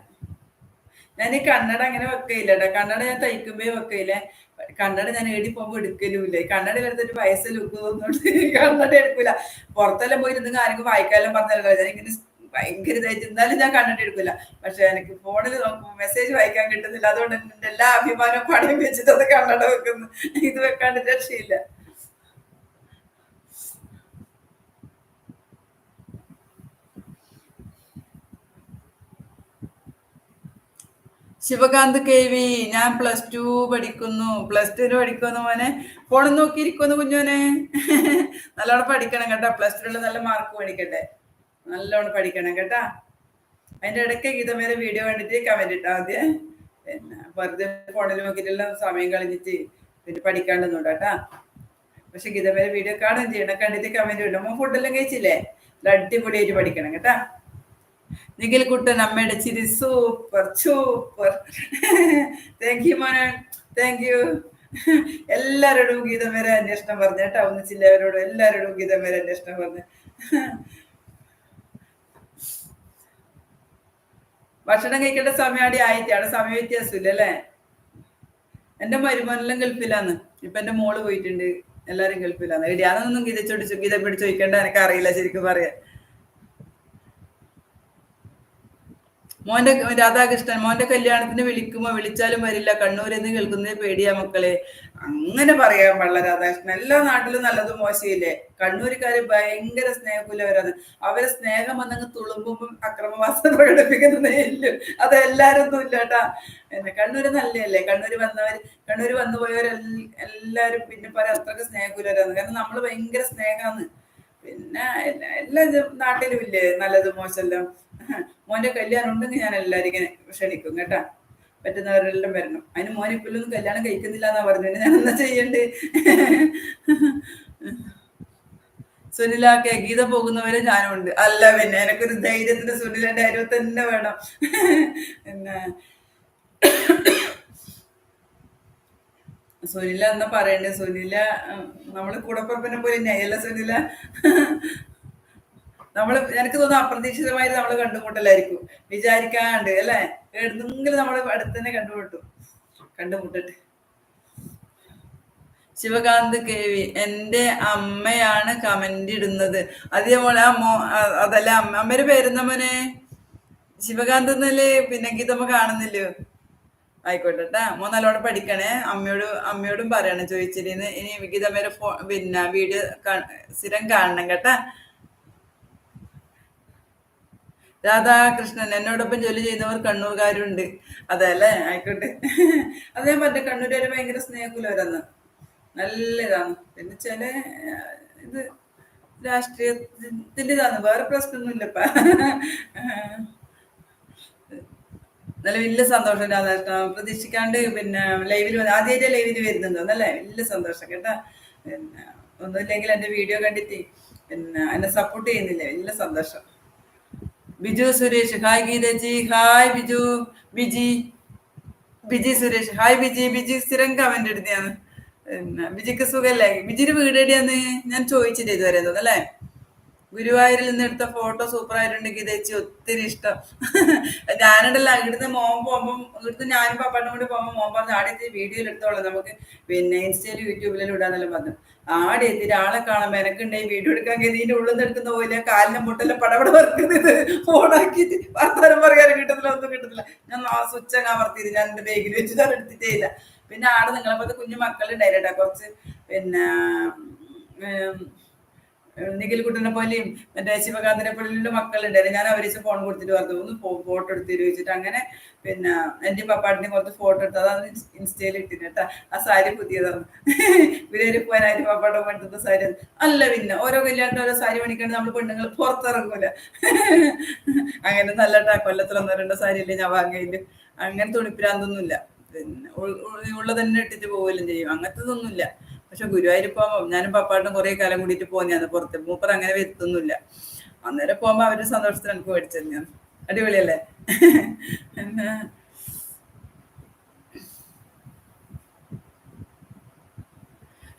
ഞാൻ ഈ കണ്ണട അങ്ങനെ വെക്കയില്ല കേട്ടോ. കണ്ണട ഞാൻ തയ്ക്കുമ്പോ വെക്കയില്ലേ. കണ്ണട ഞാൻ ഏടി പോകുമ്പോ എടുക്കലുമില്ല. ഈ കണ്ണട എടുത്തിട്ട് വയസ്സ് ലുക്ക് തോന്നുന്നുണ്ട് കണ്ണട എടുക്കൂല. പുറത്തെല്ലാം പോയിരുന്നെങ്കിൽ ആരെങ്കിലും വായിക്കാനെല്ലാം പറഞ്ഞല്ലോ, ഞാൻ ഇങ്ങനെ ഭയങ്കര ഇതായിട്ട് എന്നാലും ഞാൻ കണ്ണട എടുക്കൂല. പക്ഷെ എനിക്ക് ഫോണിൽ നോക്കുമ്പോൾ മെസ്സേജ് വായിക്കാൻ കിട്ടുന്നില്ല. അതുകൊണ്ട് എന്റെ എല്ലാ അഭിമാനവും പണയം വെച്ചിട്ട് അത് കണ്ണട വെക്കുന്നു. ഇത് വെക്കാണ്ട് രക്ഷയില്ല. ശിവകാന്ത് KV, ഞാൻ +2 പഠിക്കുന്നു. +2 പഠിക്കുന്നു മോനെ. ഫോണിൽ നോക്കിയിരിക്കുന്നു കുഞ്ഞോനെ. നല്ലോണം പഠിക്കണം കേട്ടാ. +2 നല്ല മാർക്ക് മേടിക്കട്ടെ. നല്ലോണം പഠിക്കണം കേട്ടാ. അതിന്റെ ഇടയ്ക്ക് ഗീതമേരെ വീഡിയോ കണ്ടിട്ട് കമന്റ് ഇട്ടാ മതിയെ. പിന്നെ വെറുതെ ഫോണിൽ നോക്കിയിട്ടെല്ലാം സമയം കളഞ്ഞിട്ട് പിന്നെ പഠിക്കാണ്ടൊന്നും കേട്ടാ. പക്ഷെ ഗീതമേരെ വീഡിയോ കാണുകയും ചെയ്യണം, കണ്ടിട്ട് കമന്റ് ഇടണം. ഫുഡെല്ലാം കഴിച്ചില്ലേ? അടിപൊളിയായിട്ട് പഠിക്കണം കേട്ടാ. നിഖിൽ കുട്ടൻ, അമ്മയുടെ ചിരി സൂപ്പർ സൂപ്പർ. താങ്ക് യു മോനെ, താങ്ക് യു. എല്ലാവരോടും ഗീതമേരെ അന്വേഷണം പറഞ്ഞു കേട്ടാ. ഒന്നിച്ചില്ലവരോടും എല്ലാവരോടും ഗീതമേരെ അന്വേഷണം പറഞ്ഞു. ഭക്ഷണം കഴിക്കേണ്ട സമയം അവിടെ ആയിട്ട്, അവിടെ സമയ വ്യത്യാസമില്ല അല്ലേ. എന്റെ മരുമോനെല്ലാം ഗൾഫിലാന്ന്. ഇപ്പൊ എന്റെ മോള് പോയിട്ടുണ്ട്. എല്ലാരും ഗൾഫിലാന്ന്. ഇടിയാന്നൊന്നും ഗീത പിടിച്ച് ചോദിക്കേണ്ട, എനിക്ക് അറിയില്ല ശരിക്കും പറയാൻ. മോന്റെ രാധാകൃഷ്ണൻ, മോന്റെ കല്യാണത്തിന് വിളിക്കുമ്പോ വിളിച്ചാലും വരില്ല, കണ്ണൂരെന്ന് കേൾക്കുന്നത് പേടിയാ മക്കളെ. അങ്ങനെ പറയാൻ പാടില്ല രാധാകൃഷ്ണൻ. എല്ലാ നാട്ടിലും നല്ലതും മോശമില്ലേ. കണ്ണൂരുകാര് ഭയങ്കര സ്നേഹക്കുലവരാണ്. അവരെ സ്നേഹം വന്നങ്ങ് തുളുമ്പുമ്പം അക്രമവാസന പ്രകടിപ്പിക്കുന്നതേ ഇല്ല. അത് എല്ലാരൊന്നും ഇല്ല കേട്ടാ. കണ്ണൂര് നല്ലതല്ലേ. കണ്ണൂര് വന്നു പോയവരെല്ലാരും പിന്നെ പറയാം അത്രക്ക് സ്നേഹക്കുലവരാണ്. കാരണം നമ്മള് ഭയങ്കര സ്നേഹാന്ന്. പിന്നെ എല്ലാ നാട്ടിലും ഇല്ലേ നല്ലത് മോശമെല്ലാം. മോന്റെ കല്യാണം ഉണ്ടെങ്കിൽ ഞാൻ എല്ലാവരും ഇങ്ങനെ ക്ഷണിക്കും കേട്ടാ. പറ്റുന്നവരെല്ലാം വരണം. അതിന് മോൻ ഇപ്പോഴൊന്നും കല്യാണം കഴിക്കുന്നില്ല എന്നാ പറഞ്ഞു. ഞാൻ എന്താ ചെയ്യണ്ടേ? സുനിലാക്കെ ഗീത പോകുന്നവരെ ഞാനും ഉണ്ട്. അല്ല പിന്നെ എനക്കൊരു ധൈര്യത്തിന് സുനിലന്റെ അരുവ് തന്നെ വേണം. പിന്നെ സുനില എന്നാ പറയണ്ടേ? സുനില നമ്മള് കൂടപ്പുറപ്പിനെ പോലെ തന്നെയല്ല സുനില. എനിക്ക് തോന്നുന്നു അപ്രതീക്ഷിതമായി നമ്മള് കണ്ടുമുട്ടലായിരിക്കും, വിചാരിക്കാണ്ട് അല്ലെ. എവിടുന്നെങ്കിലും നമ്മള് അടുത്ത് തന്നെ കണ്ടുമുട്ടട്ടെ. ശിവകാന്ത് KV, എന്റെ അമ്മയാണ് കമന്റ് ഇടുന്നത്. അതേപോലെ അതല്ല അമ്മയുടെ പേരെന്താ മോനെ? ശിവകാന്ത് എന്നല്ലേ. പിന്നെ ഗീതമ്മ കാണുന്നില്ലോ. ആയിക്കോട്ടെ മോൻ നല്ലോണം പഠിക്കണേ. അമ്മയോടും പറയണം ചോദിച്ചിരുന്ന്. ഇനി ഗീതമ്മയുടെ പിന്നെ വീഡിയോ സ്ഥിരം കാണണം കേട്ടാ. രാധാകൃഷ്ണൻ, എന്നോടൊപ്പം ജോലി ചെയ്യുന്നവർ കണ്ണൂർക്കാരുണ്ട്. അതല്ലേ, ആയിക്കോട്ടെ. അത് ഞാൻ പറഞ്ഞ കണ്ണൂരുകാര് ഭയങ്കര സ്നേഹക്കുലവരാന്ന്. നല്ല ഇതാണ്. പിന്നെ ചില ഇത് രാഷ്ട്രീയത്തിന്റെ ഇതാണ്. വേറെ പ്രശ്നമൊന്നുമില്ലപ്പ. നല്ല വലിയ സന്തോഷം രാധാകൃഷ്ണൻ. പ്രതീക്ഷിക്കാണ്ട് പിന്നെ ആദ്യമായിട്ട് ലൈവിൽ വരുന്നുണ്ടോന്നല്ലേ. വലിയ സന്തോഷം കേട്ടാ. പിന്നെ ഒന്നുമില്ലെങ്കിൽ എന്റെ വീഡിയോ കണ്ടിട്ട് പിന്നെ എന്നെ സപ്പോർട്ട് ചെയ്യുന്നില്ലേ, വലിയ സന്തോഷം. Biju Suresh, hi Geethaji. Hi Biji Biji Suresh, hi Biji സ്ഥിരം കമന്റ് ഇടുന്നതാണ്. പിന്നെ ബിജിക്ക് സുഖല്ലേ? ബിജിയുടെ വീട് എവിടെയാന്ന് ഞാൻ ചോദിച്ചിട്ട് ഇതുവരെ തോന്നല്ലേ. ഗുരുവായൂരിൽ നിന്ന് എടുത്ത ഫോട്ടോ സൂപ്പർ ആയിട്ടുണ്ട് ഗീതേച്ചി, ഒത്തിരി ഇഷ്ടം. ഞാനുണ്ടല്ലോ ഇവിടുന്ന് മോൻ പോകുമ്പം, ഇവിടുന്ന് ഞാനും പപ്പാട്ടും കൂടി പോകുമ്പോ മോൻ പറഞ്ഞു ആടെ വീഡിയോയിൽ എടുത്തോളാം, നമുക്ക് പിന്നെ ഇൻസ്റ്റയിലും യൂട്യൂബിലും ഇടാന്നെല്ലാം പറഞ്ഞു. ആടെ എത്തിയിട്ട് ആളെ കാണുമ്പോ എനക്കുണ്ടായി വീഡിയോ എടുക്കാൻ ഇതിന്റെ ഉള്ളിൽ നിന്ന് എടുക്കുന്ന പോലെ കാലിന്റെ മുട്ടെല്ലാം പടപട വർക്കുന്നത് ഫോണാക്കിയിട്ട് വർത്താനം പറയാനും കിട്ടുന്നില്ല, ഒന്നും കിട്ടുന്നില്ല. ഞാൻ സ്വിച്ച് അമർത്തിയത് ഞാൻ എന്റെ ബാഗിൽ വെച്ച് ഞാൻ എടുത്തിട്ടേ ഇല്ല. പിന്നെ ആടെ നിങ്ങളെപ്പോലത്തെ കുഞ്ഞു മക്കളുണ്ടായിട്ടാ കുറച്ച് പിന്നെ നിഖിൽ കുട്ടനെ പോലെയും മറ്റേ ശിവകാന്തിനെ പോലെയുള്ള മക്കളുണ്ടായിരുന്നു. ഞാൻ അവരെ ഫോൺ കൊടുത്തിട്ട് പറഞ്ഞു ഒന്ന് ഫോട്ടോ എടുത്ത് ചോദിച്ചിട്ട് അങ്ങനെ പിന്നെ എൻ്റെ പപ്പാട്ടിനെ കുറച്ച് ഫോട്ടോ എടുത്ത് അതാണ് ഇൻസ്റ്റയിൽ ഇട്ടിട്ട് കേട്ടാ. ആ സാരി പുതിയതാണ്. ഗുരുവായൂർ പോകാനായിട്ട് പപ്പാടെ പണ്ടത്തെ സാരി അല്ല. പിന്നെ ഓരോ കല്യാണത്തിന് ഓരോ സാരി മേടിക്കാണ്ട് നമ്മൾ പെണ്ണുങ്ങൾ പുറത്തിറങ്ങൂല. അങ്ങനെ നല്ല കൊല്ലത്തിലൊന്നോ രണ്ടോ സാരി അല്ലേ ഞാൻ വാങ്ങിയില്ല. അങ്ങനെ തുണിപ്പിരാന്തൊന്നുമില്ല. പിന്നെ ഉള്ളത് തന്നെ ഇട്ടിട്ട് പോവുകയും ചെയ്യും. അങ്ങനത്തതൊന്നുമില്ല. പക്ഷെ ഗുരുവായൂർ പോകുമ്പോൾ ഞാനും പപ്പാട്ടും കുറെ കാലം കൂടിയിട്ട് പോന്നെയാണ് പുറത്ത്. മൂപ്പർ അങ്ങനെ വരുത്തൊന്നുമില്ല. അന്നേരം പോകുമ്പോ അവരുടെ സന്തോഷത്തിന് എനിക്ക് മേടിച്ചു തന്നെയാണ്. അടിപൊളിയല്ലേ? പിന്നെ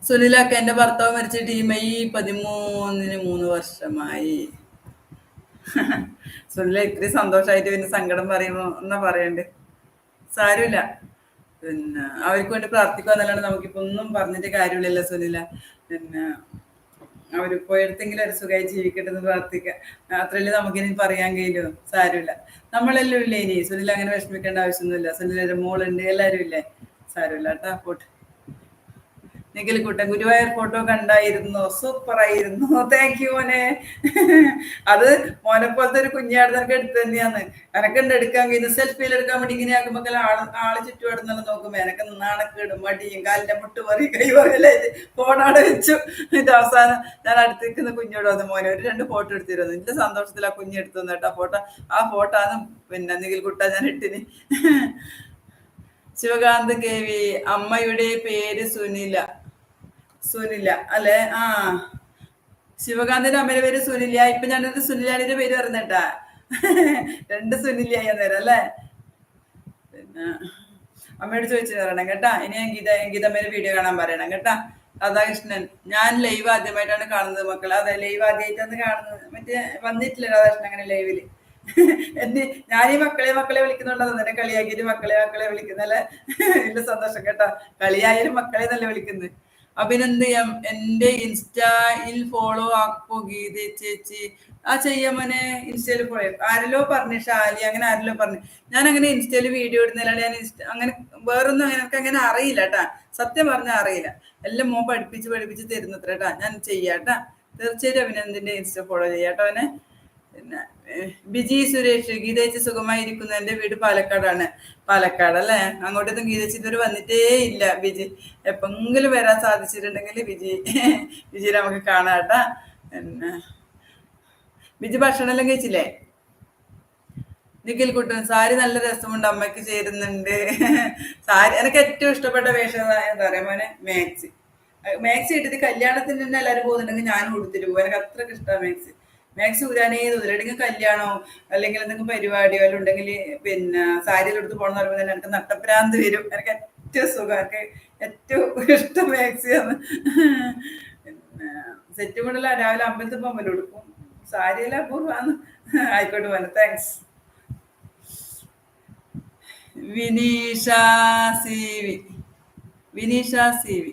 സുനിലൊക്കെ എന്റെ ഭർത്താവ് മരിച്ചിട്ട് ഈ മെയ് 13-ന് 3 വർഷമായി. സുനില ഇത്രയും സന്തോഷമായിട്ട് പിന്നെ സങ്കടം പറയുമ്പോ എന്നാ പറയണ്ടേ? സാരമില്ല. പിന്നെ അവർക്ക് വേണ്ടി പ്രാർത്ഥിക്കുക എന്നല്ലാണ്ട് നമുക്കിപ്പോ ഒന്നും പറഞ്ഞിട്ട് കാര്യമില്ലല്ലോ സുനില. പിന്നെ അവരിപ്പോ എടുത്തെങ്കിലും ഒരു സുഖമായി ജീവിക്കട്ടെ എന്ന് പ്രാർത്ഥിക്കാം. അത്രയല്ലേ നമുക്കിനി പറയാൻ കഴിയുമല്ലോ. സാരമില്ല. നമ്മളെല്ലാം ഇല്ലേ ഇനി. സുനിൽ അങ്ങനെ വിഷമിക്കേണ്ട ആവശ്യമൊന്നുമില്ല. സുനിലൊരു മോളുണ്ട്, എല്ലാരും ഇല്ലേ. സാരമില്ല കേട്ടാ. പോട്ടെ. നിഖിൽ കുട്ടൻ ഗുരുവായൂർ ഫോട്ടോ കണ്ടായിരുന്നു, സൂപ്പർ ആയിരുന്നു. താങ്ക് യു മോനെ. അത് മോനെ പോലത്തെ ഒരു കുഞ്ഞാടുന്നൊക്കെ എടുത്ത് തന്നെയാന്ന്. എനക്കുണ്ട് എടുക്കാൻ കഴിയുന്നു. സെൽഫിയിൽ എടുക്കാൻ വേണ്ടി ഇങ്ങനെ ആക്കുമ്പോൾ ആള് ചുറ്റുപാടുന്നല്ല നോക്കുമ്പോ എനക്ക് നാണക്കേടും മടിയും കാലിന്റെ മുട്ട് പറയും കൈ പറയല്ലേ. ഫോണാടെ വെച്ചു. ഇത് അവസാനം ഞാൻ അടുത്ത് നിൽക്കുന്ന കുഞ്ഞോട് വന്ന് മോനെ ഒരു 2 ഫോട്ടോ എടുത്തിരുന്നു. എന്റെ സന്തോഷത്തിൽ ആ കുഞ്ഞെടുത്തു തന്നു കേട്ടോ ഫോട്ടോ. ആ ഫോട്ടോ ആണ് പിന്നെ നിഖിൽ കുട്ട ഞാൻ ഇട്ടിന്. ശിവകാന്ത് KV. അമ്മയുടെ പേര് സുനില. സുനില അല്ലെ? ആ, ശിവകാന്തിന്റെ അമ്മയുടെ പേര് സുനില. ഇപ്പൊ ഞാനൊരു സുനിലാണിന്റെ പേര് പറഞ്ഞേട്ടാ. 2 സുനിലായി അന്നേരം അല്ലേ. പിന്നെ അമ്മയോട് ചോദിച്ചു തരണം കേട്ടാ. ഇനി ഗീതമ്മയുടെ വീഡിയോ കാണാൻ പറയണം കേട്ടാ. രാധാകൃഷ്ണൻ. ഞാൻ ലൈവ് ആദ്യമായിട്ടാണ് കാണുന്നത് മക്കളെ. അതെ, ലൈവ് ആദ്യമായിട്ടാണ് കാണുന്നത്. മറ്റേ വന്നിട്ടില്ല രാധാകൃഷ്ണൻ അങ്ങനെ ലൈവില്. എന്നെ ഞാനീ മക്കളെ വിളിക്കുന്നുണ്ടോ തന്നെ കളിയാക്കിയിട്ട് മക്കളെ വിളിക്കുന്നല്ലേ. വലിയ സന്തോഷം കേട്ടോ. കളിയായാലും മക്കളെ നല്ല വിളിക്കുന്നത്. അഭിനന്ദയം. എന്റെ ഇൻസ്റ്റയിൽ ഫോളോ ആക്കോ ഗീത ചേച്ചി. ആ ചെയ്യാമോനെ. ഇൻസ്റ്റയിൽ ഫോളോ ആരല്ലോ പറഞ്ഞു ഷാലി, അങ്ങനെ ആരല്ലോ പറഞ്ഞു. ഞാൻ അങ്ങനെ ഇൻസ്റ്റയിൽ വീഡിയോ ഇടുന്നില്ല. ഞാൻ അങ്ങനെ വേറൊന്നും എനിക്ക് അങ്ങനെ അറിയില്ല കേട്ടാ. സത്യം പറഞ്ഞാൽ അറിയില്ല. എല്ലാം മോൻ പഠിപ്പിച്ച് തരുന്നത്ര കേട്ടാ. ഞാൻ ചെയ്യാട്ടാ. തീർച്ചയായിട്ടും അഭിനന്ദിന്റെ ഇൻസ്റ്റ ഫോളോ ചെയ്യാട്ടോ അവനെ. പിന്നെ ബിജി സുരേഷ്. ഗീതേച്ചി സുഖമായിരിക്കുന്നു. എന്റെ വീട് പാലക്കാടാണ്. പാലക്കാട് അല്ലേ? അങ്ങോട്ടൊന്നും ഗീതേച്ചി ഇതുവരെ വന്നിട്ടേ ഇല്ല. ബിജി എപ്പെങ്കിലും വരാൻ സാധിച്ചിട്ടുണ്ടെങ്കിൽ ബിജി നമുക്ക് കാണാട്ടാ. പിന്നെ ബിജി ഭക്ഷണം എല്ലാം കഴിച്ചില്ലേ? നിഖിൽ കുട്ടൻ. സാരി നല്ല രസമുണ്ട്, അമ്മയ്ക്ക് ചേരുന്നുണ്ട്. സാരി എനിക്ക് ഏറ്റവും ഇഷ്ടപ്പെട്ട വേഷം എന്താ പറയാ മോനെ? മാക്സി ഇട്ടിട്ട് കല്യാണത്തിന് തന്നെ എല്ലാവരും പോകുന്നുണ്ടെങ്കിൽ ഞാനും കൊടുത്തിട്ട് പോകും. എനിക്ക് അത്രയ്ക്ക് ഇഷ്ടമാണ് മാക്സി ഊരാനേ തോന്നില്ല. അല്ലെങ്കിൽ കല്യാണോ അല്ലെങ്കിൽ എന്തെങ്കിലും പരിപാടിയോ എല്ലാം ഉണ്ടെങ്കിൽ പിന്നെ സാരിയിൽ എടുത്ത് പോകണമെന്ന് പറയുമ്പോൾ തന്നെ എനിക്ക് നട്ടപ്രാന്ത് വരും. എനിക്ക് ഏറ്റവും സുഖം, എനിക്ക് ഏറ്റവും ഇഷ്ടം മാക്സിയാണ്. പിന്നെ സെറ്റ് കൊണ്ടല്ല രാവിലെ അമ്പലത്തിൽ പോകുമ്പോൾ എടുക്കും. സാരിയെല്ലാം അപൂർവമാണ്. ആയിക്കോട്ടെ പോലെ. Thanks. Vineesha CV. Vineesha CV.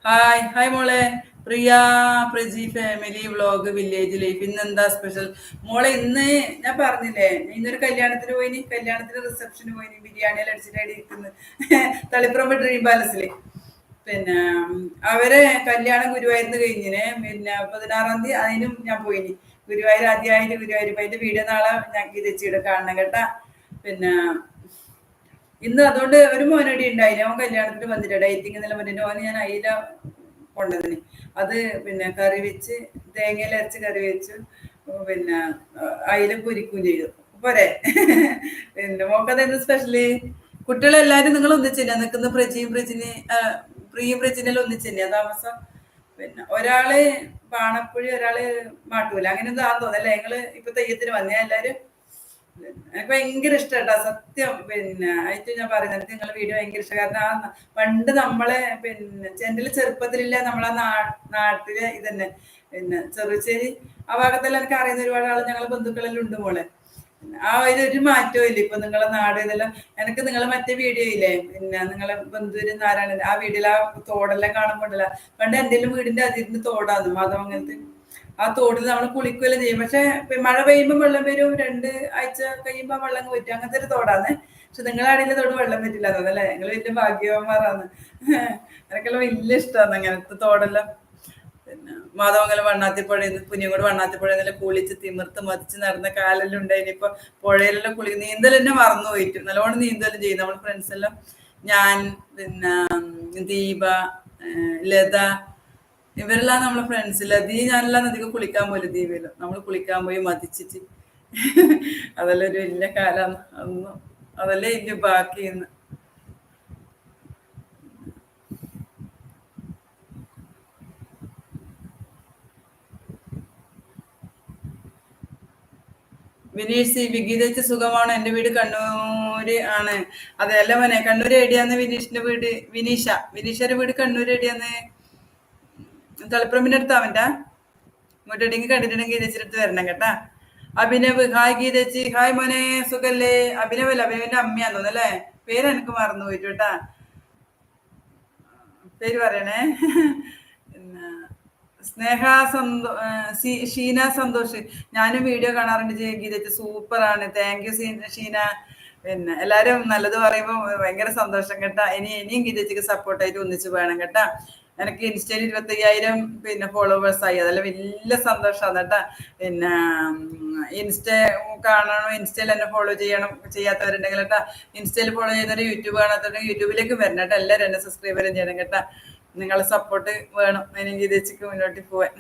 Hi മോളെ. Priya Praji family vlog village life. ഇന്ന് എന്താ സ്പെഷ്യൽ മോളെ? ഇന്ന് ഞാൻ പറഞ്ഞില്ലേ, ഇന്നൊരു കല്യാണത്തിന് പോയിനി. കല്യാണത്തിന് റിസപ്ഷന് പോയിനി. ബിരിയാണിയെല്ലാം അടിച്ചിട്ടായിട്ട് ഇരിക്കുന്നത് തളിപ്പറമ്പ് ഡ്രീം പാലസില്. പിന്നെ അവരെ കല്യാണം ഗുരുവായൂരിന്ന് കഴിഞ്ഞിന്. പിന്നെ 16-ാം തീയതി അതിനും ഞാൻ പോയിനി. ഗുരുവായൂർ ആദ്യമായിട്ട് ഗുരുവായൂർ. അതിന്റെ വീഡിയോ നാളെ ഞാൻ ഗീതച്ചിയുടെ കാണണം കേട്ടാ. പിന്നെ ഇന്ന് അതുകൊണ്ട് ഒരു മോനടി ഉണ്ടായില്ല. അവൻ കല്യാണത്തിന് വന്നിട്ട് ഡേറ്റിംഗ് എന്നെല്ലാം പറഞ്ഞിട്ട് അവന് ഞാൻ അയില കൊണ്ടതിന്. അത് പിന്നെ കറി വെച്ച് തേങ്ങയിൽ അരച്ച് കറി വെച്ചു. പിന്നെ അയില പൊരിക്കുകയും ചെയ്തു. പോരെ. പിന്നെ മോക്കതെന്ത് സ്പെഷ്യല്? കുട്ടികളെല്ലാരും നിങ്ങൾ ഒന്നിച്ചെന്നെയാ നിൽക്കുന്ന? പ്രിയും പ്രജിനെല്ലാം ഒന്നിച്ചെന്നെയാ താമസം? പിന്നെ ഒരാള് പാണപ്പുഴി, ഒരാള് മാട്ടൂല, അങ്ങനെ എന്താന്ന് തോന്നല്ലേ. നിങ്ങള് ഇപ്പൊ തെയ്യത്തിന് വന്നേ എല്ലാരും? എനിക്ക് ഭയങ്കര ഇഷ്ടട്ടാ സത്യം. പിന്നെ ആയിട്ട് ഞാൻ പറയുന്നത് എനിക്ക് നിങ്ങളെ വീഡിയോ ഭയങ്കര ഇഷ്ടം. കാരണം ആ പണ്ട് നമ്മളെ പിന്നെ എന്റെ ചെറുപ്പത്തിലില്ല നമ്മളെ നാട്ടിലെ ഇതന്നെ. പിന്നെ ചെറുശ്ശേരി ആ ഭാഗത്തെല്ലാം എനിക്ക് അറിയുന്ന ഒരുപാട് ആള് ഞങ്ങളെ ബന്ധുക്കളെല്ലാം ഉണ്ട് മോളെ. ആ ഒരു മാറ്റവും ഇല്ല ഇപ്പൊ നിങ്ങളെ നാട് ഇതെല്ലാം. എനിക്ക് നിങ്ങളെ മറ്റേ വീഡിയോ ഇല്ലേ, പിന്നെ നിങ്ങളെ ബന്ധുര് നാരായണൻ, ആ വീഡിയോയിൽ ആ തോടെല്ലാം കാണുമ്പോണ്ടല്ല. പണ്ട് എന്തെങ്കിലും വീടിന്റെ അതിരുന്ന് തോടാന്ന് മാധവങ്ങനത്തെ. ആ തോട്ടിൽ നമ്മൾ കുളിക്കുകയെല്ലാം ചെയ്യും. പക്ഷെ മഴ പെയ്യുമ്പോൾ വെള്ളം വരും, 2 ആഴ്ച കഴിയുമ്പോൾ വെള്ളം പറ്റും. അങ്ങനത്തെ ഒരു തോടാണ്. പക്ഷെ നിങ്ങളുടെ അടിയിലെ തോട് വെള്ളം പറ്റില്ല അതല്ലേ, നിങ്ങൾ വലിയ ഭാഗ്യവാന്മാരാണ്. എനിക്കെല്ലാം വലിയ ഇഷ്ടമാണ് അങ്ങനത്തെ തോടെല്ലാം. പിന്നെ മാധവങ്കലം വണ്ണാത്തിപ്പുഴയിൽ പുന്നിയങ്കോട് വണ്ണാത്തിപ്പുഴയെന്നെല്ലാം കുളിച്ച് തിമിർത്ത് മതിച്ച് നടന്ന കാലെല്ലാം ഉണ്ടായിന്. ഇപ്പൊ പുഴയിലെല്ലാം നീന്തൽ തന്നെ മറന്നു പോയിട്ട്. നല്ലോണം നീന്തലും ചെയ്യും നമ്മൾ ഫ്രണ്ട്സ് എല്ലാം. ഞാൻ, പിന്നെ ദീപ, ലത, ഇവരെല്ലാം നമ്മളെ ഫ്രണ്ട്സ്. ലതീ ഞാനെല്ലാം നദിക്ക് കുളിക്കാൻ പോലും, ദീപയിലും നമ്മൾ കുളിക്കാൻ പോയി മതിച്ചിട്ട്. അതെല്ലാം ഒരു വലിയ കാലാണ് അന്ന്. അതല്ലേ ഇല്ല ബാക്കിന്ന്. വിനീഷ് സി വിഗീതച്ച് സുഖമാണ്. എന്റെ വീട് കണ്ണൂര് ആണ്. അതെയല്ല മോനെ, കണ്ണൂർ എവിടെയാന്ന് വിനീഷിന്റെ വീട്? വിനീഷയുടെ വീട് കണ്ണൂർ എവിടെയാന്ന്? തളിപ്പറമ്പിന്റെ അടുത്താ അവൻ്റെ. ഇങ്ങോട്ടെങ്കിൽ കണ്ടിട്ടുണ്ടെങ്കിൽ ഗീതച്ചിട്ട് വരണം കേട്ടാ. അഭിനവ് ഹായ് ഗീതച്ചി. ഹായ് മോനെ, സുഖല്ലേ? അഭിനവല്ല, അഭിനവിന്റെ അമ്മയാന്ന് തോന്നല്ലേ. പേര് എനിക്ക് മറന്നു പോയിട്ടു കേട്ടാ, പേര് പറയണേ. പിന്നെ സ്നേഹ ഷീന സന്തോഷ്. ഞാനും വീഡിയോ കാണാറുണ്ട് ഗീതച്ച്, സൂപ്പറാണ്. Thank you Sheena. പിന്നെ എല്ലാരും നല്ലത് പറയുമ്പോൾ ഭയങ്കര സന്തോഷം കേട്ടാ. ഇനിയും ഗീതച്ചിക്ക് സപ്പോർട്ടായിട്ട് ഒന്നിച്ച് വേണം കേട്ടാ. എനിക്ക് ഇൻസ്റ്റയിൽ 25,000 പിന്നെ ഫോളോവേഴ്സ് ആയി. അതെല്ലാം വലിയ സന്തോഷമാണ് കേട്ടാ. പിന്നെ ഇൻസ്റ്റ കാണണം, ഇൻസ്റ്റയിൽ എന്നെ ഫോളോ ചെയ്യണം. ചെയ്യാത്തവരുണ്ടെങ്കിൽ കേട്ടാ, ഇൻസ്റ്റയിൽ ഫോളോ ചെയ്യുന്നവർ യൂട്യൂബ് കാണാത്തവരുണ്ടെങ്കിൽ യൂട്യൂബിലേക്ക് വരണം കേട്ടോ. എല്ലാവരും എന്നെ സബ്സ്ക്രൈബ് ചെയ്യണം കേട്ടാ. നിങ്ങളെ സപ്പോർട്ട് വേണം അതിനും ഗീതച്ചിക്ക് മുന്നോട്ട് പോവാൻ.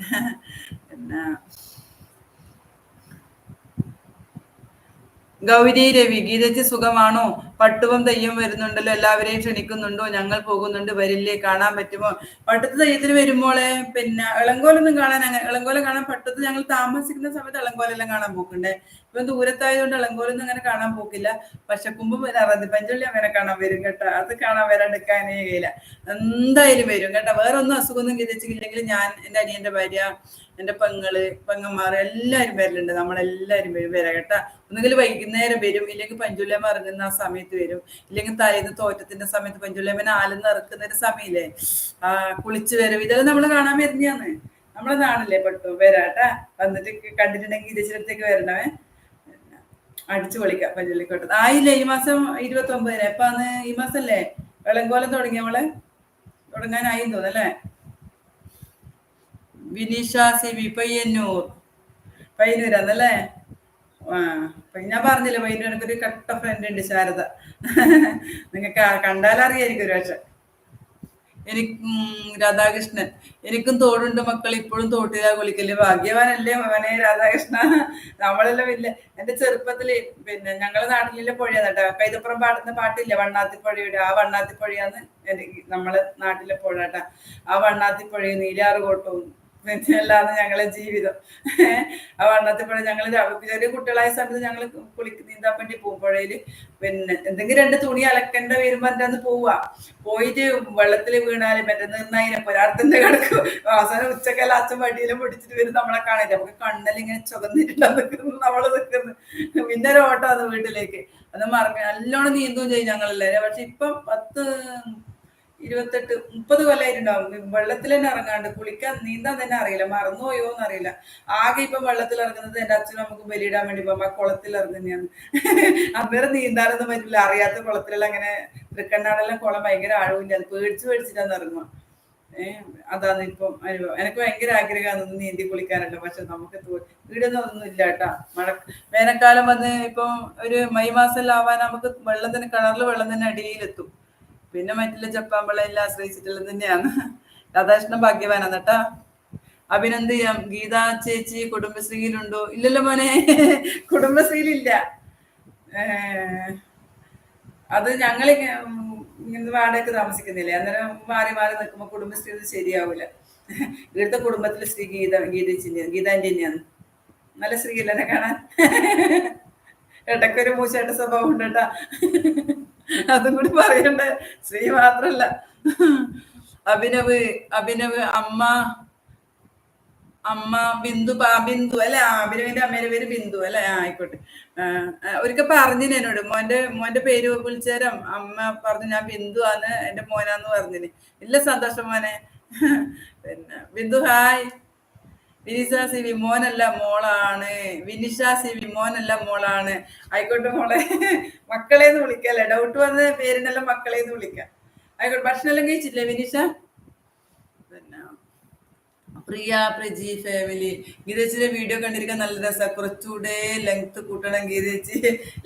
പിന്നെ ഗൗരി രവി, ഗീതച്ച് സുഖമാണോ? പട്ടുവം തെയ്യം വരുന്നുണ്ടല്ലോ, എല്ലാവരെയും ക്ഷണിക്കുന്നുണ്ടോ? ഞങ്ങൾ പോകുന്നുണ്ട്, വരില്ലേ? കാണാൻ പറ്റുമോ? പട്ടത്ത് തെയ്യത്തിന് വരുമ്പോളെ പിന്നെ ഇളങ്കോലൊന്നും കാണാൻ, അങ്ങനെ ഇളങ്കോലം കാണാൻ പട്ടത്ത് ഞങ്ങൾ താമസിക്കുന്ന സമയത്ത് ഇളങ്കോലെല്ലാം കാണാൻ പോക്കുണ്ടേ. ഇപ്പൊ ദൂരത്തായതുകൊണ്ട് ഇളങ്കോലൊന്നും അങ്ങനെ കാണാൻ പോക്കില്ല. പക്ഷെ കുമ്പം അറബി പഞ്ചള്ളി അങ്ങനെ കാണാൻ വരും കേട്ടോ. അത് കാണാൻ വരാണ്ടിരിക്കാനേ കഴിയില്ല, എന്തായാലും വരും കേട്ടോ. വേറെ ഒന്നും അസുഖമൊന്നും ഗീതച്ചില്ലെങ്കിൽ ഞാൻ, എൻ്റെ അനിയന്റെ ഭാര്യ, എൻ്റെ പെങ്ങന്മാർ എല്ലാവരും വരലുണ്ട്. നമ്മളെല്ലാവരും വരാം കേട്ടാ. ഒന്നുകിൽ വൈകുന്നേരം വരും, ഇല്ലെങ്കിൽ പഞ്ചുല്യമ്മ ഇറങ്ങുന്ന ആ സമയത്ത് വരും, ഇല്ലെങ്കിൽ തലേന്ന് തോറ്റത്തിന്റെ സമയത്ത് പഞ്ചുല്യമ്മനെ ആലെന്ന് ഇറക്കുന്ന ഒരു സമയമില്ലേ, കുളിച്ച് വരും. ഇതെല്ലാം നമ്മൾ കാണാൻ വരുന്നതാണ്. നമ്മളെ നാടല്ലേ പെട്ടു. വരാട്ടാ, വന്നിട്ട് കണ്ടിട്ടുണ്ടെങ്കിൽ ഇതിനടുത്തേക്ക് വരണമേ. അടിച്ചു പൊളിക്കാം പഞ്ചുള്ളിക്കോട്ടത്ത്. ആയില്ലേ ഈ മാസം 29. അപ്പൊ അന്ന് ഈ മാസല്ലേ വെളങ്കോലം തുടങ്ങി, നമ്മള് തുടങ്ങാനായി തോന്നല്ലേ. വിനീഷ സി വി പയ്യന്നൂരാന്നല്ലേ. ആ, ഞാൻ പറഞ്ഞില്ലേ പയ്യന്നൂർ എനിക്കൊരു കട്ട ഫ്രണ്ട് ഉണ്ട്, ശാരദ. നിങ്ങൾക്ക് കണ്ടാലറിയായിരിക്കും ഒരു പക്ഷെ. രാധാകൃഷ്ണൻ, എനിക്കും തോടുണ്ട് മക്കൾ, ഇപ്പോഴും തോട്ടിലാ കുളിക്കല്. ഭാഗ്യവാനല്ലേ മകനെ രാധാകൃഷ്ണ. നമ്മളെല്ലാം ഇല്ല. എന്റെ ചെറുപ്പത്തില് പിന്നെ ഞങ്ങളുടെ നാട്ടിലെ പുഴയാണ് കേട്ടോ. കൈതപ്പുറം പാടുന്ന പാട്ടില്ല, വണ്ണാത്തിപ്പുഴയുടെ. ആ വണ്ണാത്തിപ്പുഴയാണ് നമ്മളെ നാട്ടിലെ പുഴ കേട്ടാ. ആ വണ്ണാത്തിപ്പുഴയും നീലാറുകോട്ടവും പിന്നെ അല്ലാതെ ഞങ്ങളെ ജീവിതം. ആ വണ്ണാത്തിപ്പുഴ ഞങ്ങൾ ചെറിയ കുട്ടികളായ സമയത്ത് ഞങ്ങൾ നീന്താൻ വേണ്ടി പോകും പുഴയില്. പിന്നെ എന്തെങ്കിലും 2 തുണി അലക്കേണ്ട വരുമ്പോ എൻ്റെ അന്ന് പോയിട്ട് വെള്ളത്തിൽ വീണാലും മറ്റേ നിന്നതിനെ ഒരാടത്തിന്റെ കിടക്കും. അവസാനം ഉച്ചക്കെല്ലാം അച്ഛൻ വടിയിലും പൊടിച്ചിട്ട് വരും നമ്മളെ കാണില്ല. നമുക്ക് കണ്ണെല്ലാം ചുവന്നിട്ടുണ്ടാകും നമ്മള് നിൽക്കുന്നു. പിന്നെ ഒരു ഓട്ടം അത് വീട്ടിലേക്ക്. അത് മറക്ക നല്ലോണം നീന്തുകയും ചെയ്യും ഞങ്ങളല്ലേ. പക്ഷെ ഇപ്പം 28-30 കൊല്ലായിട്ടുണ്ടാവും വെള്ളത്തിൽ തന്നെ ഇറങ്ങാണ്ട്. നീന്താൻ തന്നെ അറിയില്ല, മറന്നുപോയോന്ന് അറിയില്ല. ആകെ ഇപ്പം വെള്ളത്തിൽ ഇറങ്ങുന്നത് എൻ്റെ അച്ഛനും നമുക്ക് ബലിയിടാൻ വേണ്ടി പോകുമ്പോ കുളത്തിൽ ഇറങ്ങുന്നതാണ്. അന്നേരം നീന്താനൊന്നും പറ്റില്ല, അറിയാത്ത കുളത്തിലെല്ലാം. അങ്ങനെ തൃക്കണ്ണാടെല്ലാം കുളം ഭയങ്കര ആഴവില്ല, അത് പേടിച്ചിട്ടാണ് ഇറങ്ങുക. അതാണ് ഇപ്പം അനുഭവം. എനിക്ക് ഭയങ്കര ആഗ്രഹമാണ് നീന്തി കുളിക്കാനുണ്ട്. പക്ഷെ നമുക്ക് വീടൊന്നും ഒന്നും ഇല്ല കേട്ടാ. വേനൽക്കാലം വന്ന് ഇപ്പം ഒരു മെയ് മാസമെല്ലാം ആവാൻ നമുക്ക് വെള്ളം തന്നെ, കിണറിൽ വെള്ളം തന്നെ അടിയിലെത്തും. പിന്നെ മറ്റുള്ള ജപ്പാൻ വെള്ളം എല്ലാം ആശ്രയിച്ചിട്ടുള്ളത് തന്നെയാണ്. രാധാകൃഷ്ണൻ ഭാഗ്യവാനാണ് കേട്ടാ. അഭിനന്ദിക്കാം. ഗീത ചേച്ചി കുടുംബശ്രീയിലുണ്ടോ? ഇല്ലല്ലോ മോനെ, കുടുംബശ്രീയിലില്ല. അത് ഞങ്ങൾ ഇങ്ങനെ വാടകയ്ക്ക് താമസിക്കുന്നില്ലേ, അന്നേരം മാറി മാറി നിൽക്കുമ്പോൾ കുടുംബശ്രീ ശരിയാവൂല. ഇവിടുത്തെ കുടുംബത്തിൽ ശ്രീ ഗീതാന്റെ തന്നെയാണ്. നല്ല സ്ത്രീയല്ല എന്നെ കാണാൻ. ഇടയ്ക്കൊരു മൂശായിട്ട് സ്വഭാവം ഉണ്ട് കേട്ടാ, അതും കൂടി പറയണ്ടേ. ശ്രീ മാത്രല്ല, അഭിനവ് അമ്മ ബിന്ദു അല്ലെ. അഭിനവിന്റെ അമ്മേന്റെ പേര് ബിന്ദു അല്ലെ. ആയിക്കോട്ടെ. ഒരിക്കൽ പറഞ്ഞിന് എന്നോട്, മോന്റെ പേര് വിളിച്ചേരം അമ്മ പറഞ്ഞു ഞാൻ ബിന്ദു ആണ്, എന്റെ മോനാന്ന് പറഞ്ഞിന്. ഇല്ല സന്തോഷം മോനെ. പിന്നെ ബിന്ദു ഹായ്. വിനിഷ സി വിമോനല്ല മോളാണ്. വിനിഷ സി വിമോനല്ല മോളാണ്. ആയിക്കോട്ടെ മോളെ. മക്കളേന്ന് വിളിക്കല്ലേ, ഡൗട്ട് വന്ന പേരിനെല്ലാം മക്കളേന്ന് വിളിക്കാം. ആയിക്കോട്ടെ. ഭക്ഷണം എല്ലാം കഴിച്ചില്ലേ വിനിഷ? പിന്നെ പ്രിയ പ്രജി ഫാമിലി ഗീതച്ചിന്റെ വീഡിയോ കണ്ടിരിക്കാൻ നല്ല രസമാണ്. കുറച്ചുകൂടെ ലെങ്ത് കൂട്ടണം ഗീതച്ചി.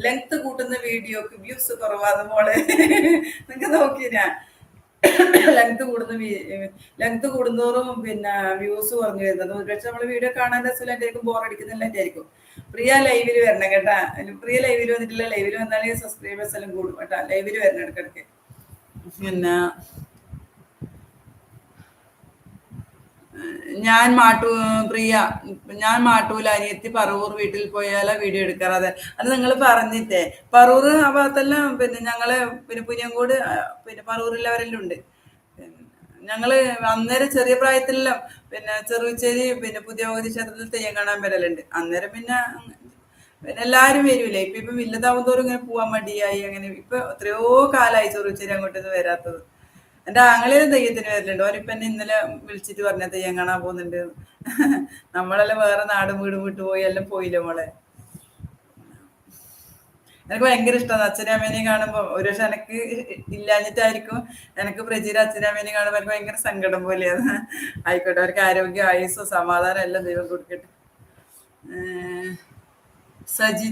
ലെങ്ത് കൂട്ടുന്ന വീഡിയോക്ക് വ്യൂസ് കുറവാണ് മോളെ. നിങ്ങൾക്ക് നോക്കിനാ ലെങ്ത് കൂടുന്നോറും പിന്നെ വ്യൂസ് കുറഞ്ഞു വരുന്നത്. ഒരുപക്ഷെ നമ്മള് വീഡിയോ കാണാൻ രസമില്ലായിരിക്കും, ബോറടിക്കുന്നില്ലായിരിക്കും. പ്രിയ ലൈവിൽ വരണം കേട്ടാ. പ്രിയ ലൈവിൽ വന്നിട്ടില്ല. ലൈവിൽ വന്നാലേ സബ്സ്ക്രൈബേഴ്സ് എല്ലാം കൂടും കേട്ടാ. ലൈവിൽ വരണം ഇടയ്ക്കിടയ്ക്ക്. പിന്നെ ഞാൻ പ്രിയ ഞാൻ മാട്ടൂല അനിയത്തി പറവൂർ വീട്ടിൽ പോയാലാ വീഡിയോ എടുക്കാറ്. അത് നിങ്ങൾ പറഞ്ഞിട്ടേ പറവൂർ ആ ഭാഗത്തെല്ലാം പിന്നെ ഞങ്ങള് പിന്നെ പുനിയങ്കോട് പിന്നെ പറവൂരിലവരെല്ലാം ഉണ്ട്. ഞങ്ങള് അന്നേരം ചെറിയ പ്രായത്തിലെല്ലാം പിന്നെ ചെറുച്ചേരി പിന്നെ പുതിയ ഭഗവതി ക്ഷേത്രത്തിൽ തെയ്യം കാണാൻ വരലുണ്ട്. അന്നേരം പിന്നെ എല്ലാരും വരൂലേ. ഇപ്പം വലുതാവും തോറും ഇങ്ങനെ പോവാൻ മടിയായി. അങ്ങനെ ഇപ്പൊ എത്രയോ കാലമായി ചെറുച്ചേരി അങ്ങോട്ടൊന്നും വരാത്തത്. എന്റെ ആങ്ങളേലും തെയ്യത്തിന് വരലുണ്ട്. ഓനിപ്പൊ എന്നെ ഇന്നലെ വിളിച്ചിട്ട് പറഞ്ഞ തെയ്യം കാണാൻ പോകുന്നുണ്ട്. നമ്മളെല്ലാം വേറെ നാടും വീടും വിട്ടു പോയി എല്ലാം പോയില്ലേ മോളെ. എനിക്ക് ഭയങ്കര ഇഷ്ടമാണ് അച്ഛനും അമ്മേനെയും കാണുമ്പോൾ. ഒരു പക്ഷെ എനിക്ക് ഇല്ലാഞ്ഞിട്ടായിരിക്കും, എനിക്ക് പ്രജീര അച്ഛനും അമ്മേനെയും കാണുമ്പോൾ എനിക്ക് ഭയങ്കര സങ്കടം പോലെയാണ്. ആയിക്കോട്ടെ, അവർക്ക് ആരോഗ്യം ആയുസ്സും സമാധാനം എല്ലാം ദൈവം കൊടുക്കട്ടെ. സജി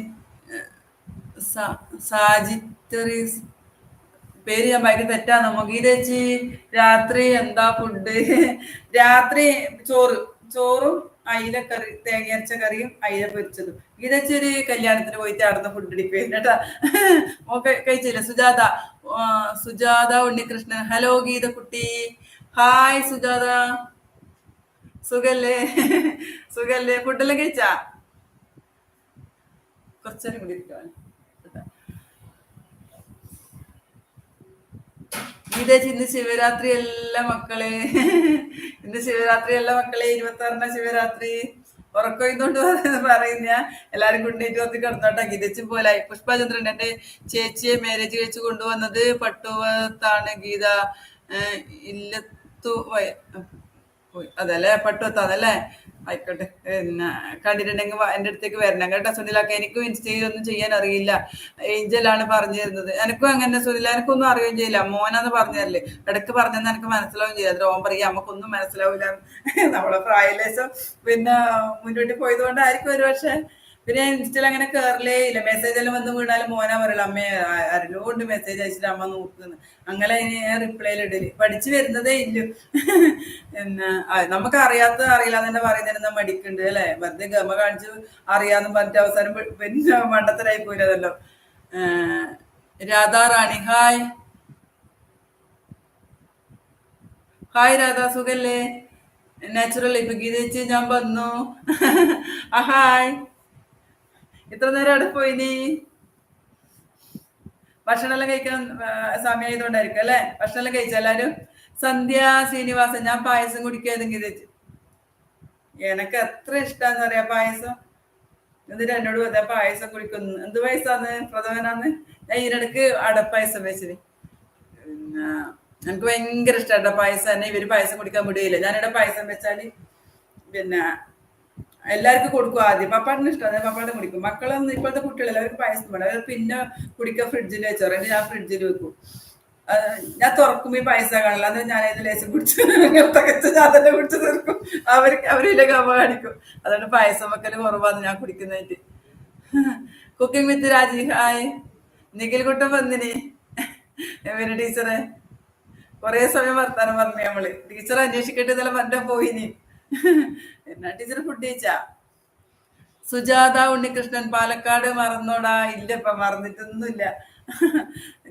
സാജിറ്ററീസ് പേര് ഞാൻ ഭയങ്കര തെറ്റാണ്. മൊഗീരേച്ചി രാത്രി എന്താ ഫുഡ്? രാത്രി ചോറും അയിലക്കറി, തേങ്ങ അരച്ച കറിയും അയില പൊരിച്ചതും. ഗീതേച്ചി ഒരു കല്യാണത്തിന് പോയിട്ട് അവിടുന്ന് ഫുഡ് അടിക്കും കേട്ടാ. കഴിച്ചില്ല. സുജാത ഉണ്ണികൃഷ്ണൻ. ഹലോ ഗീത കുട്ടി. ഹായ് സുജാത. സുഖല്ലേ? സുഖല്ലേ? ഫുഡെല്ലാം കഴിച്ചാ? കുറച്ചേരം കൂടി ഇരിക്കാൻ. ഗീതേച്ചി ഇന്ന് ശിവരാത്രി എല്ലാ മക്കളെ. ഇന്ന് ശിവരാത്രി എല്ലാ മക്കളെ. 26 ശിവരാത്രി. ഉറക്കൊയ്തുകൊണ്ട് പറയുന്ന എല്ലാരും കുണ്ടേറ്റ് വന്ന് കിടന്നോട്ടെ. ഗീതച്ചും പോലായി. പുഷ്പചന്ദ്രൻ എന്റെ ചേച്ചിയെ മാരേജ് കഴിച്ചു കൊണ്ടുവന്നത് പട്ടുവത്താണ് ഗീത. ഇല്ലത്തു അതല്ലേ പട്ടുവത്താന്നല്ലേ? ആയിക്കോട്ടെ. പിന്നെ കണ്ടിട്ടുണ്ടെങ്കിൽ എന്റെ അടുത്തേക്ക് വരണം കേട്ടോ സുനിലൊക്കെ. എനിക്കും ഇൻസ്റ്റയിലൊന്നും ചെയ്യാൻ അറിയില്ല. ഏഞ്ചലാണ് പറഞ്ഞു തരുന്നത്. എനിക്കും അങ്ങനെ സുനില, എനിക്കൊന്നും അറിയുകയും ചെയ്യില്ല. മോനാന്ന് പറഞ്ഞല്ലേ ഇടയ്ക്ക് പറഞ്ഞെന്ന് എനിക്ക് മനസ്സിലാവുകയും ചെയ്യും. അത് ഓൻ പറയാ നമുക്കൊന്നും മനസ്സിലാവില്ല. നമ്മളെ പ്രായലേശം പിന്നെ മുന്നോട്ട് പോയത് കൊണ്ടായിരിക്കും ഒരു പക്ഷെ. പിന്നെ ഇൻസ്റ്റയിൽ അങ്ങനെ കയറിലേ ഇല്ല. മെസ്സേജ് എല്ലാം വന്ന് വീണാലും മോനാ പറയല അമ്മ ആരെല്ലോണ്ട് മെസ്സേജ് അയച്ചിട്ട് അമ്മ നോക്കുന്നു. അങ്ങനെ റിപ്ലൈയിൽ ഇടല്. പഠിച്ചു വരുന്നതേ ഇല്ല. പിന്നെ നമുക്ക് അറിയില്ല തന്നെ പറയുന്നതിന് മടിക്കുണ്ട് അല്ലെ. വെറുതെ ഗമ കാണിച്ച് അറിയാന്നും പറഞ്ഞിട്ട് അവസാനം പിന്നെ മണ്ടത്തരായി പോയില്ലതല്ലോ. രാധാറാണി ഹായ്. ഹായ് രാധാ, സുഖല്ലേ? നാച്ചുറൽ ഇപ്പൊ ഗീതേച്ചി ഞാൻ വന്നു. ഹായ്. ഇത്ര നേരം അവിടെ പോയിനി? ഭക്ഷണം എല്ലാം കഴിക്കാൻ സമയമായതുകൊണ്ടായിരിക്കും അല്ലെ. ഭക്ഷണം എല്ലാം കഴിച്ച എല്ലാരും? സന്ധ്യ ശ്രീനിവാസൻ. ഞാൻ പായസം കുടിക്കായിരുന്നു ഗീതേച്ചി. എനക്ക് എത്ര ഇഷ്ടാന്ന് പറയാ പായസം. എന്നിട്ട് എന്നോട് പറയാ പായസം കുടിക്കുന്നു. എന്ത് പായസാന്ന്? പ്രഥമനാന്ന്. ഞാൻ ഇതിനിടക്ക് അടപ്പായസം വെച്ചിന്. പിന്നെ എനിക്ക് ഭയങ്കര ഇഷ്ടമാട്ടോ പായസം. തന്നെ ഇവര് പായസം കുടിക്കാൻ വിടുകയില്ല. ഞാനിവിടെ പായസം വെച്ചാല് പിന്നെ എല്ലാവർക്കും കൊടുക്കും. ആദ്യം പപ്പാടിന് ഇഷ്ടമാണ്, പപ്പാടെ കുടിക്കും. മക്കളൊന്നും ഇപ്പോഴത്തെ കുട്ടികളല്ല, അവർക്ക് പായസം വേണം. അവർ പിന്നെ കുടിക്കാൻ ഫ്രിഡ്ജിൽ വെച്ചോറ. ഞാൻ ഫ്രിഡ്ജിൽ വെക്കും. ഞാൻ തുറക്കുമ്പോ ഈ പായസം കാണില്ല. അത് ഞാൻ അതിന് ലേശം കുടിച്ചു തികച്ച് ഞാൻ തന്നെ കുടിച്ചു തീർക്കും. അവരില്ല ഗമ കാണിക്കും. അതുകൊണ്ട് പായസം വെക്കല് കുറവാന്ന് ഞാൻ കുടിക്കുന്നതായിട്ട്. കുക്കിംഗ് വിത്ത് രാജി ഹായ്. നിഖിൽ കുട്ടൻ വന്നിനി. എവര് ടീച്ചറെ കൊറേ സമയം വർത്താനം പറഞ്ഞു നമ്മള്. ടീച്ചർ അന്വേഷിക്കട്ടെ ഇതെല്ലാം പറഞ്ഞ പോയിനി. എന്നാ ടീച്ചർ ഫുഡ് കഴിച്ചാ? സുജാത ഉണ്ണികൃഷ്ണൻ പാലക്കാട്. മറന്നോടാ? ഇല്ലപ്പ മറന്നിട്ടൊന്നുമില്ല.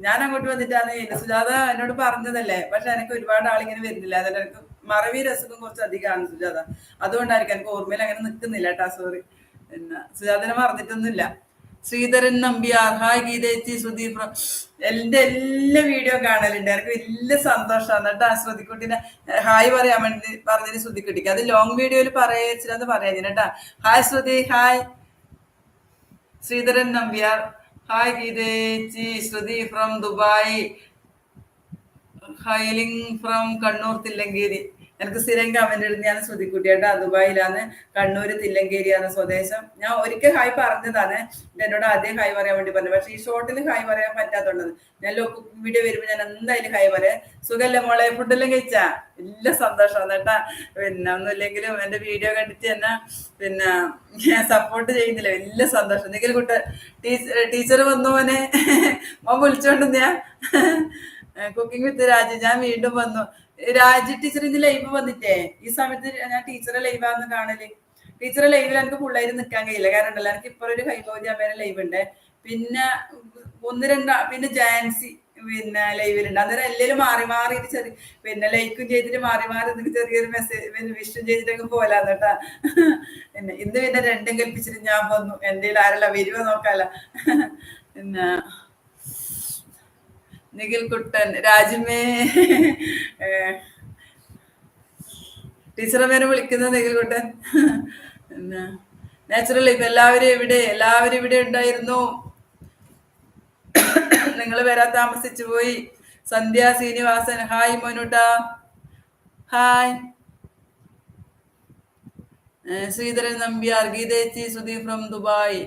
ഞാൻ അങ്ങോട്ട് വന്നിട്ടാണ്. സുജാത എന്നോട് പറഞ്ഞതല്ലേ. പക്ഷെ എനിക്ക് ഒരുപാട് ആളിങ്ങനെ വരുന്നില്ല. അതിൽ എനിക്ക് മറവി രസവും കുറച്ച് അധികമാണ് സുജാത. അതുകൊണ്ടായിരിക്കും എനിക്ക് ഓർമ്മയിൽ അങ്ങനെ നിൽക്കുന്നില്ല കേട്ടാ. സോറി. പിന്നെ സുജാതനെ മറന്നിട്ടൊന്നുമില്ല. ശ്രീധരൻ നമ്പ്യാർ ഹായ് ഗീതേച്ചി. സുദീപ് എന്റെ എല്ലാ വീഡിയോ കാണലുണ്ട്. എനിക്ക് വലിയ സന്തോഷമാണ് കേട്ടോ. ശ്രുതിക്കുട്ടിനെ ഹായ് പറയാൻ വേണ്ടി പറഞ്ഞതിന് ശ്രുതിക്കുട്ടിക്ക്. അത് ലോങ് വീഡിയോയിൽ പറയച്ചില്ലെന്ന് പറയാൻ കേട്ടാ. Hi Shruthi hi. Sreedharan Nambiar hi ഗീതേച്ചി. Shruthi from Dubai. Hailing from Kannur Thillankeri. എനിക്ക് സ്ഥിരം കമന്റ് ഇടുന്നതാണ് ശ്രുതിക്കുട്ടിയേട്ടാ. ദുബായിലാണ്, കണ്ണൂര് തില്ലങ്കേരിയാണ് സ്വദേശം. ഞാൻ ഒരിക്കൽ ഹായ് പറഞ്ഞതാണ്, എന്നോട് ആദ്യം ഹായ് പറയാൻ വേണ്ടി പറഞ്ഞു. പക്ഷെ ഈ ഷോർട്ടിൽ ഹായ് പറയാൻ പറ്റാത്തതുകൊണ്ട് ഞാൻ കുക്കിംഗ് വീഡിയോ വരുമ്പോൾ ഞാൻ എന്തായാലും ഹായ് പറയാം. സുഖല്ലേ മോളെ, ഫുഡെല്ലാം കഴിച്ചാ? വലിയ സന്തോഷമാണ് കേട്ടാ. പിന്നെ ഒന്നുമില്ലെങ്കിലും എന്റെ വീഡിയോ കണ്ടിട്ട് തന്നെ പിന്നെ ഞാൻ സപ്പോർട്ട് ചെയ്യുന്നില്ല, വലിയ സന്തോഷം. എന്തെങ്കിലും ടീച്ചർ വന്നു മോനെ, മോൻ വിളിച്ചോണ്ടെന്തിയാ? കുക്കിംഗ് വിത്ത് രാജി ഞാൻ വീണ്ടും വന്നു. രാജി ടീച്ചർ ഇന്ന് ലൈവ് വന്നിട്ടേ, ഈ സമയത്ത് ഞാൻ ടീച്ചറെ ലൈവാന്ന് കാണല്. ടീച്ചറെ ലൈവിൽ എനിക്ക് ഫുള്ളായിട്ട് നിൽക്കാൻ കഴിയില്ല, കാരണം ഉണ്ടല്ലോ എനിക്ക് ഇപ്പൊ ഒരു ഹൈബോജി അമ്മേനെ ലൈവ് ഉണ്ട്, പിന്നെ പിന്നെ ജാൻസി പിന്നെ ലൈവിലുണ്ട്. അന്നേരം എല്ലാവരും മാറി മാറിയിട്ട് ചെറിയ പിന്നെ ലൈക്കും ചെയ്തിട്ട് മാറി മാറി നിങ്ങൾക്ക് ചെറിയൊരു മെസ്സേജ് വിഷും ചെയ്തിട്ടൊക്കെ പോലാന്ന് കേട്ടാ. പിന്നെ ഇന്ന് പിന്നെ രണ്ടും കൽപ്പിച്ചിട്ട് ഞാൻ വന്നു. എൻ്റെ ആരല്ല വരുവോ നോക്കാല്ല. പിന്നെ നിഖിൽ കുട്ടൻ, രാജിമേ ടീച്ചറെ പേരെ വിളിക്കുന്ന നിഖിൽ കുട്ടൻ. പിന്നെ നാച്ചുറൽ ഇപ്പൊ എല്ലാവരും ഇവിടെ ഉണ്ടായിരുന്നു. നിങ്ങൾ വരാൻ താമസിച്ചു പോയി. സന്ധ്യ ശ്രീനിവാസൻ, ഹായ് മോനുട്ടാ, ഹായ്. ശ്രീധരൻ നമ്പ്യാർ, ഗീതേച്ചി, സുധീർ ഫ്രം ദുബായ്,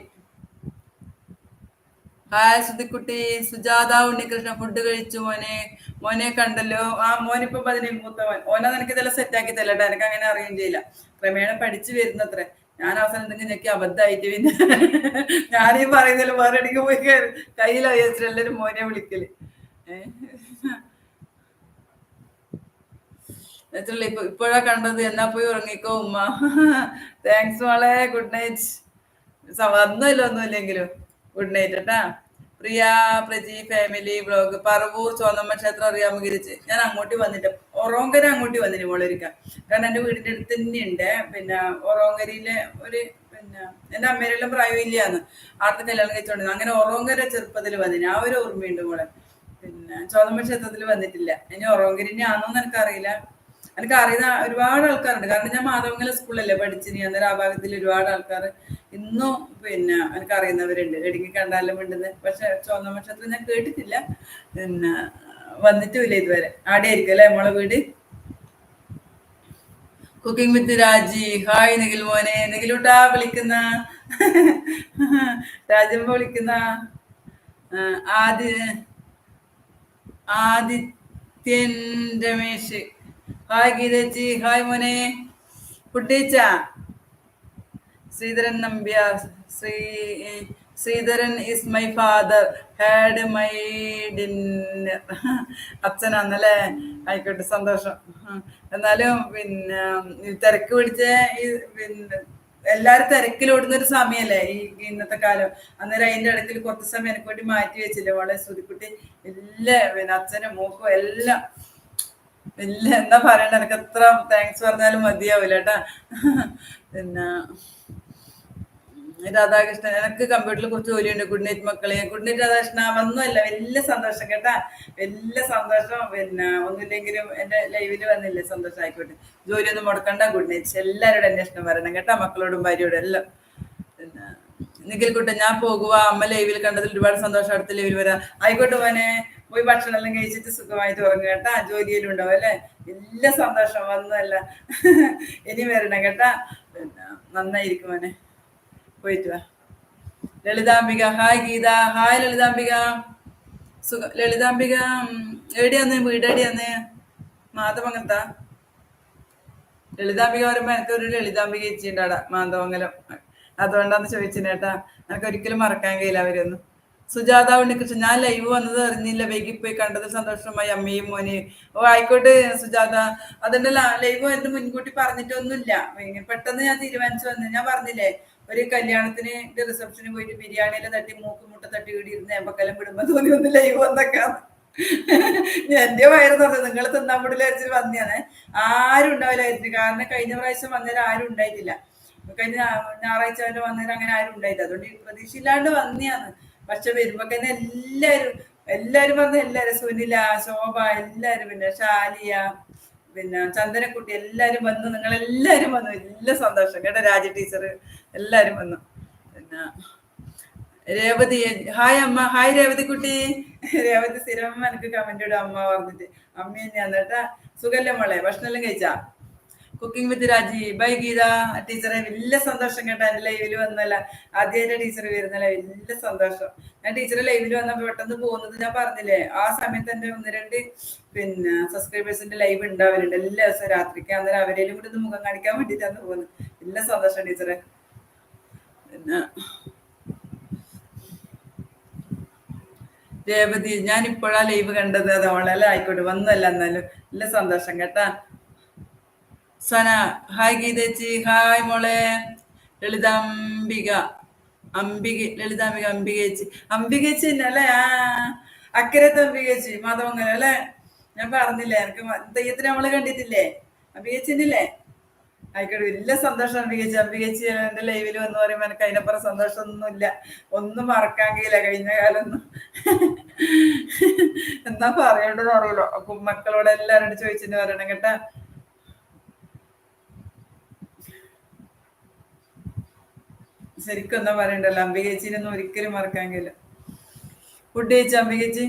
ഹായ് സുധിക്കുട്ടി. സുജാത ഉണ്ണികൃഷ്ണൻ, ഫുഡ് കഴിച്ചു മോനെ കണ്ടല്ലോ. ആ മോനിപ്പോ 15 മൂത്തവൻ. ഓനെ നിനക്ക് ഇതെല്ലാം സെറ്റാക്കി തരട്ടെ, എനിക്ക് അങ്ങനെ അറിയുകയും ചെയ്യില്ല. ക്രമേണ പഠിച്ചു വരുന്നത്രേ. ഞാൻ അവസാനം എന്തെങ്കിലും ഞെക്കി അബദ്ധമായിട്ട് പിന്നെ ഞാനീ പറയുന്നതിൽ വേറെ ഇടയ്ക്ക് പോയി കയ്യിലാ വിചാരിച്ചിട്ട് എല്ലാവരും മോനെ വിളിക്കല്. ഇപ്പോഴാ കണ്ടത്, എന്നാ പോയി ഉറങ്ങിക്കോ ഉമ്മ. താങ്ക്സ് മോളെ, ഗുഡ് നൈറ്റ്. ഒന്നുമില്ലെങ്കിലും ഗുഡ് നൈറ്റ് കേട്ടാ. പ്രിയ പ്രജി ഫാമിലി വ്ളോഗ്, പറവൂർ ചോന്നമ്മ ക്ഷേത്രം അറിയാമോ ഗിരിച്ച്? ഞാൻ അങ്ങോട്ട് വന്നിട്ട് ഒറോങ്കര അങ്ങോട്ട് വന്നിട്ട് മോളൊരിക്കാം, കാരണം എൻ്റെ വീടിൻ്റെ അടുത്ത് തന്നെയുണ്ട്. പിന്നെ ഒറോങ്കരിയിലെ ഒരു പിന്നെ എൻ്റെ അമ്മേരെല്ലാം പ്രായമില്ലാന്ന് ആർത്ത് കല്യാണം കഴിച്ചോണ്ടിരുന്നു. അങ്ങനെ ഒറോങ്കര ചെറുപ്പത്തിൽ വന്നിന്, ആ ഒരു ഓർമ്മയുണ്ട് മോളെ. പിന്നെ ചോന്നമ്മ ക്ഷേത്രത്തിൽ വന്നിട്ടില്ല. ഇനി ഒറോങ്കരിനെ ആണോന്ന് എനിക്കറിയില്ല. എനിക്ക് അറിയുന്ന ഒരുപാട് ആൾക്കാരുണ്ട്, കാരണം ഞാൻ മാധവങ്ങല സ്കൂളിലല്ലേ പഠിച്ചിനി. അന്നേരം ആ ഭാഗത്തിൽ ഒരുപാട് ആൾക്കാർ ഇന്നും പിന്നെ എനിക്ക് അറിയുന്നവരുണ്ട്. ഇടുങ്ങി കണ്ടാലും ഉണ്ടെന്ന്. പക്ഷെ ചോന്നമ്മ ക്ഷേത്രം ഞാൻ കേട്ടിട്ടില്ല, പിന്നെ വന്നിട്ടുമില്ല ഇതുവരെ. ആടെ ആയിരിക്കും അല്ലേ നമ്മളെ വീട്. കുക്കിംഗ് വിത്ത് രാജി, ഹായ് നിഖിൽ മോനെ. നിഖിലൂട്ടാ വിളിക്കുന്ന, രാജമ്മ വിളിക്കുന്ന. ആദിത്യൻ രമേശ്, ഹായ് ഗീതേച്ചി, ഹായ് മോനെ. ഫുഡ് കഴിച്ചാ? Sreedharan Nambiar, Sreedharan is my father, had my dinner. അച്ഛനാന്നല്ലേ? ആയിക്കോട്ടെ, സന്തോഷം. എന്നാലും പിന്നെ തിരക്ക് പിടിച്ച ഈ പിന്നെ എല്ലാരും തിരക്കിലോടുന്ന ഒരു സമയല്ലേ ഈ ഇന്നത്തെ കാലം. അന്നേരം അതിന്റെ ഇടയ്ക്ക് കുറച്ച് സമയം എനിക്ക് വേണ്ടി മാറ്റി വെച്ചില്ലേ വളരെ ശ്രുതിക്കുട്ടി. എല്ലാം പിന്നെ അച്ഛനും മൂക്കും എല്ലാം എന്താ പറയണ്ട, എനിക്ക് എത്ര താങ്ക്സ് പറഞ്ഞാലും മതിയാവില്ല കേട്ടാ. പിന്നെ രാധാകൃഷ്ണൻ, എനിക്ക് കമ്പ്യൂട്ടറിൽ കുറച്ച് ജോലിയുണ്ട്. ഗുഡ് നൈറ്റ് മക്കളെ. Good night Radhakrishna. ഒന്നുമല്ല, വലിയ സന്തോഷം കേട്ടാ, വലിയ സന്തോഷം. പിന്നെ ഒന്നുമില്ലെങ്കിലും എന്റെ ലൈവില് വന്നില്ലേ, സന്തോഷം. ആയിക്കോട്ടെ, ജോലിയൊന്നും മുടക്കണ്ട. Good night. എല്ലാവരോടും അന്വേഷണം പറയണം കേട്ടാ, മക്കളോടും ഭാര്യയോടും എല്ലാം. പിന്നെ നിഖിൽ കുട്ടൻ, ഞാൻ പോകുക, അമ്മ ലൈവിൽ കണ്ടതിൽ ഒരുപാട് സന്തോഷം. അടുത്ത ലൈവിൽ വരാം. ആയിക്കോട്ടെ മോനെ, പോയി ഭക്ഷണം എല്ലാം കഴിച്ചിട്ട് സുഖമായിട്ട് ഉറങ്ങുക കേട്ടാ. ജോലിയിലും ഉണ്ടാവും അല്ലേ. വലിയ സന്തോഷം. വന്നല്ല, ഇനി വരണം കേട്ടാ. പിന്നെ നന്നായിരിക്കും മോനെ, പോയിട്ട് വാ. Lalithambika, hi Geetha, hi Lalithambika. ലളിതാംബിക എവിടെയാന്ന്, വീട് എവിടെയാന്ന്? മാധവങ്ങലത്താ? ലളിതാംബിക പറയുമ്പോ എനിക്ക് ഒരു ലളിതാംബിക ചേച്ചിണ്ടാടാ മാധവങ്ങലം, അതുകൊണ്ടാന്ന് ചോദിച്ചിനേട്ടാ. എനിക്ക് ഒരിക്കലും മറക്കാൻ കഴിയില്ല അവരൊന്നും. സുജാത ഉണ്ണികൃഷ്ണൻ, ഞാൻ ലൈവ് വന്നത് അറിഞ്ഞില്ല, വൈകിപ്പോയി, കണ്ടതിൽ സന്തോഷമായി അമ്മയും മോനെയും. ഓ ആയിക്കോട്ടെ സുജാത. അതിന്റെ ലൈവ് എന്റെ മുൻകൂട്ടി പറഞ്ഞിട്ടൊന്നുമില്ല, പെട്ടെന്ന് ഞാൻ തീരുമാനിച്ചു വന്നു. ഞാൻ പറഞ്ഞില്ലേ, ഒരു കല്യാണത്തിന് റിസപ്ഷന് പോയിട്ട് ബിരിയാണിയിലെ തട്ടി മുട്ട തട്ടി ഇരുന്ന് എമ്പക്കെല്ലാം വിടുമ്പോ തോന്നി ഒന്ന് ലൈവ് വന്നൊക്കെ. എന്റെ വയറ് തുറന്നു, നിങ്ങൾ തിന്നാൻ വിടില്ലായിരിക്കും വന്നെയാണ്. ആരും ഉണ്ടാവില്ലായിരുന്നു, കാരണം കഴിഞ്ഞ പ്രാവശ്യം വന്നേരം ആരും ഉണ്ടായിട്ടില്ല. കഴിഞ്ഞ ഞായറാഴ്ച വരെ വന്നേരം അങ്ങനെ ആരും ഉണ്ടായില്ല. അതുകൊണ്ട് പ്രതീക്ഷയില്ലാണ്ട് വന്നെയാണ്. പക്ഷെ വരുമ്പോ തന്നെ എല്ലാരും വന്ന്, എല്ലാരും സുനില, ശോഭ, എല്ലാരും, പിന്നെ ഷാലിയ, പിന്നെ ചന്ദനക്കുട്ടി, എല്ലാരും വന്നു. നിങ്ങളെല്ലാരും വന്നു, വലിയ സന്തോഷം കേട്ടോ. രാജ ടീച്ചർ എല്ലാരും വന്നു. പിന്നെ രേവതി, ഹായ് അമ്മ, ഹായ് രേവതി കുട്ടി. രേവതി സ്ഥിരം എനിക്ക് കമന്റ് ഇടും അമ്മ പറഞ്ഞിട്ട്. അമ്മ തന്നെയാന്ന് കേട്ടാ. സുഖല്ലേ മോളെ, ഭക്ഷണം എല്ലാം കഴിച്ചാ? കുക്കിംഗ് വിത്ത് രാജി ബൈ ഗീത. ടീച്ചറെ വലിയ സന്തോഷം കേട്ടോ, എന്റെ ലൈവിൽ വന്നല്ല. ആദ്യമായിട്ട് ടീച്ചർ വരുന്നല്ല, വലിയ സന്തോഷം. ഞാൻ ടീച്ചറെ ലൈവിൽ വന്നപ്പോ പെട്ടെന്ന് പോകുന്നത് ഞാൻ പറഞ്ഞില്ലേ, ആ സമയത്ത് എന്റെ ഒന്ന് രണ്ട് പിന്നെ സബ്സ്ക്രൈബേഴ്സിന്റെ ലൈവ് ഉണ്ടാവലുണ്ട് എല്ലാ ദിവസവും രാത്രിക്ക്. അന്നേരം അവരേലും കൂടി ഒന്ന് മുഖം കാണിക്കാൻ വേണ്ടിയിട്ടാണ് പോകുന്നത്. വലിയ സന്തോഷം ടീച്ചറെ. പിന്നെ രേവതി, ഞാൻ ഇപ്പോഴാ ലൈവ് കണ്ടത്, അത് അവളെല്ലാം ആയിക്കോട്ടെ വന്നല്ല, എന്നാലും നല്ല സന്തോഷം കേട്ടാ. സന ഹായ് ഗീതേച്ചി, ഹായ് മോളെ. ലളിതാംബിക ലളിതാംബിക അംബികേച്ചി, അംബികേച്ചി തന്നെ അല്ലേ? ആ, അക്കരത്തെ അംബികേച്ചി മാധവങ്ങര അല്ലേ? ഞാൻ പറഞ്ഞില്ലേ എനിക്ക് തെയ്യത്തിന് നമ്മള് കണ്ടിട്ടില്ലേ, അംബികേച്ചിന്നില്ലേ? ആയിക്കോട്ടെ, വലിയ സന്തോഷം അംബികേച്ചി. അംബികേച്ചി എന്റെ ലൈവിൽ വന്ന് പറയുമ്പോ എനിക്ക് അതിനപ്പുറം സന്തോഷമൊന്നുമില്ല. ഒന്നും മറക്കാൻ കഴിയില്ല കഴിഞ്ഞ കാലൊന്നും. എന്താ പറയേണ്ടത് അറിയില്ല. മക്കളോട് എല്ലാവരോടും ചോദിച്ചിട്ട് പറയണം കേട്ടാ. ശരിക്കും എന്താ പറയണ്ടല്ലോ, അംബികേച്ചിനൊന്നും ഒരിക്കലും മറക്കാൻ കഴിയില്ല. ഫുഡ് കഴിച്ച അംബികേച്ചി?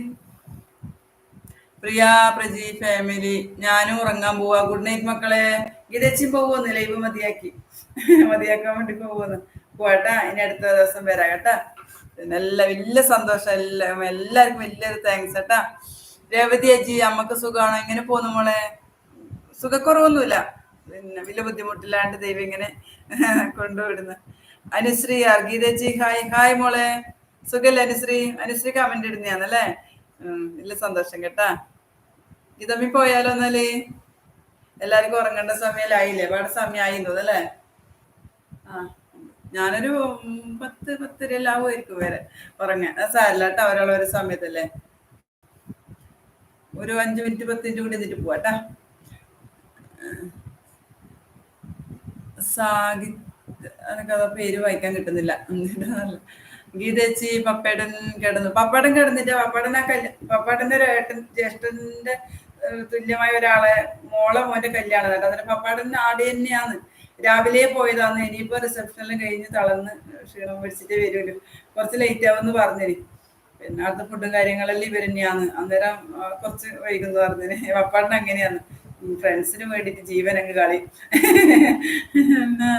പ്രിയ പ്രജി ഫാമിലി, ഞാനും ഉറങ്ങാൻ പോവാ. ഗുഡ് നൈറ്റ് മക്കളെ. ഗീതേച്ചി പോകുന്നു, ലൈവ് മതിയാക്കി. മതിയാക്കാൻ വേണ്ടി പോകുന്നു. പോട്ടാ, ഇനി അടുത്ത ദിവസം വരാം കേട്ടാ. നല്ല വലിയ സന്തോഷം, എല്ലാവർക്കും വലിയൊരു താങ്ക്സ് കേട്ടാ. രേവതി ചേച്ചി, അമ്മക്ക് സുഖമാണോ? എങ്ങനെ പോന്നു മോളെ? സുഖക്കുറവൊന്നുമില്ല, പിന്നെ വലിയ ബുദ്ധിമുട്ടില്ലാണ്ട് ദൈവം ഇങ്ങനെ കൊണ്ടുവിടുന്നു. അനുശ്രീ ഗീതേച്ചി ഹായ്. ഹായ് മോളെ, സുഖല്ലേ അനുശ്രീ? അനുശ്രീ കമന്റ് ഇടുന്നതാണല്ലേ. വലിയ സന്തോഷം കേട്ടാ. ഇതമ്മി പോയാലോ എന്നാല്? എല്ലാവർക്കും ഉറങ്ങേണ്ട സമയമായില്ലേ? ഒരുപാട് സമയമായി തോന്നല്ലേ? ആ, ഞാനൊരു 10-10:30 എല്ലാം ആവുമായിരിക്കും വരെ ഉറങ്ങാൻ. സാരല്ല കേട്ടോ, ഒരാളൊരു സമയത്തല്ലേ. ഒരു 5 മിനിറ്റ് 10 മിനിറ്റ് കൂടി എന്നിട്ട് പോവാട്ടാ. സാഗി, എനിക്കത് പേര് വായിക്കാൻ കിട്ടുന്നില്ല. ഗീതേച്ചി, പപ്പേടൻ കിടന്നു. പപ്പടൻ കിടന്നിട്ട് പപ്പാടന്റെ ഒരു ജ്യേഷ്ഠന്റെ തുല്യമായ ഒരാളെ മോന്റെ കല്യാണം കേട്ടോ. അതിന് പപ്പാടൻ ആടി തന്നെയാണ്. രാവിലെ പോയതാന്ന്. ഇനിയിപ്പോ റിസപ്ഷനിലും കഴിഞ്ഞ് തളർന്ന് ക്ഷീണം പിടിച്ചിട്ട് വരുമല്ലോ. കുറച്ച് ലേറ്റ് ആവുമെന്ന് പറഞ്ഞിരി. പിന്നെ അടുത്ത ഫുഡും കാര്യങ്ങളെല്ലാം ഇവർ തന്നെയാണ്. അന്നേരം കുറച്ച് വൈകുന്നു പറഞ്ഞിന്. പപ്പാടൻ അങ്ങനെയാണ്, ഫ്രണ്ട്സിന് വേണ്ടിട്ട് ജീവൻ അങ്ങ് കളി. പിന്നെ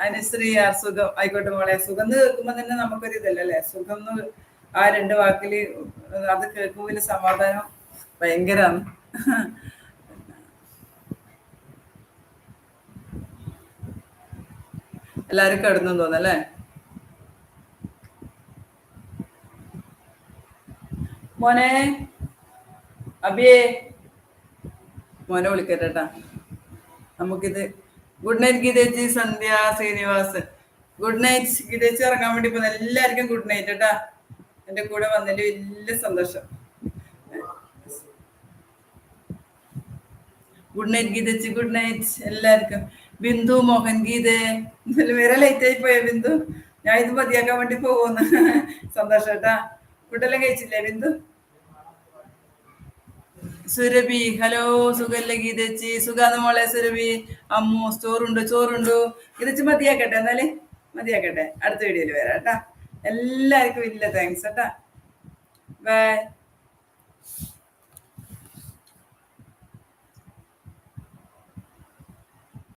അനുശ്രീ സുഖം. ആയിക്കോട്ടെ മോളെ, സുഖം എന്ന് കേൾക്കുമ്പോ തന്നെ നമുക്കൊരു ഇതല്ലേ, സുഖം എന്ന് ആ 2 വാക്കില് അത് കേൾക്കുമ്പോൾ സമാധാനം ഭയങ്കരാണ്. എല്ലാരും കിടന്നു തോന്നല്ലേ? മോനെ അബിയേ, മോനെ വിളിക്കട്ടെട്ടാ നമുക്കിത്. ഗുഡ് നൈറ്റ് ഗീതേച്ചി. സന്ധ്യ ശ്രീനിവാസ്, ഗുഡ് നൈറ്റ് ഗീതേച്ചി. ഇറങ്ങാൻ വേണ്ടി പോകുന്ന എല്ലാവർക്കും ഗുഡ് നൈറ്റ് കേട്ടാ. എന്റെ കൂടെ വന്നതിൽ വലിയ സന്തോഷം. ഗുഡ് നൈറ്റ് ഗീതേച്ചി, ഗുഡ് നൈറ്റ് എല്ലാവർക്കും. ബിന്ദു മോഹൻ ഗീതേ, വേറെ ലേറ്റ് ആയി പോയ ബിന്ദു? ഞാൻ ഇത് മതിയാക്കാൻ വേണ്ടി പോകുന്നു. സന്തോഷം കേട്ടാ. ഫുഡെല്ലാം കഴിച്ചില്ലേ ബിന്ദു? സുരഭി ഹലോ, സുഖല്ലേ ഗീതേച്ചി? സുഖാന്ന് മോളെ സുരഭി. അമ്മു ചോറുണ്ടോ? ഗീതേച്ചി മതിയാക്കട്ടെ എന്നാല്, മതിയാക്കട്ടെ. അടുത്ത വീഡിയോയിൽ വരാം കേട്ടാ. എല്ലാവർക്കും വലിയ താങ്ക്സ് കേട്ടാ. ബൈ.